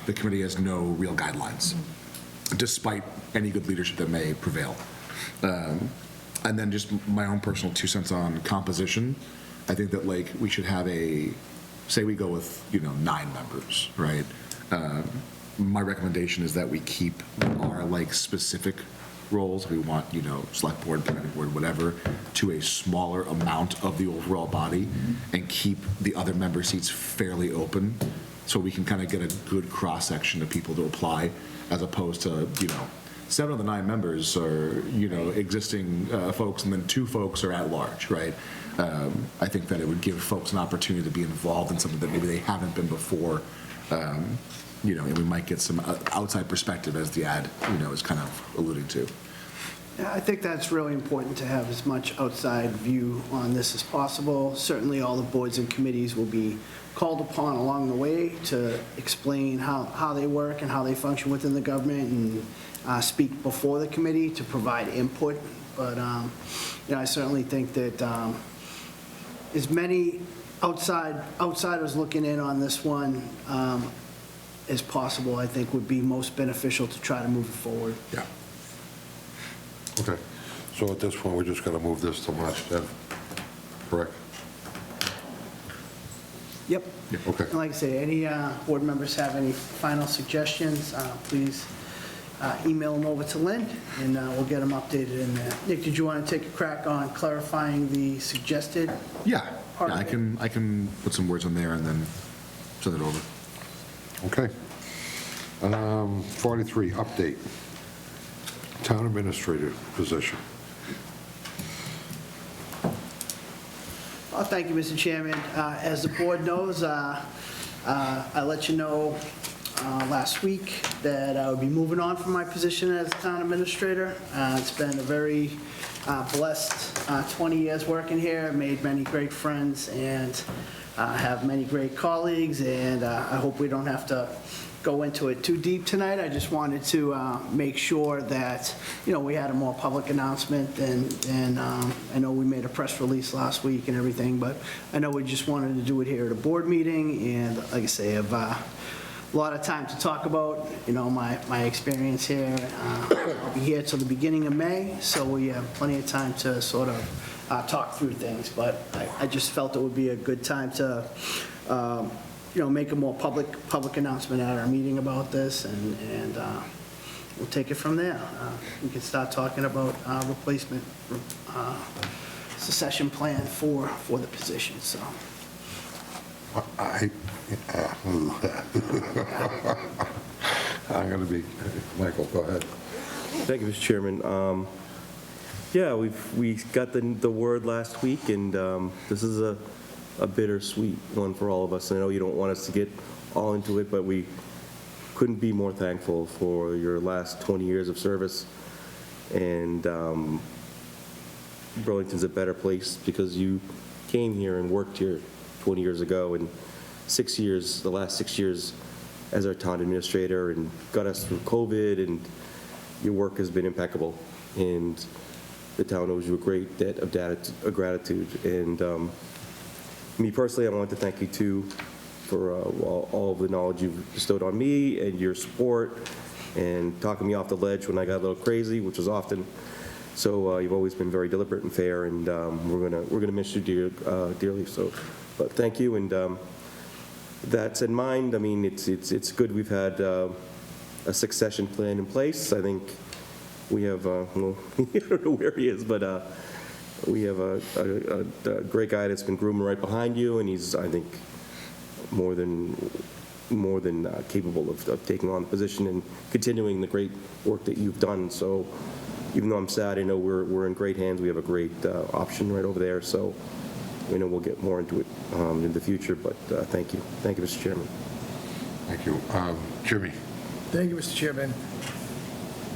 the committee has no real guidelines, despite any good leadership that may prevail. And then just my own personal 2 cents on composition. I think that like we should have say we go with 9 members, right? My recommendation is that we keep our like specific roles. We want select board, planning board, whatever, to a smaller amount of the overall body, and keep the other member seats fairly open, so we can kind of get a good cross section of people to apply, as opposed to 7 of the 9 members are, existing folks, and then 2 folks are at large, right? I think that it would give folks an opportunity to be involved in something that maybe they haven't been before, and we might get some outside perspective, as the ad, is kind of alluding to. Yeah, I think that's really important to have as much outside view on this as possible. Certainly, all the boards and committees will be called upon along the way to explain how they work and how they function within the government, and speak before the committee to provide input. But, I certainly think that as many outsiders looking in on this one as possible, I think would be most beneficial to try to move it forward. Yeah. Okay, so at this point, we're just going to move this to March 10th, correct? Yep. Okay. And like I say, any board members have any final suggestions, please email them over to Lynn, and we'll get them updated in there. Nick, did you want to take a crack on clarifying the suggested? Yeah, I can put some words on there and then send it over. Okay. 43, update. Town administrator position. Well, thank you, Mr. Chairman. As the board knows, I let you know last week that I would be moving on from my position as town administrator. It's been a very blessed 20 years working here. Made many great friends and have many great colleagues, and I hope we don't have to go into it too deep tonight. I just wanted to make sure that, we had a more public announcement, and I know we made a press release last week and everything, but I know we just wanted to do it here at a board meeting, and like I say, I've a lot of time to talk about, my experience here. I'll be here till the beginning of May, so we have plenty of time to sort of talk through things, but I just felt it would be a good time to make a more public announcement at our meeting about this, and we'll take it from there. We can start talking about replacement succession plan for the position, so. I'm going to be, Michael, go ahead. Thank you, Mr. Chairman. Yeah, we got the word last week, and this is a bittersweet one for all of us. I know you don't want us to get all into it, but we couldn't be more thankful for your last 20 years of service. And Burlington's a better place because you came here and worked here 20 years ago, and the last 6 years as our town administrator, and got us through COVID, and your work has been impeccable. And the town owes you a great debt of gratitude. And me personally, I want to thank you too for all of the knowledge you've bestowed on me and your support and talking me off the ledge when I got a little crazy, which was often. So you've always been very deliberate and fair, and we're gonna miss you dearly. So, but thank you. And that's in mind. I mean, it's good we've had a succession plan in place. I think we have. Well, I don't know where he is, but. We have a great guy that's been grooming right behind you, and he's, I think, more than capable of taking on the position and continuing the great work that you've done. So even though I'm sad, I know we're in great hands. We have a great option right over there, so we know we'll get more into it in the future, but thank you. Thank you, Mr. Chairman. Thank you. Jimmy. Thank you, Mr. Chairman.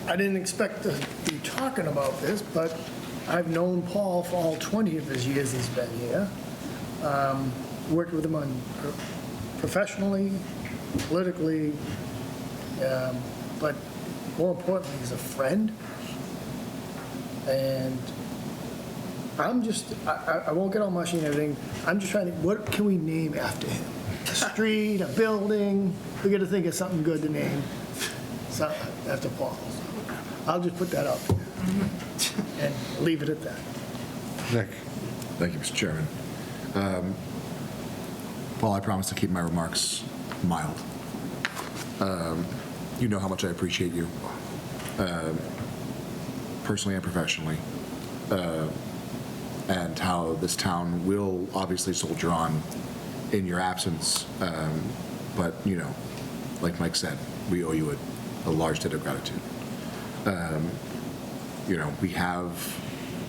I didn't expect to be talking about this, but I've known Paul for all 20 of his years he's been here. Worked with him on professionally, politically, but more importantly, he's a friend. And I'm just, I won't get all mushy and everything. I'm just trying to, what can we name after him? A street, a building? We got to think of something good to name after Paul. I'll just put that out there and leave it at that. Nick. Thank you, Mr. Chairman. Paul, I promise to keep my remarks mild. You know how much I appreciate you, personally and professionally, and how this town will obviously soldier on in your absence. But, like Mike said, we owe you a large debt of gratitude. You know, we have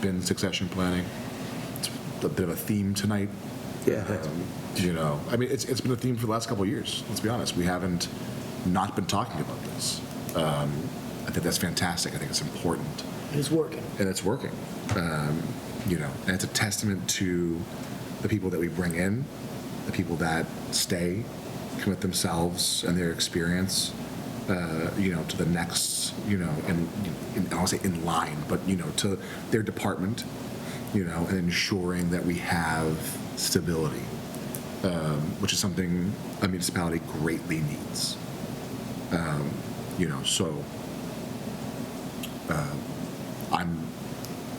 been succession planning. It's a bit of a theme tonight. Yeah. You know, I mean, it's been a theme for the last couple of years, let's be honest. We haven't not been talking about this. I think that's fantastic. I think it's important. It's working. And it's working. You know, and it's a testament to the people that we bring in, the people that stay, commit themselves and their experience, you know, to the next, you know, and I won't say in line, but, you know, to their department, you know, and ensuring that we have stability, which is something a municipality greatly needs. You know, so I'm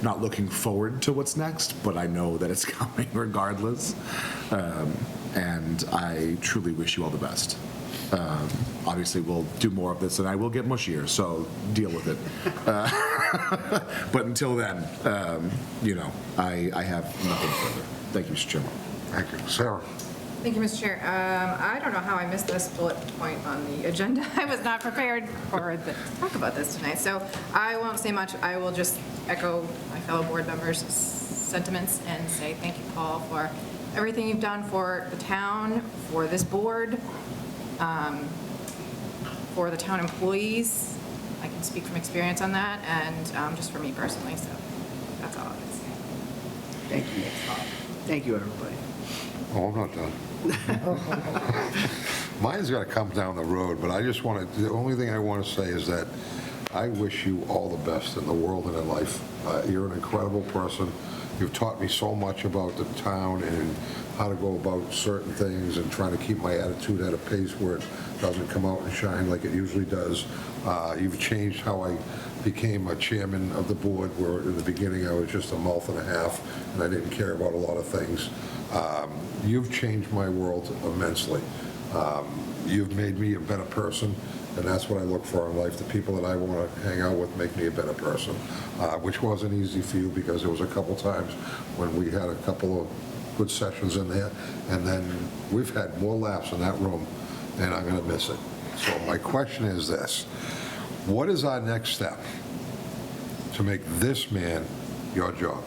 not looking forward to what's next, but I know that it's coming regardless. And I truly wish you all the best. Obviously, we'll do more of this, and I will get mushier, so deal with it. But until then, you know, I have nothing further. Thank you, Mr. Chairman. Thank you. Sarah? Thank you, Mr. Chair. I don't know how I missed this bullet point on the agenda. I was not prepared to talk about this tonight, so I won't say much. I will just echo my fellow board members' sentiments and say thank you, Paul, for everything you've done for the town, for this board, for the town employees. I can speak from experience on that, and just for me personally, so that's all I can say. Thank you. Thank you, everybody. Oh, I'm not done. Mine's got to come down the road, but I just want to, the only thing I want to say is that I wish you all the best in the world and in life. You're an incredible person. You've taught me so much about the town and how to go about certain things and trying to keep my attitude at a pace where it doesn't come out and shine like it usually does. You've changed how I became a chairman of the board, where in the beginning I was just a mouth and a half and I didn't care about a lot of things. You've changed my world immensely. You've made me a better person, and that's what I look for in life. The people that I want to hang out with make me a better person, which wasn't easy for you because there was a couple times when we had a couple of good sessions in there, and then we've had more laughs in that room, and I'm going to miss it. So my question is this: what is our next step to make this man your job?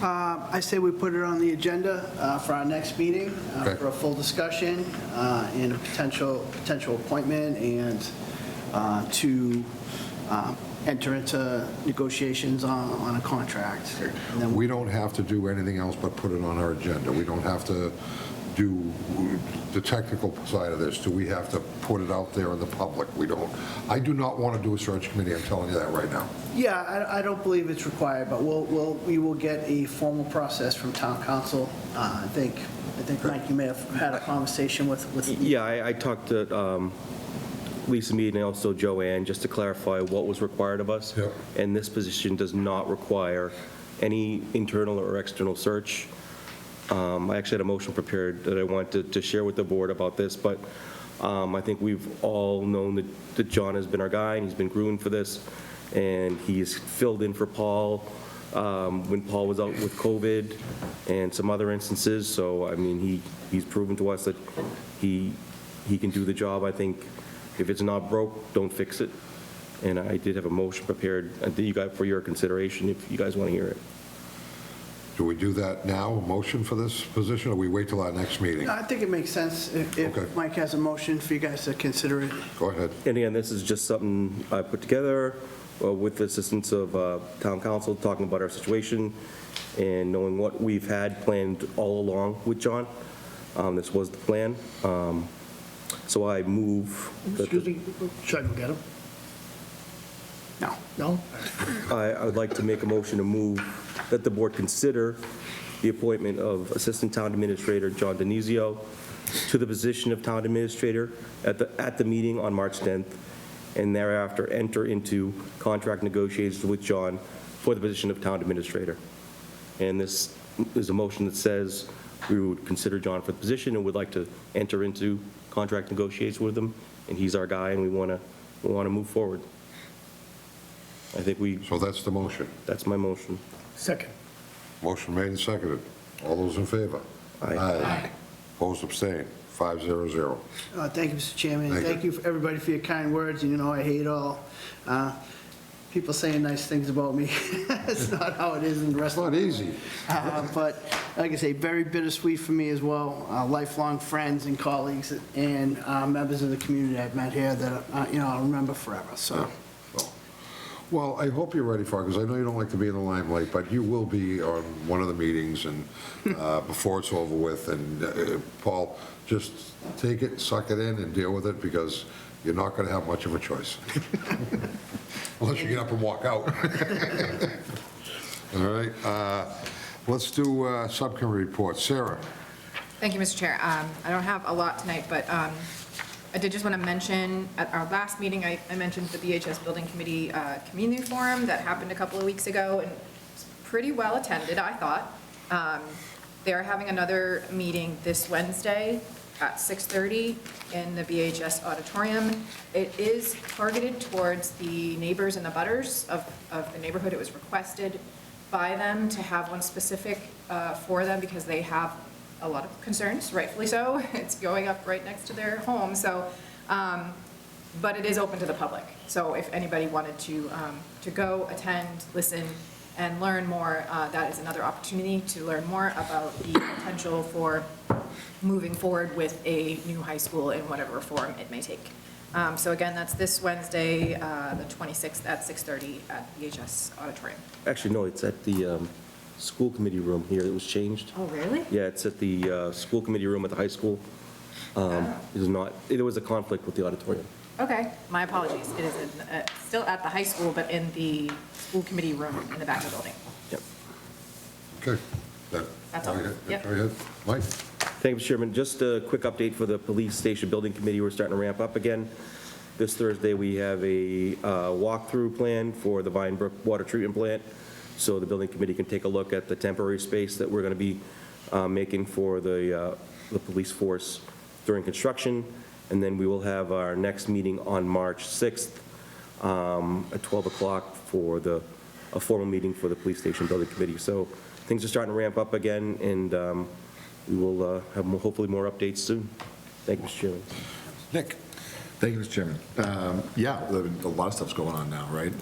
I say we put it on the agenda for our next meeting, for a full discussion and a potential appointment, and to enter into negotiations on a contract. And then We don't have to do anything else but put it on our agenda. We don't have to do the technical side of this. Do we have to put it out there in the public? We don't. I do not want to do a search committee. I'm telling you that right now. Yeah, I don't believe it's required, but we will get a formal process from town council. I think, Mike, you may have had a conversation with. Yeah, I talked to Lisa Mead and also Joanne, just to clarify what was required of us. Yep. And this position does not require any internal or external search. I actually had a motion prepared that I wanted to share with the board about this, but I think we've all known that John has been our guy, and he's been groomed for this, and he's filled in for Paul when Paul was out with COVID and some other instances. So, I mean, he's proven to us that he can do the job. I think if it's not broke, don't fix it. And I did have a motion prepared you guys for your consideration if you guys want to hear it. Do we do that now, a motion for this position, or we wait till our next meeting? I think it makes sense if Mike has a motion for you guys to consider it. Go ahead. And again, this is just something I put together with the assistance of town council, talking about our situation and knowing what we've had planned all along with John. This was the plan. So I move. Excuse me, should I go get him? No. No? I would like to make a motion to move that the board consider the appointment of Assistant Town Administrator John Denizio to the position of Town Administrator at the meeting on March 10th, and thereafter enter into contract negotiations with John for the position of Town Administrator. And this is a motion that says we would consider John for the position and would like to enter into contract negotiations with him, and he's our guy, and we want to move forward. I think So that's the motion. that's my motion. Second. Motion made and seconded. All those in favor? Aye. Opposed, abstained. 500. Thank you, Mr. Chairman. Thank you. Thank you, for everybody, for your kind words. You know, I hate all people saying nice things about me. It's not how it is in the rest of the world. It's not easy. But like I say, very bittersweet for me as well. Lifelong friends and colleagues and members of the community I've met here that, I'll remember forever, so. Well, I hope you're ready for it, because I know you don't like to be in the limelight, but you will be on one of the meetings and before it's over with. And Paul, just take it, suck it in, and deal with it, because you're not going to have much of a choice. Unless you get up and walk out. All right. Let's do subcommittee reports. Sarah? Thank you, Mr. Chair. I don't have a lot tonight, but I did just want to mention, at our last meeting, I mentioned the BHS Building Committee Community Forum that happened a couple of weeks ago, and it's pretty well attended, I thought. They're having another meeting this Wednesday at 6:30 in the BHS auditorium. It is targeted towards the neighbors and the butters of the neighborhood. It was requested by them to have one specific for them because they have a lot of concerns, rightfully so. It's going up right next to their home, so, but it is open to the public. So if anybody wanted to go, attend, listen, and learn more, that is another opportunity to learn more about the potential for moving forward with a new high school in whatever form it may take. So again, that's this Wednesday, the 26th at 6:30 at BHS Auditorium. Actually, no, it's at the school committee room here. It was changed. Oh, really? Yeah, it's at the school committee room at the high school. It is not, there was a conflict with the auditorium. Okay, my apologies. It is still at the high school, but in the school committee room in the back of the building. Yep. Okay. That's all. Yep. Very good. Mike? Thank you, Mr. Chairman. Just a quick update for the police station building committee. We're starting to ramp up again. This Thursday, we have a walkthrough plan for the Vine Brook Water Treatment Plant, so the building committee can take a look at the temporary space that we're going to be making for the police force during construction. And then we will have our next meeting on March 6th at 12 o'clock for a formal meeting for the police station building committee. So things are starting to ramp up again, and we will have hopefully more updates soon. Thank you, Mr. Chairman. Nick? Thank you, Mr. Chairman. Yeah, a lot of stuff's going on now, right?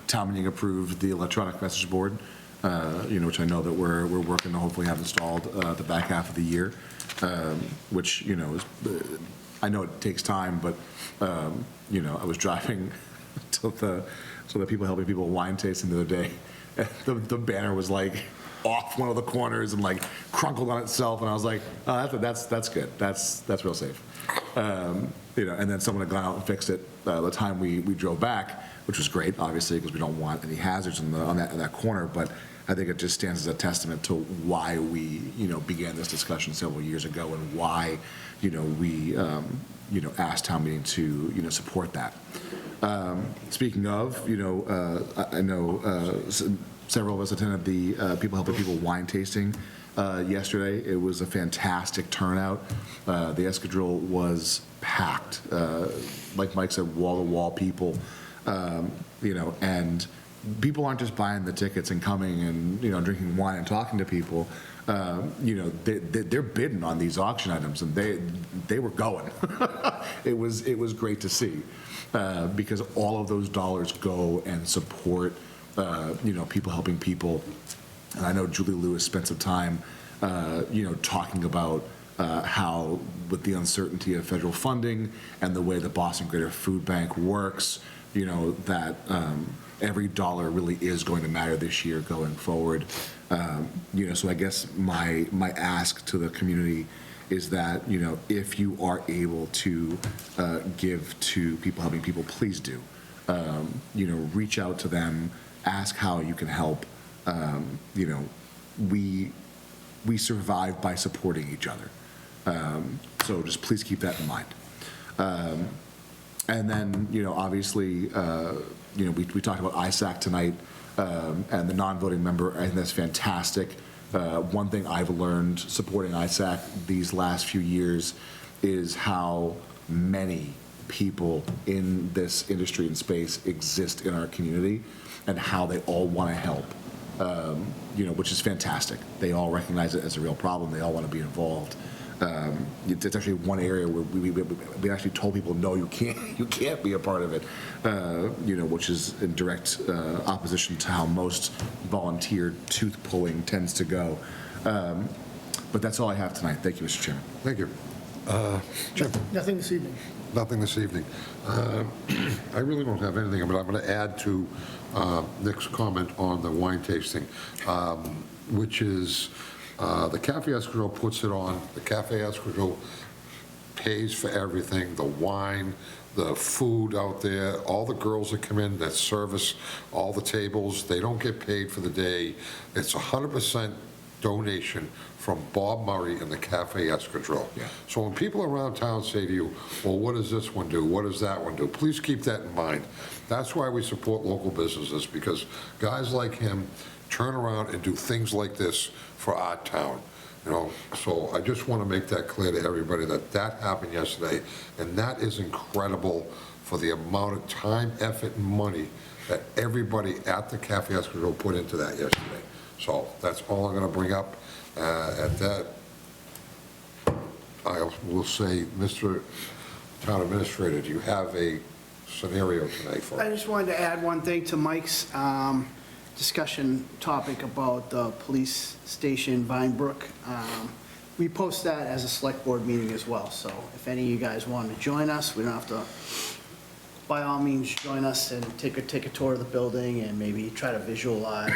Town meeting approved the electronic message board, which I know that we're working to hopefully have installed the back half of the year, which, is, I know it takes time, but, I was driving to the people helping people wine tasting the other day. The banner was like off one of the corners and like crunkled on itself, and I was like, oh, that's good. That's real safe. And then someone had gone out and fixed it the time we drove back, which was great, obviously, because we don't want any hazards on that corner. But I think it just stands as a testament to why we, began this discussion several years ago, and why, we, asked town meeting to, support that. Speaking of, I know several of us attended the People Helping People wine tasting yesterday. It was a fantastic turnout. The Escadrille was packed. Like Mike said, wall-to-wall people, and people aren't just buying the tickets and coming and, drinking wine and talking to people. They're bidding on these auction items, and they were going. It was great to see, because all of those dollars go and support, people helping people. And I know Julie Lewis spent some time, talking about how, with the uncertainty of federal funding and the way the Boston Greater Food Bank works, that every dollar really is going to matter this year going forward. So I guess my ask to the community is that, if you are able to give to People Helping People, please do. Reach out to them, ask how you can help. We survive by supporting each other. So just please keep that in mind. And then, obviously, we talked about ISAC tonight, and the non-voting member. I think that's fantastic. One thing I've learned supporting ISAC these last few years is how many people in this industry and space exist in our community, and how they all want to help, which is fantastic. They all recognize it as a real problem. They all want to be involved. It's actually one area where we actually told people, no, you can't be a part of it, which is in direct opposition to how most volunteer tooth pulling tends to go. But that's all I have tonight. Thank you, Mr. Chairman. Thank you. Jim? Nothing this evening. Nothing this evening. I really don't have anything, but I'm going to add to Nick's comment on the wine tasting, which is the Cafe Escudero puts it on. The Cafe Escudero pays for everything, the wine, the food out there, all the girls that come in that service all the tables, they don't get paid for the day. It's 100% donation from Bob Murray and the Cafe Escudero. Yeah. So when people around town say to you, well, what does this one do? What does that one do? Please keep that in mind. That's why we support local businesses, because guys like him turn around and do things like this for our town. So I just want to make that clear to everybody that happened yesterday, and that is incredible for the amount of time, effort, and money that everybody at the Cafe Escudero put into that yesterday. So that's all I'm going to bring up. At that, I will say, Mr. Town Administrator, do you have a scenario tonight for us? I just wanted to add one thing to Mike's discussion topic about the police station Vinebrook. We post that as a select board meeting as well, so if any of you guys want to join us, we don't have to, by all means, join us and take a tour of the building and maybe try to visualize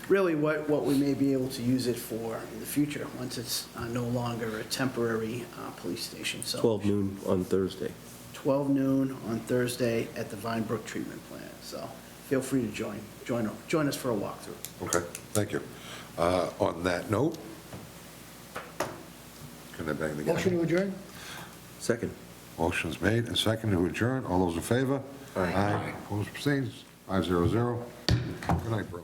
really what we may be able to use it for in the future, once it's no longer a temporary police station. So 12 noon on Thursday. 12 noon on Thursday at the Vinebrook Treatment Plant. So feel free to join us for a walkthrough. Okay, thank you. On that note, can I bang the gavel? Motion to adjourn? Second. Motion's made and seconded to adjourn. All those in favor? Aye. Opposed, abstains, 500. Good night, bro.